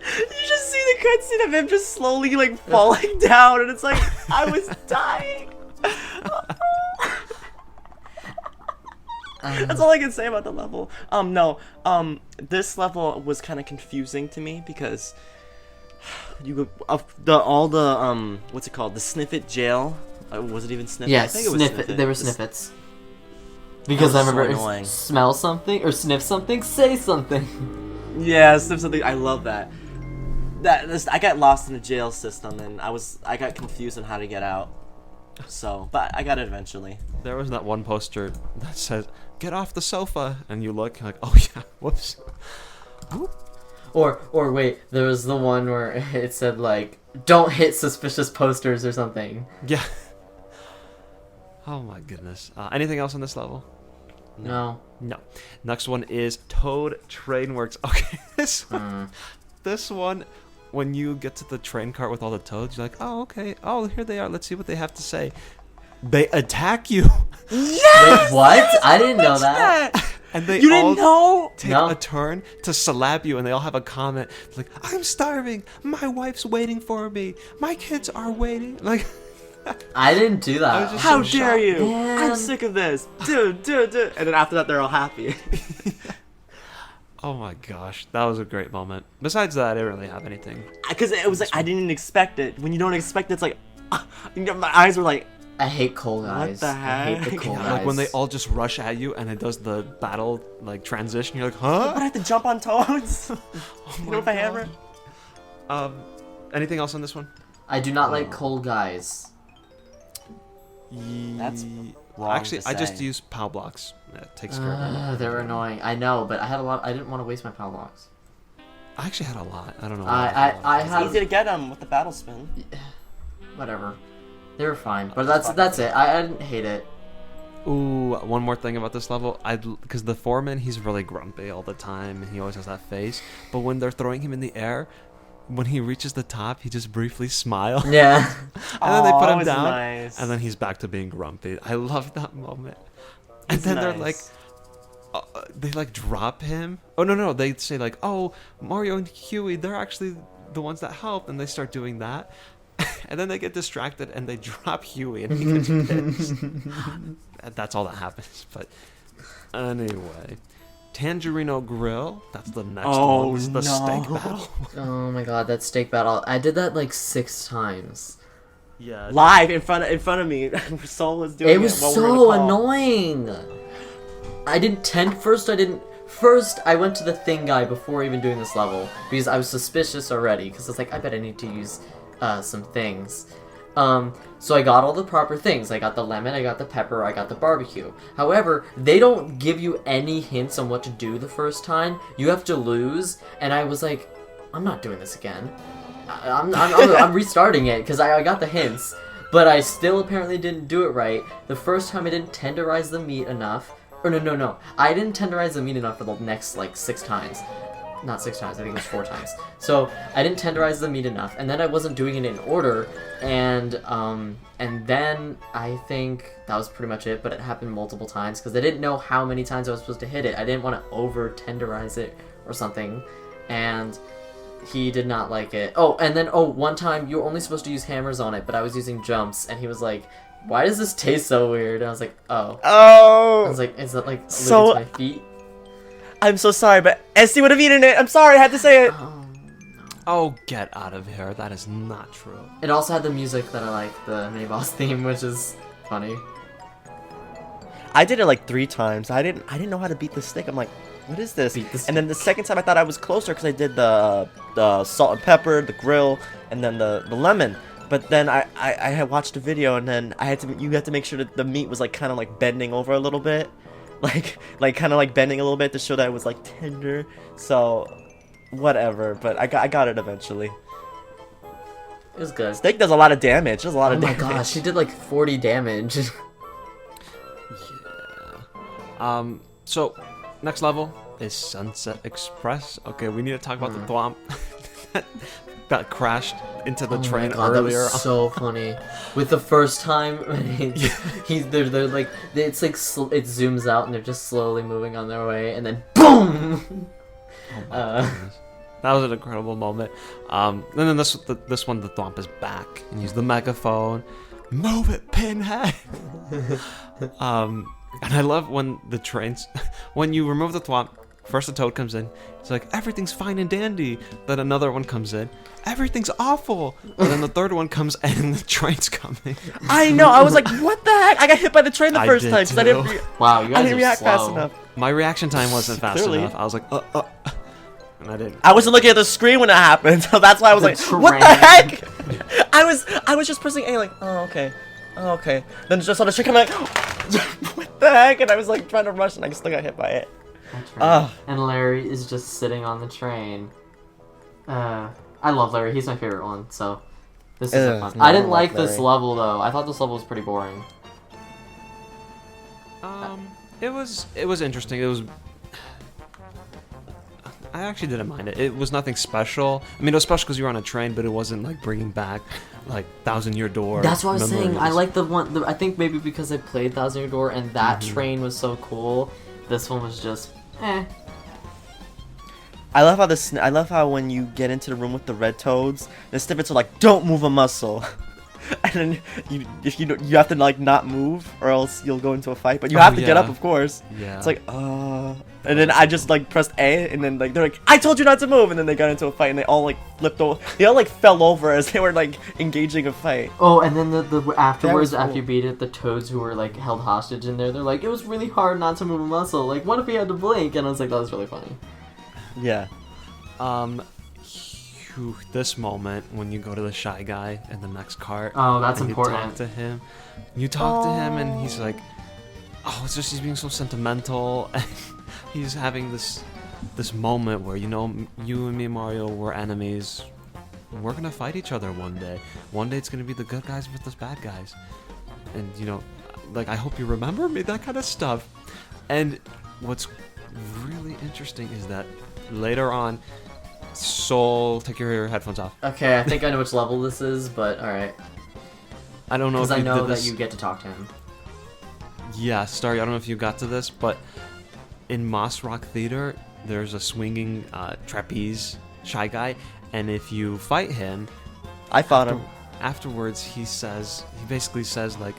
You just see the cutscene of him just slowly like falling down, and it's like I was dying. That's all I can say about the level. This level was kind of confusing to me because you all the what's it called? The Sniffit jail. Was it even Sniffit? Yeah, I think it was Sniffit. There were Sniffits. Because I remember, annoying. Smell something or sniff something, say something. Yeah, sniff something. I love that. I got lost in the jail system, and I got confused on how to get out. So, but I got it eventually. There was that one poster that says, "Get off the sofa," and you look like, oh yeah, whoops. Or wait, there was the one where it said like, "Don't hit suspicious posters" or something. Yeah. Oh my goodness. Anything else on this level? No. Next one is Toad Train Works. Okay, this one, when you get to the train cart with all the toads, you're like, oh, okay. Oh, here they are. Let's see what they have to say. They attack you. Yes! Wait, what? I didn't know that. And they You all didn't know? take a turn to slap you, and they all have a comment like, I'm starving. My wife's waiting for me. My kids are waiting. Like... I didn't do that. just How so dare shocked. you? Man. I'm sick of this. Dude. And then after that, they're all happy. Oh my gosh, that was a great moment. Besides that, I didn't really have anything. Because it was like, I didn't expect it. When you don't expect it, it's like, my eyes were like, I hate coal guys. the I hate the heck? coal Yeah, guys. like when they all just rush at you and it does the battle like transition, you're like, huh? but I have to jump on toads? Oh You my know, with a hammer? Anything else on this one? I do not like coal guys. That's wrong Actually, to I just say. use POW blocks. That takes care of it. They're annoying. I know, but I had a lot. I didn't want to waste my power blocks. I actually had a lot. I don't know. I It's had easy to get them with the battle spin. whatever. They were fine, but that's it. I didn't hate it. Ooh, one more thing about this level. Because the foreman, he's really grumpy all the time. He always has that face. But when they're throwing him in the air, when he reaches the top, he just briefly smiles. Yeah. And then they put that him was down, nice. and then he's back to being grumpy. I love that moment. And then they're like, they like drop him. Oh no, they say like, oh, Mario and Huey, they're actually the ones that helped, and they start doing that. And then they get distracted and they drop Huey, and he gets pissed. That's all that happens. But anyway, Tangerino Grill. That's the next one. This is the steak battle. Oh my god, that steak battle! I did that like 6 times. Yeah. Live in front of me. Soul was doing it. It was while we were in the so call. annoying. I didn't First, I went to the thing guy before even doing this level because I was suspicious already. Because I was like, I bet I need to use some things. So I got all the proper things. I got the lemon, I got the pepper, I got the barbecue. However, they don't give you any hints on what to do the first time. You have to lose, and I was like, I'm not doing this again. I'm restarting it because I got the hints, but I still apparently didn't do it right. The first time I didn't tenderize the meat enough. Or no. I didn't tenderize the meat enough for the next, like, 6 times. Not 6 times, I think it was 4 times. So, I didn't tenderize the meat enough, and then I wasn't doing it in order, and then I think that was pretty much it, but it happened multiple times, because I didn't know how many times I was supposed to hit it. I didn't want to over-tenderize it or something, and he did not like it. Oh, and then, one time, you were only supposed to use hammers on it, but I was using jumps, and he was like, why does this taste so weird? And I was like, oh. I was like, is that like allergic to my feet? I'm so sorry, but Esty would have eaten it. I'm sorry, I had to say it. Oh, no. Oh, get out of here. That is not true. It also had the music that I like, the mini boss theme, which is funny. I did it like 3 times. I didn't know how to beat the stick. I'm like, what is this? And then the second time I thought I was closer because I did the salt and pepper, the grill, and then the lemon. But then I had watched a video, and then you had to make sure that the meat was like kind of like bending over a little bit, like kind of like bending a little bit to show that it was like tender. So whatever, but I got it eventually. It was good. Steak does a lot of damage. There's a lot of damage. Oh my gosh, he did like 40 damage. Yeah. So next level is Sunset Express. Okay, we need to talk about the thwomp that crashed into the train earlier. That was so funny. With the first time, they're like, it's like it zooms out and they're just slowly moving on their way, and then boom. That was an incredible moment. And then this one, the thwomp is back and use the megaphone. Move it, Pinhead. And I love when the trains, when you remove the thwomp. First the toad comes in, it's like, everything's fine and dandy. Then another one comes in, everything's awful. And then the third one comes in and the train's coming. I know, I was like, what the heck? I got hit by the train the first time because I didn't react fast enough. My reaction time wasn't fast enough. I was like, and I didn't. I wasn't looking at the screen when it happened, so that's why I was like, what the heck? I was just pressing A like, oh, okay. Then just on the train, I'm like, what the heck? And I was like trying to rush and I still got hit by it. That's right. And Larry is just sitting on the train. I love Larry. He's my favorite one. So this is fun. I didn't like this level though. I thought this level was pretty boring. It was interesting. It was. I actually didn't mind it. It was nothing special. I mean, it was special because you were on a train, but it wasn't like bringing back like Thousand Year Door. That's what I was saying. I like the one. I think maybe because I played Thousand Year Door and that train was so cool. This one was just. I love how when you get into the room with the red toads, the snippets are like, don't move a muscle. And then you have to like not move or else you'll go into a fight. But you have to get up, of course. Yeah. It's like, and then I just like pressed A, and then like they're like, I told you not to move, and then they got into a fight, and they all like flipped over. They all like fell over as they were like engaging a fight. Oh, and then the afterwards, after you beat it, the toads who were like held hostage in there, they're like, it was really hard not to move a muscle. Like, what if we had to blink? And I was like, that was really funny. Yeah. This moment when you go to the Shy Guy in the next cart. Oh, that's important. You talk to him, and he's like, oh, it's just he's being so sentimental, and he's having this moment where, you know, you and me, Mario, we're enemies. We're gonna fight each other one day. One day it's gonna be the good guys with the bad guys, and you know, like, I hope you remember me, that kind of stuff. And what's really interesting is that later on, Soul, take your headphones off. Okay, I think I know which level this is, but alright. I don't know if because I know that you get to talk to him. Yeah, Staryu, I don't know if you got to this, but in Moss Rock Theater, there's a swinging trapeze Shy Guy, and if you fight him... I fought him. Afterwards, he basically says, like,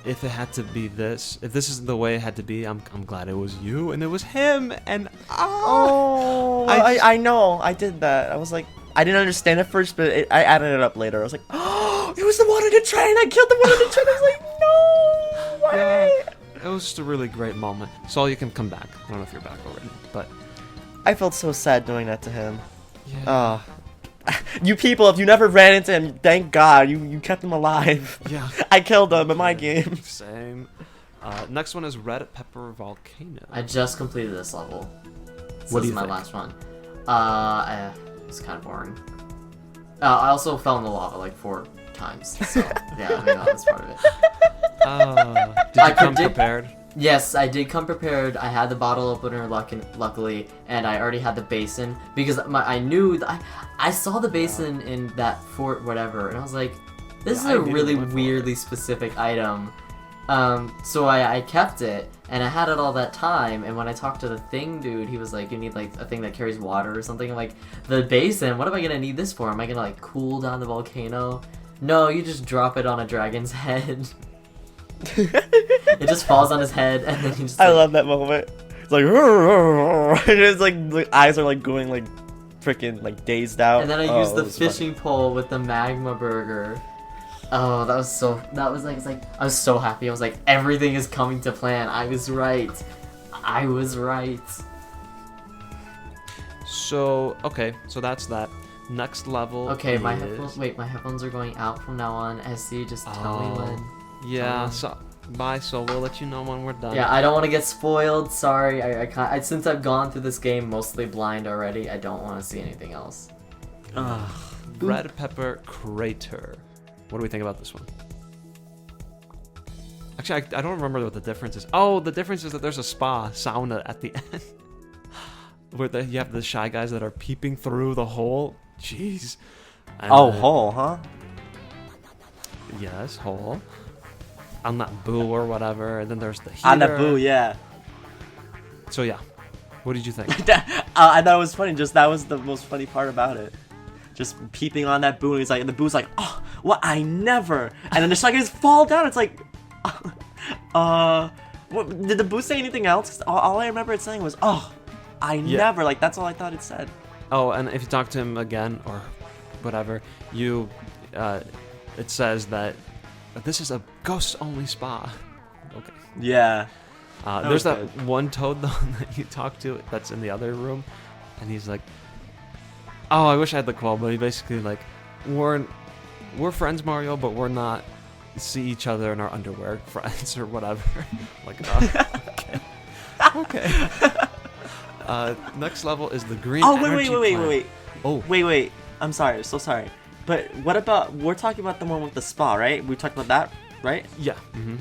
if it had to be this, if this is the way it had to be, I'm glad it was you, and it was him, and I know, I did that. I was like, I didn't understand at first, but I added it up later. I was like, oh, it was the one on the train. I killed the one on the train. I was like, no way. Yeah, it was just a really great moment. So you can come back. I don't know if you're back already, but I felt so sad doing that to him. Yeah. You people, if you never ran into him, thank God you kept him alive. Yeah. I killed him in my game. Same. Next one is Red Pepper Volcano. I just completed this level. What do This is you my think? last one. It's kind of boring. I also fell in the lava like 4 times. So yeah, I mean, that's part of it. Did you come prepared? Yes, I did come prepared. I had the bottle opener, luckily, and I already had the basin because I knew I saw the basin in that fort, whatever, and I was like, this is a really weirdly specific item. So I kept it, and I had it all that time. And when I talked to the thing dude, he was like, you need like a thing that carries water or something. I'm like, the basin. What am I gonna need this for? Am I gonna like cool down the volcano? No, you just drop it on a dragon's head. It just falls on his head, and then he just. I love that moment. It's like, and it's like the eyes are like going like freaking like dazed out. And then I used the fishing pole with the magma burger. Oh, that was like, it's like, I was so happy. I was like, everything is coming to plan. I was right. So, okay, so that's that. Next level. Okay, is... my headphones are going out from now on. SC, just tell me when. Yeah, so bye. So we'll let you know when we're done. Yeah, I don't want to get spoiled. Sorry, I can't. Since I've gone through this game mostly blind already, I don't want to see anything else. Red Pepper Crater. What do we think about this one? Actually, I don't remember what the difference is. Oh, the difference is that there's a sauna at the end. Where you have the Shy Guys that are peeping through the hole. Jeez. And hole, huh? Yes, hole. On that boo or whatever. And then there's the heater. On the boo, yeah. So yeah. What did you think? I thought it was funny. Just that was the most funny part about it. Just peeping on that boo, and he's like, and the boo's like, oh, what? I never. And then the Shy Guys fall down. It's like, what, did the boo say anything else? 'Cause all I remember it saying was, oh, I never. Like that's all I thought it said. Oh, and if you talk to him again or whatever, it says that this is a ghost-only spa. Okay. Yeah. There's that one toad though that you talk to that's in the other room, and he's like, "Oh, I wish I had the quote," but he basically like, "We're friends, Mario, but we're not see each other in our underwear friends or whatever." Like, okay, okay. Next level is the green. Oh energy wait. plant. Oh wait. I'm sorry. So sorry. But what about we're talking about the one with the spa, right? We talked about that, right? yeah. Mm-hmm.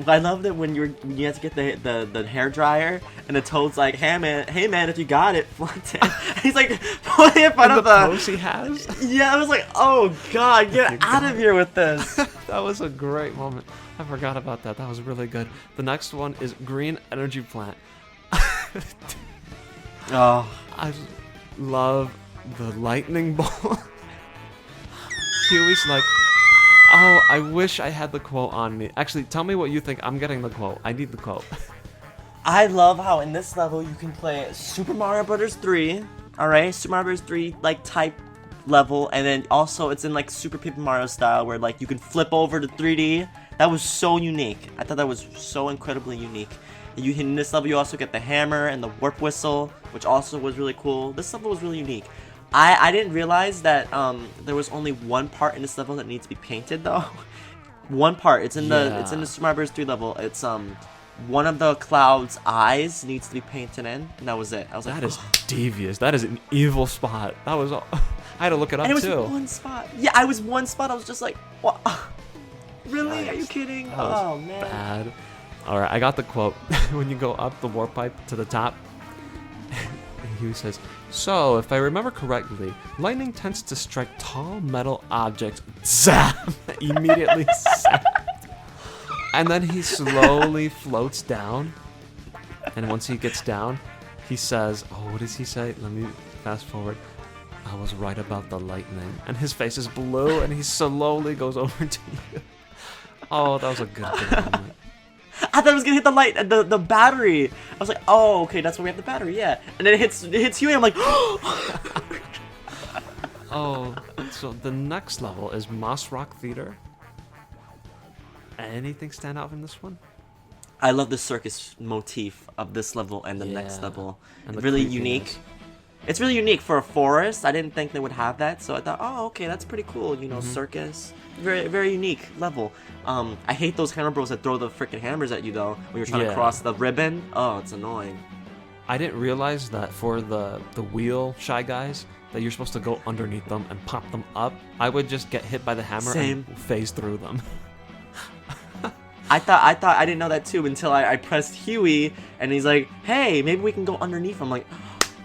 I love that when you have to get the hair dryer and the toad's like, hey man, if you got it, flaunt it. He's like putting in front of the pose he has. Yeah, I was like, oh god, get out of here with this. That was a great moment. I forgot about that. That was really good. The next one is green energy plant. Oh, I love the lightning bolt. Huey's like, oh, I wish I had the quote on me. Actually, tell me what you think. I'm getting the quote. I need the quote. I love how in this level you can play Super Mario Brothers 3, alright? Super Mario Brothers 3, like, type level, and then also it's in, like, Super Paper Mario style, where, like, you can flip over to 3D. That was so unique. I thought that was so incredibly unique. In this level, you also get the hammer and the warp whistle, which also was really cool. This level was really unique. I didn't realize that there was only one part in this level that needs to be painted, though. One part. It's in the Super Mario Bros. 3 level. It's one of the cloud's eyes needs to be painted in, and that was it. I was like, that is devious. That is an evil spot. That was all. I had to look it up, and it was too. one spot. Yeah, I was one spot. I was just like, what? Really? Are you kidding? Oh, man. Bad. Alright, I got the quote. When you go up the warp pipe to the top, he says, so, if I remember correctly, lightning tends to strike tall metal objects. Zap! Immediately zap. And then he slowly floats down. And once he gets down, he says, oh, what does he say? Let me fast forward. I was right about the lightning. And his face is blue, and he slowly goes over to you. Oh, that was a good moment. I thought it was gonna hit the light, the battery. I was like, oh, okay, that's where we have the battery, yeah. And then it hits you, and I'm like, oh, so the next level is Moss Rock Theater. Anything stand out from this one? I love the circus motif of this level and the next level. And the really creepiness. unique. It's really unique for a forest. I didn't think they would have that, so I thought, oh, okay, that's pretty cool. You know, circus, very very unique level. I hate those hammer bros that throw the freaking hammers at you though when you're trying to cross the ribbon. Oh, it's annoying. I didn't realize that for the wheel Shy Guys that you're supposed to go underneath them and pop them up. I would just get hit by the hammer and phase through them. I thought I didn't know that too until I pressed Huey and he's like, hey, maybe we can go underneath. I'm like,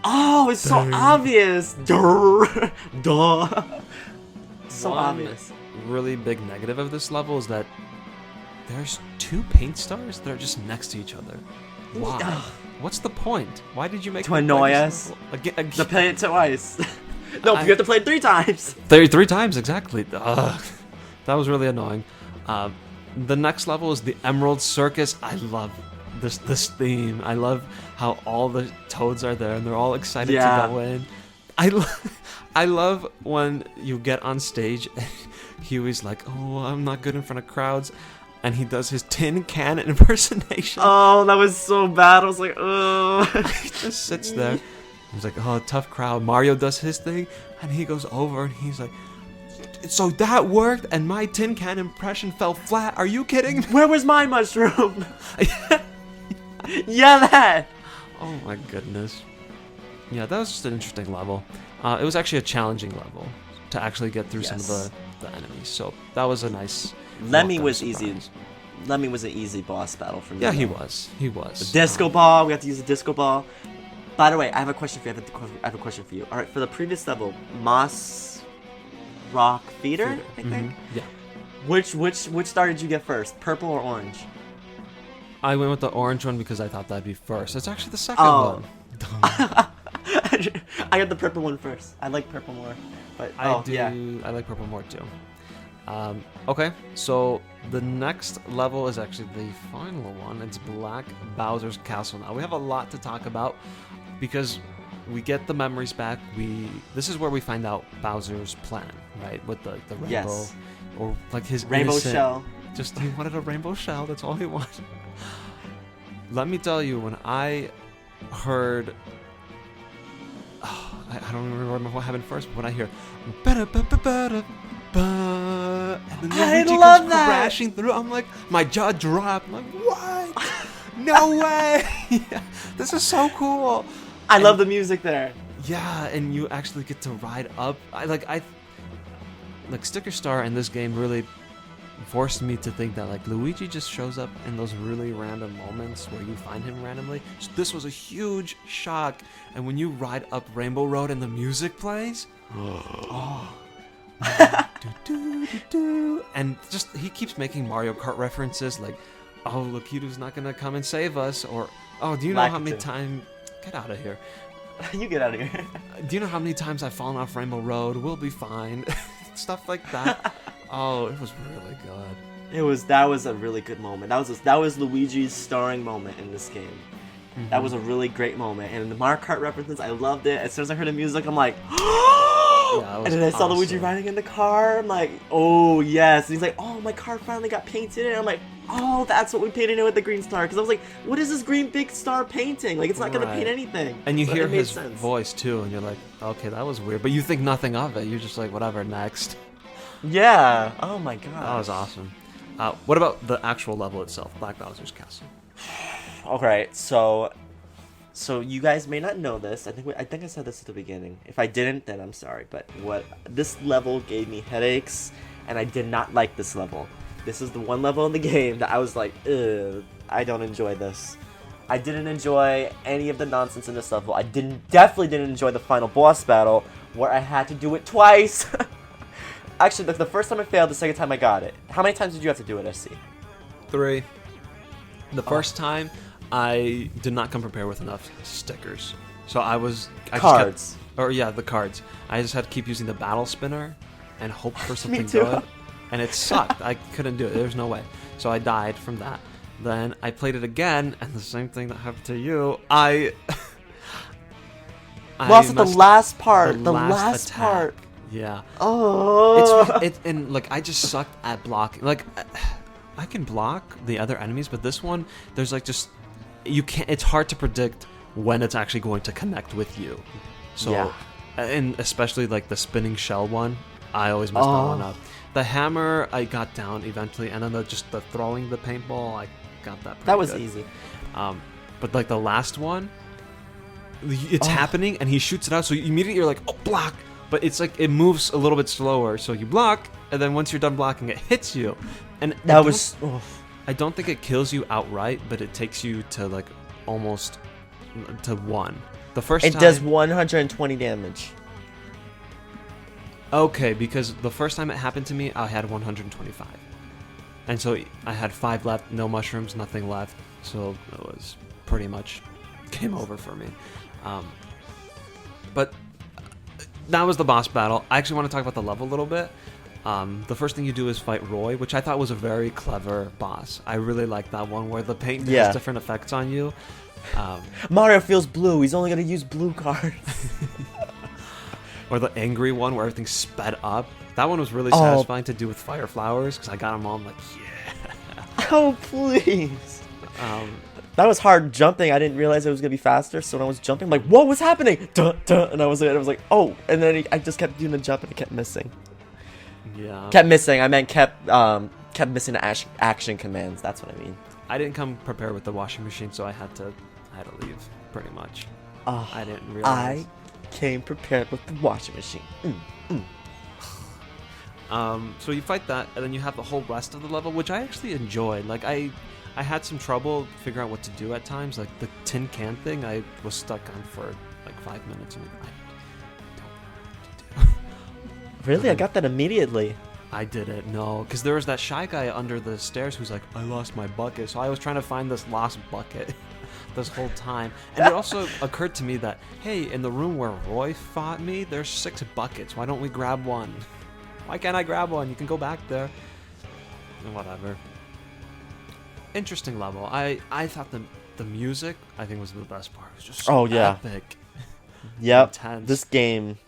oh, it's so obvious. Duh. Duh. So obvious. Really big negative of this level is that there's 2 paint stars that are just next to each other. Why? What's the point? Why did you make to annoy us? Again. To play it twice. No, you have to play it 3 times. 3 times exactly. That was really annoying. The next level is the Emerald Circus. I love this theme. I love how all the toads are there and they're all excited to go in. I love when you get on stage and Huey's like, oh, I'm not good in front of crowds. And he does his tin can impersonation. Oh, that was so bad. I was like, oh. He just sits there. He's like, oh, tough crowd. Mario does his thing. And he goes over and he's like, so that worked and my tin can impression fell flat. Are you kidding? Where was my mushroom? Yeah, that. Oh my goodness. Yeah, that was just an interesting level. It was actually a challenging level to actually get through some of the enemies. So that was a nice... Lemmy was easy. Lemmy was an easy boss battle for me. Yeah, he was. He was. The disco ball. We have to use the disco ball. By the way, I have a question for you. I have a question for you. All right, for the previous level, Moss Rock Feeder, I think. Yeah. Which star did you get first? Purple or orange? I went with the orange one because I thought that'd be first. It's actually the second one. I got the purple one first. I like purple more. But I like purple more too. Okay, so the next level is actually the final one. It's Black Bowser's Castle. Now we have a lot to talk about because we get the memories back. This is where we find out Bowser's plan, right? With the rainbow, or like his rainbow shell. Just he wanted a rainbow shell. That's all he wanted. Let me tell you, when I heard, I don't remember what happened first, but when I hear, and then Luigi comes crashing through, I'm like, my jaw dropped. I'm like, what? No way! This is so cool. I love the music there. Yeah, and you actually get to ride up. Like Sticker Star in this game really forced me to think that like Luigi just shows up in those really random moments where you find him randomly. So this was a huge shock, and when you ride up Rainbow Road and the music plays, and just he keeps making Mario Kart references like, oh, Lakiitu's not gonna come and save us, or oh, do you know how many times? Get out of here. You get out of here. Do you know how many times I've fallen off Rainbow Road? We'll be fine. Stuff like that. Oh, it was really good. That was a really good moment. That was Luigi's starring moment in this game. Mm-hmm. That was a really great moment. And the Mario Kart references, I loved it. As soon as I heard the music, I'm like, and then I saw Luigi riding in the car. I'm like, oh yes. And he's like, oh, my car finally got painted. And I'm like, oh, that's what we painted it with the green star. Because I was like, what is this green big star painting? Like, it's not gonna paint anything. And you hear his voice too, and you're like, okay, that was weird. But you think nothing of it. You're just like, whatever, next. Yeah. Oh my god. That was awesome. What about the actual level itself, Black Bowser's Castle? Alright, so you guys may not know this. I think I said this at the beginning. If I didn't, then I'm sorry. But this level gave me headaches, and I did not like this level. This is the one level in the game that I was like, ugh, I don't enjoy this. I didn't enjoy any of the nonsense in this level. I definitely didn't enjoy the final boss battle where I had to do it twice. Actually, the first time I failed, the second time I got it. How many times did you have to do it, SC? 3. The first time, I did not come prepared with enough stickers. So cards. The cards. I just had to keep using the battle spinner and hope for something good. And it sucked. I couldn't do it. There was no way. So I died from that. Then I played it again, and the same thing that happened to you. Lost at the last part. The last part. Yeah. Oh. And like I just sucked at blocking. Like I can block the other enemies, but this one, there's like just you can't. It's hard to predict when it's actually going to connect with you. So, Yeah. and especially like the spinning shell one, I always messed that one up. The hammer I got down eventually, and then just the throwing the paintball, I got that. Pretty That was good. easy. But like the last one, it's happening and he shoots it out, so immediately you're like, oh, block. But it's like it moves a little bit slower, so you block, and then once you're done blocking, it hits you. And That was. I don't think it kills you outright, but it takes you to like almost to 1. The first It time, does 120 damage. Okay, because the first time it happened to me, I had 125. And so I had 5 left, no mushrooms, nothing left. So it was pretty much game over for me. But that was the boss battle. I actually want to talk about the level a little bit. The first thing you do is fight Roy, which I thought was a very clever boss. I really like that one where the paint has different effects on you. Mario feels blue. He's only gonna use blue cards. Or the angry one where everything's sped up. That one was really satisfying to do with fire flowers because I got them all. I'm like, yeah. Oh, please. That was hard jumping. I didn't realize it was gonna be faster. So when I was jumping, I'm like, what was happening? Duh, duh. And I was like, oh. And then I just kept doing the jump and it kept missing. Yeah. Kept missing. I meant kept missing the action commands. That's what I mean. I didn't come prepared with the washing machine, so I had to leave pretty much. I didn't realize. I came prepared with the washing machine. So you fight that, and then you have the whole rest of the level, which I actually enjoyed. Like I had some trouble figuring out what to do at times. Like the tin can thing, I was stuck on for like 5 minutes. And I don't know what to do. Really? I got that immediately. I didn't know, because there was that shy guy under the stairs who's like, I lost my bucket. So I was trying to find this lost bucket this whole time. And it also occurred to me that, hey, in the room where Roy fought me, there's 6 buckets. Why don't we grab one? Why can't I grab one? You can go back there. Whatever. Interesting level. I thought the music, I think, was the best part. It was just so epic. Yep. Intense. This game,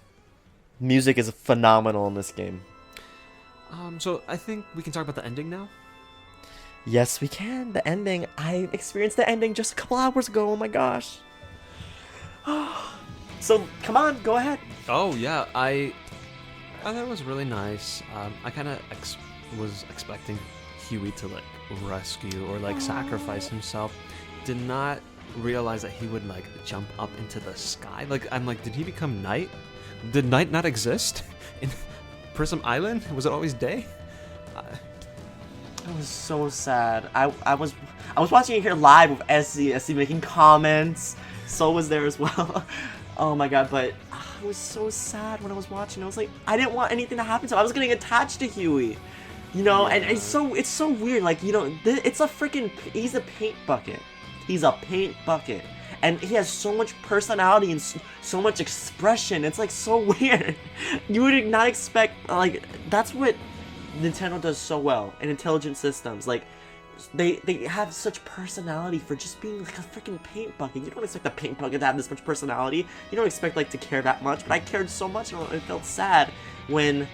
music is phenomenal in this game. So I think we can talk about the ending now. Yes, we can. The ending. I experienced the ending just a couple hours ago. Oh my gosh. So come on, go ahead. Oh yeah, I thought it was really nice. I kind of was expecting Huey to like rescue or like sacrifice himself. Did not realize that he would like jump up into the sky. Like I'm like, did he become night? Did night not exist in Prism Island? Was it always day? It was so sad. I was watching it here live with SC making comments. So was there as well. Oh my god, but I was so sad when I was watching. I was like, I didn't want anything to happen to him. I was getting attached to Huey. You know, and it's so weird. Like, you know, it's a freaking, he's a paint bucket. He's a paint bucket. And he has so much personality and so much expression. It's like so weird. You would not expect, like, that's what Nintendo does so well in intelligent systems. Like, they have such personality for just being like a freaking paint bucket. You don't expect a paint bucket to have this much personality. You don't expect like to care that much, but I cared so much and it felt sad when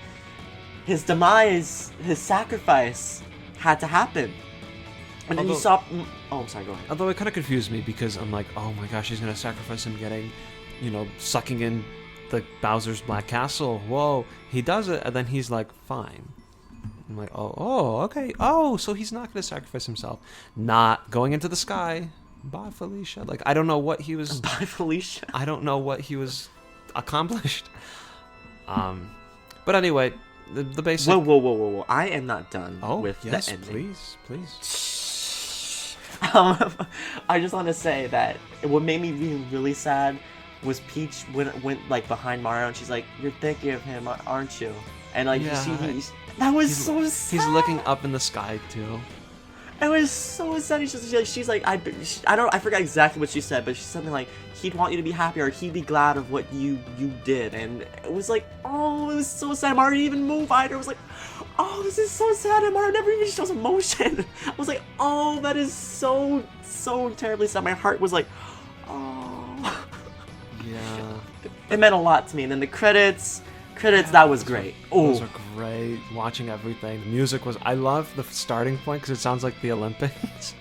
his demise, his sacrifice had to happen. And then you saw... Oh, I'm sorry, go ahead. Although it kind of confused me because I'm like, oh my gosh, he's going to sacrifice him getting, you know, sucking in the Bowser's Black Castle. Whoa. He does it, and then he's like, fine. I'm like, oh, okay. Oh, so he's not going to sacrifice himself. Not going into the sky. Bye, Felicia. Like, I don't know what he was... Bye, Felicia. I don't know what he was accomplished. But anyway, the basic... Whoa. I am not done with the ending. Please. I just want to say that what made me really sad was Peach went like behind Mario and she's like, "You're thinking of him, aren't you?" And like that was so sad. He's looking up in the sky too. It was so sad. She's like, I forgot exactly what she said, but she's something like, he'd want you to be happy or he'd be glad of what you did. And it was like, oh, it was so sad. Mario didn't even move either. It was like, oh, this is so sad. And Mario never even shows emotion. I was like, oh, that is so terribly sad. My heart was like, oh. Yeah. It meant a lot to me. And then the credits, that was great. Oh, those are great. Watching everything. The music was... I love the starting point because it sounds like the Olympics.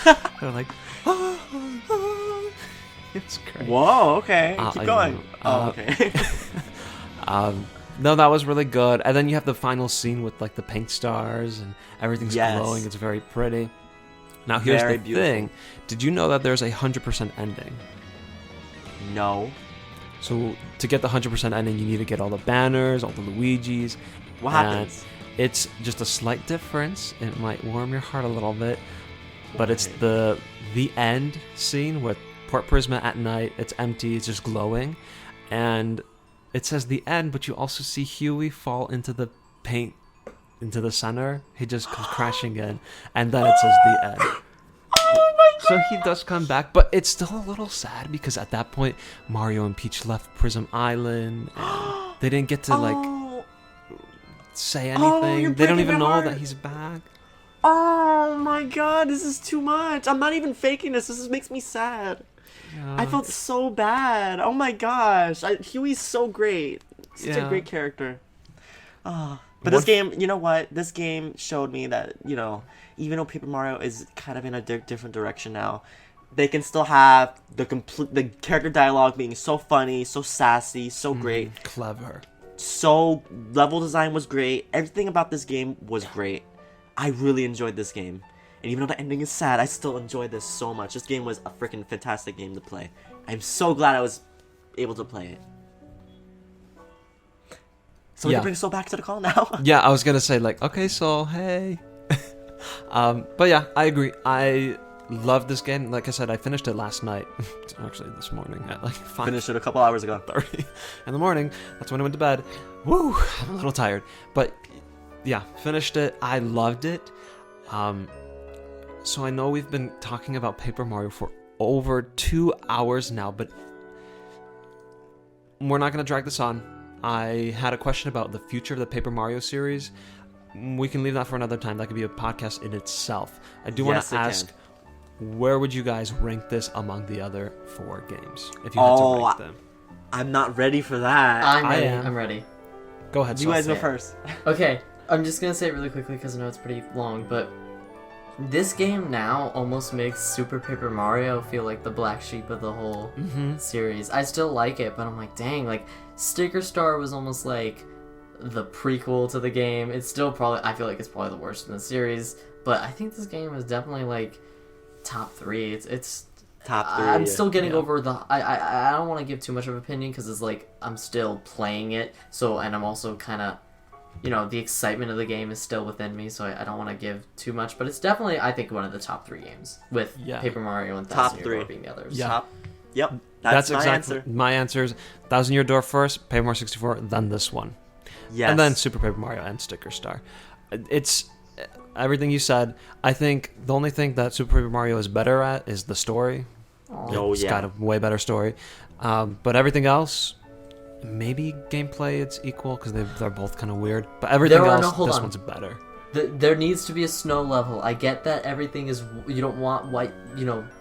They're like... It's great. Whoa, okay. I Keep going. know. Oh, okay. No, that was really good. And then you have the final scene with like the paint stars and everything's Yes. glowing. It's very pretty. Now here's Very the beautiful. thing. Did you know that there's a 100% ending? No. So to get the 100% ending, you need to get all the banners, all the Luigis. What and happens? It's just a slight difference. It might warm your heart a little bit, but it's Okay. the end scene with Port Prisma at night. It's empty. It's just glowing, and it says the end, but you also see Huey fall into the paint, into the center. He just comes crashing in, and then it says the end. Oh my god! So he does come back, but it's still a little sad because at that point, Mario and Peach left Prism Island. And they didn't get to like Oh, say Oh, anything. you're They don't breaking even my know heart. that he's back. oh my god, this is too much. I'm not even faking this. This just makes me sad. I felt so bad. Oh my gosh. Huey's so great. Such a Yeah. great character. Ah. But What- this game, you know what? This game showed me that, even though Paper Mario is kind of in a different direction now, they can still have the character dialogue being so funny, so sassy, so great. Clever. So level design was great. Everything about this game was great. I really enjoyed this game. And even though the ending is sad, I still enjoyed this so much. This game was a freaking fantastic game to play. I'm so glad I was able to play it. So we Yeah. can bring Soul back to the call now. Yeah, I was gonna say like, okay, so hey. But yeah, I agree. I love this game. Like I said, I finished it last night. Actually, this morning at like 5:30 Finished it a couple hours ago. in the morning. That's when I went to bed. Woo! I'm a little tired, but yeah, finished it. I loved it. So I know we've been talking about Paper Mario for over 2 hours now, but we're not gonna drag this on. I had a question about the future of the Paper Mario series. We can leave that for another time. That could be a podcast in itself. I do want Yes, to it ask, can. where would you guys rank this among the other 4 games? If you had to rank them. I'm not ready for that. I'm I ready. am. I'm ready. Go ahead, you Sol. guys go say it. first. Okay, I'm just gonna say it really quickly because I know it's pretty long, but this game now almost makes Super Paper Mario feel like the black sheep of the whole series. I still like it, but I'm like, dang, like Sticker Star was almost like the prequel to the game. It's still probably, I feel like it's probably the worst in the series, but I think this game is definitely like top 3. It's Top 3. I'm still getting Yeah. over the. I don't want to give too much of an opinion because it's like I'm still playing it. So, and I'm also kind of, the excitement of the game is still within me. So I don't want to give too much, but it's definitely, I think, one of the top 3 games with Yeah. Paper Mario and Top Thousand Year 3. Door being the others. Yeah. Top. Yep. That's my exactly answer. my answers. 1,000 Year Door first, Paper Mario 64, then this one. Yes. And then Super Paper Mario and Sticker Star. It's everything you said. I think the only thing that Super Paper Mario is better at is the story. Oh, It's yeah. got a way better story. But everything else, maybe gameplay it's equal because they're both kind of weird. But everything There are else, no- hold this on. one's better. There needs to be a snow level. I get that everything is. You don't want white.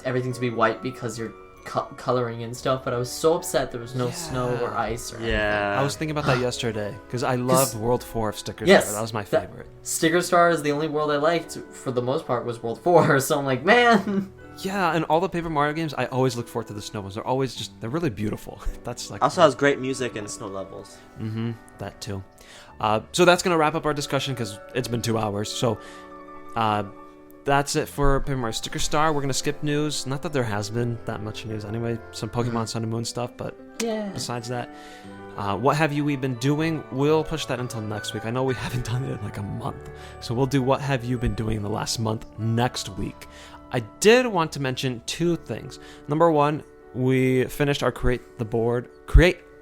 Everything to be white because you're coloring and stuff. But I was so upset there was no snow or ice or anything. Yeah. I was thinking about that yesterday because I loved World 4 of Sticker Yes, Star. That was my that- favorite. Sticker Star is the only world I liked for the most part was World 4. So I'm like, man. Yeah, and all the Paper Mario games, I always look forward to the snow ones. They're really beautiful. That's like Also has great music and snow levels. that too. So that's gonna wrap up our discussion because it's been 2 hours. So that's it for Paper Mario Sticker Star. We're gonna skip news. Not that there has been that much news anyway. Some Pokemon Sun and Moon stuff, but Yeah. besides that, what have we been doing? We'll push that until next week. I know we haven't done it in like a month, so we'll do what have you been doing in the last month next week. I did want to mention 2 things. Number 1, we finished our create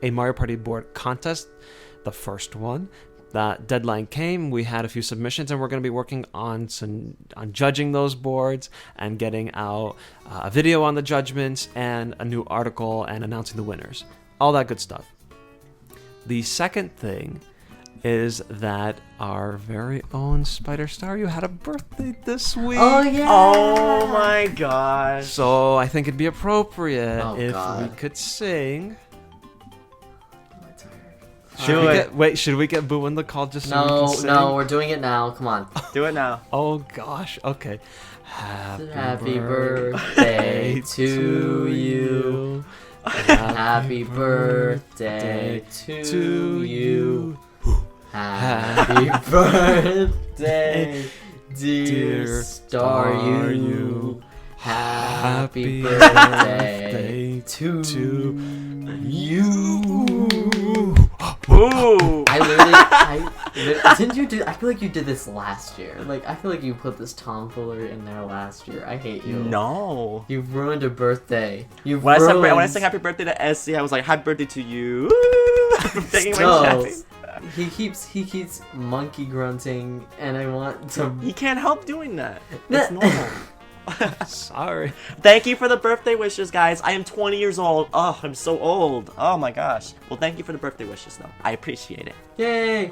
a Mario Party board contest, the first one. That deadline came. We had a few submissions, and we're going to be working on judging those boards and getting out a video on the judgments and a new article and announcing the winners. All that good stuff. The second thing is that our very own SpiderStaryu had a birthday this week. Oh yeah. Oh my gosh. So I think it'd be appropriate Oh, if God. we could sing. I'm tired. Do it. Should we get Boo in the call just so we No, can sing? no, we're doing it now. Come on. Do it now. Oh gosh. Okay. Happy birthday to you. Happy birthday to you. Happy birthday, dear Staryu. Happy birthday to you. Ooh. Didn't you do? I feel like you did this last year. Like I feel like you put this tomfoolery in there last year. I hate you. No. You ruined a birthday. You When ruined. I sang happy birthday to Essie, I was like, happy birthday to you. Taking my No. chest. He keeps monkey grunting, and I want to. He can't help doing that. It's normal. Sorry. Thank you for the birthday wishes, guys. I am 20 years old. Oh, I'm so old. Oh my gosh. Well, thank you for the birthday wishes, though. I appreciate it. Yay!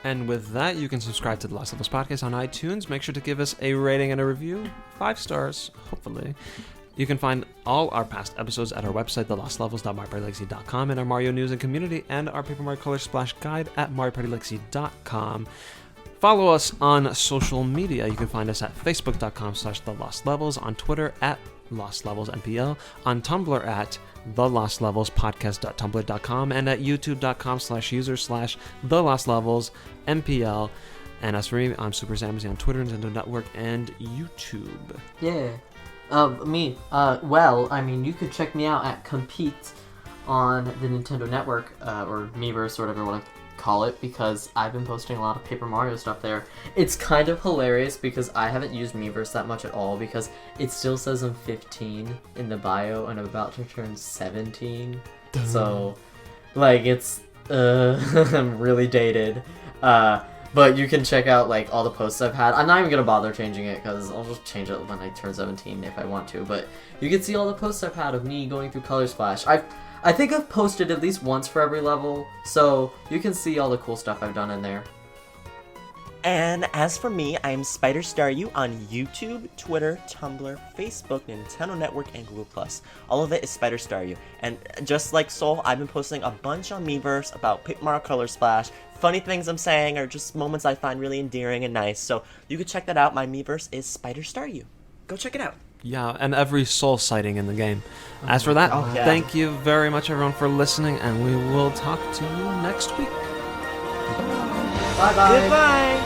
And with that, you can subscribe to the Lost Levels podcast on iTunes. Make sure to give us a rating and a review. 5 stars, hopefully. You can find all our past episodes at our website, thelostlevels.mariopartylegacy.com, and our Mario news and community, and our Paper Mario Color Splash guide at mariopartylegacy.com. Follow us on social media. You can find us at facebook.com/thelostlevels, on Twitter at LostLevelsNPL, on Tumblr at thelostlevelspodcast.tumblr.com, and at youtube.com/user/thelostlevelsNPL. And as for me, I'm SuperZambezi on Twitter, Nintendo Network, and YouTube. Yeah. You could check me out at Compete on the Nintendo Network, or Miiverse, or whatever you want to call it, because I've been posting a lot of Paper Mario stuff there. It's kind of hilarious because I haven't used Miiverse that much at all, because it still says I'm 15 in the bio and I'm about to turn 17. So, like, it's, I'm really dated. But you can check out, like, all the posts I've had. I'm not even gonna bother changing it, because I'll just change it when I turn 17 if I want to. But you can see all the posts I've had of me going through Color Splash. I think I've posted at least once for every level, so you can see all the cool stuff I've done in there. And as for me, I am SpiderStaryu on YouTube, Twitter, Tumblr, Facebook, Nintendo Network, and Google+. All of it is SpiderStaryu. And just like Soul, I've been posting a bunch on Miiverse about Paper Mario Color Splash, funny things I'm saying, or just moments I find really endearing and nice. So you can check that out. My Miiverse is SpiderStaryu. Go check it out. Yeah, and every soul sighting in the game. As for that, Oh, yeah. thank you very much, everyone, for listening, and we will talk to you next week. Bye-bye! Goodbye!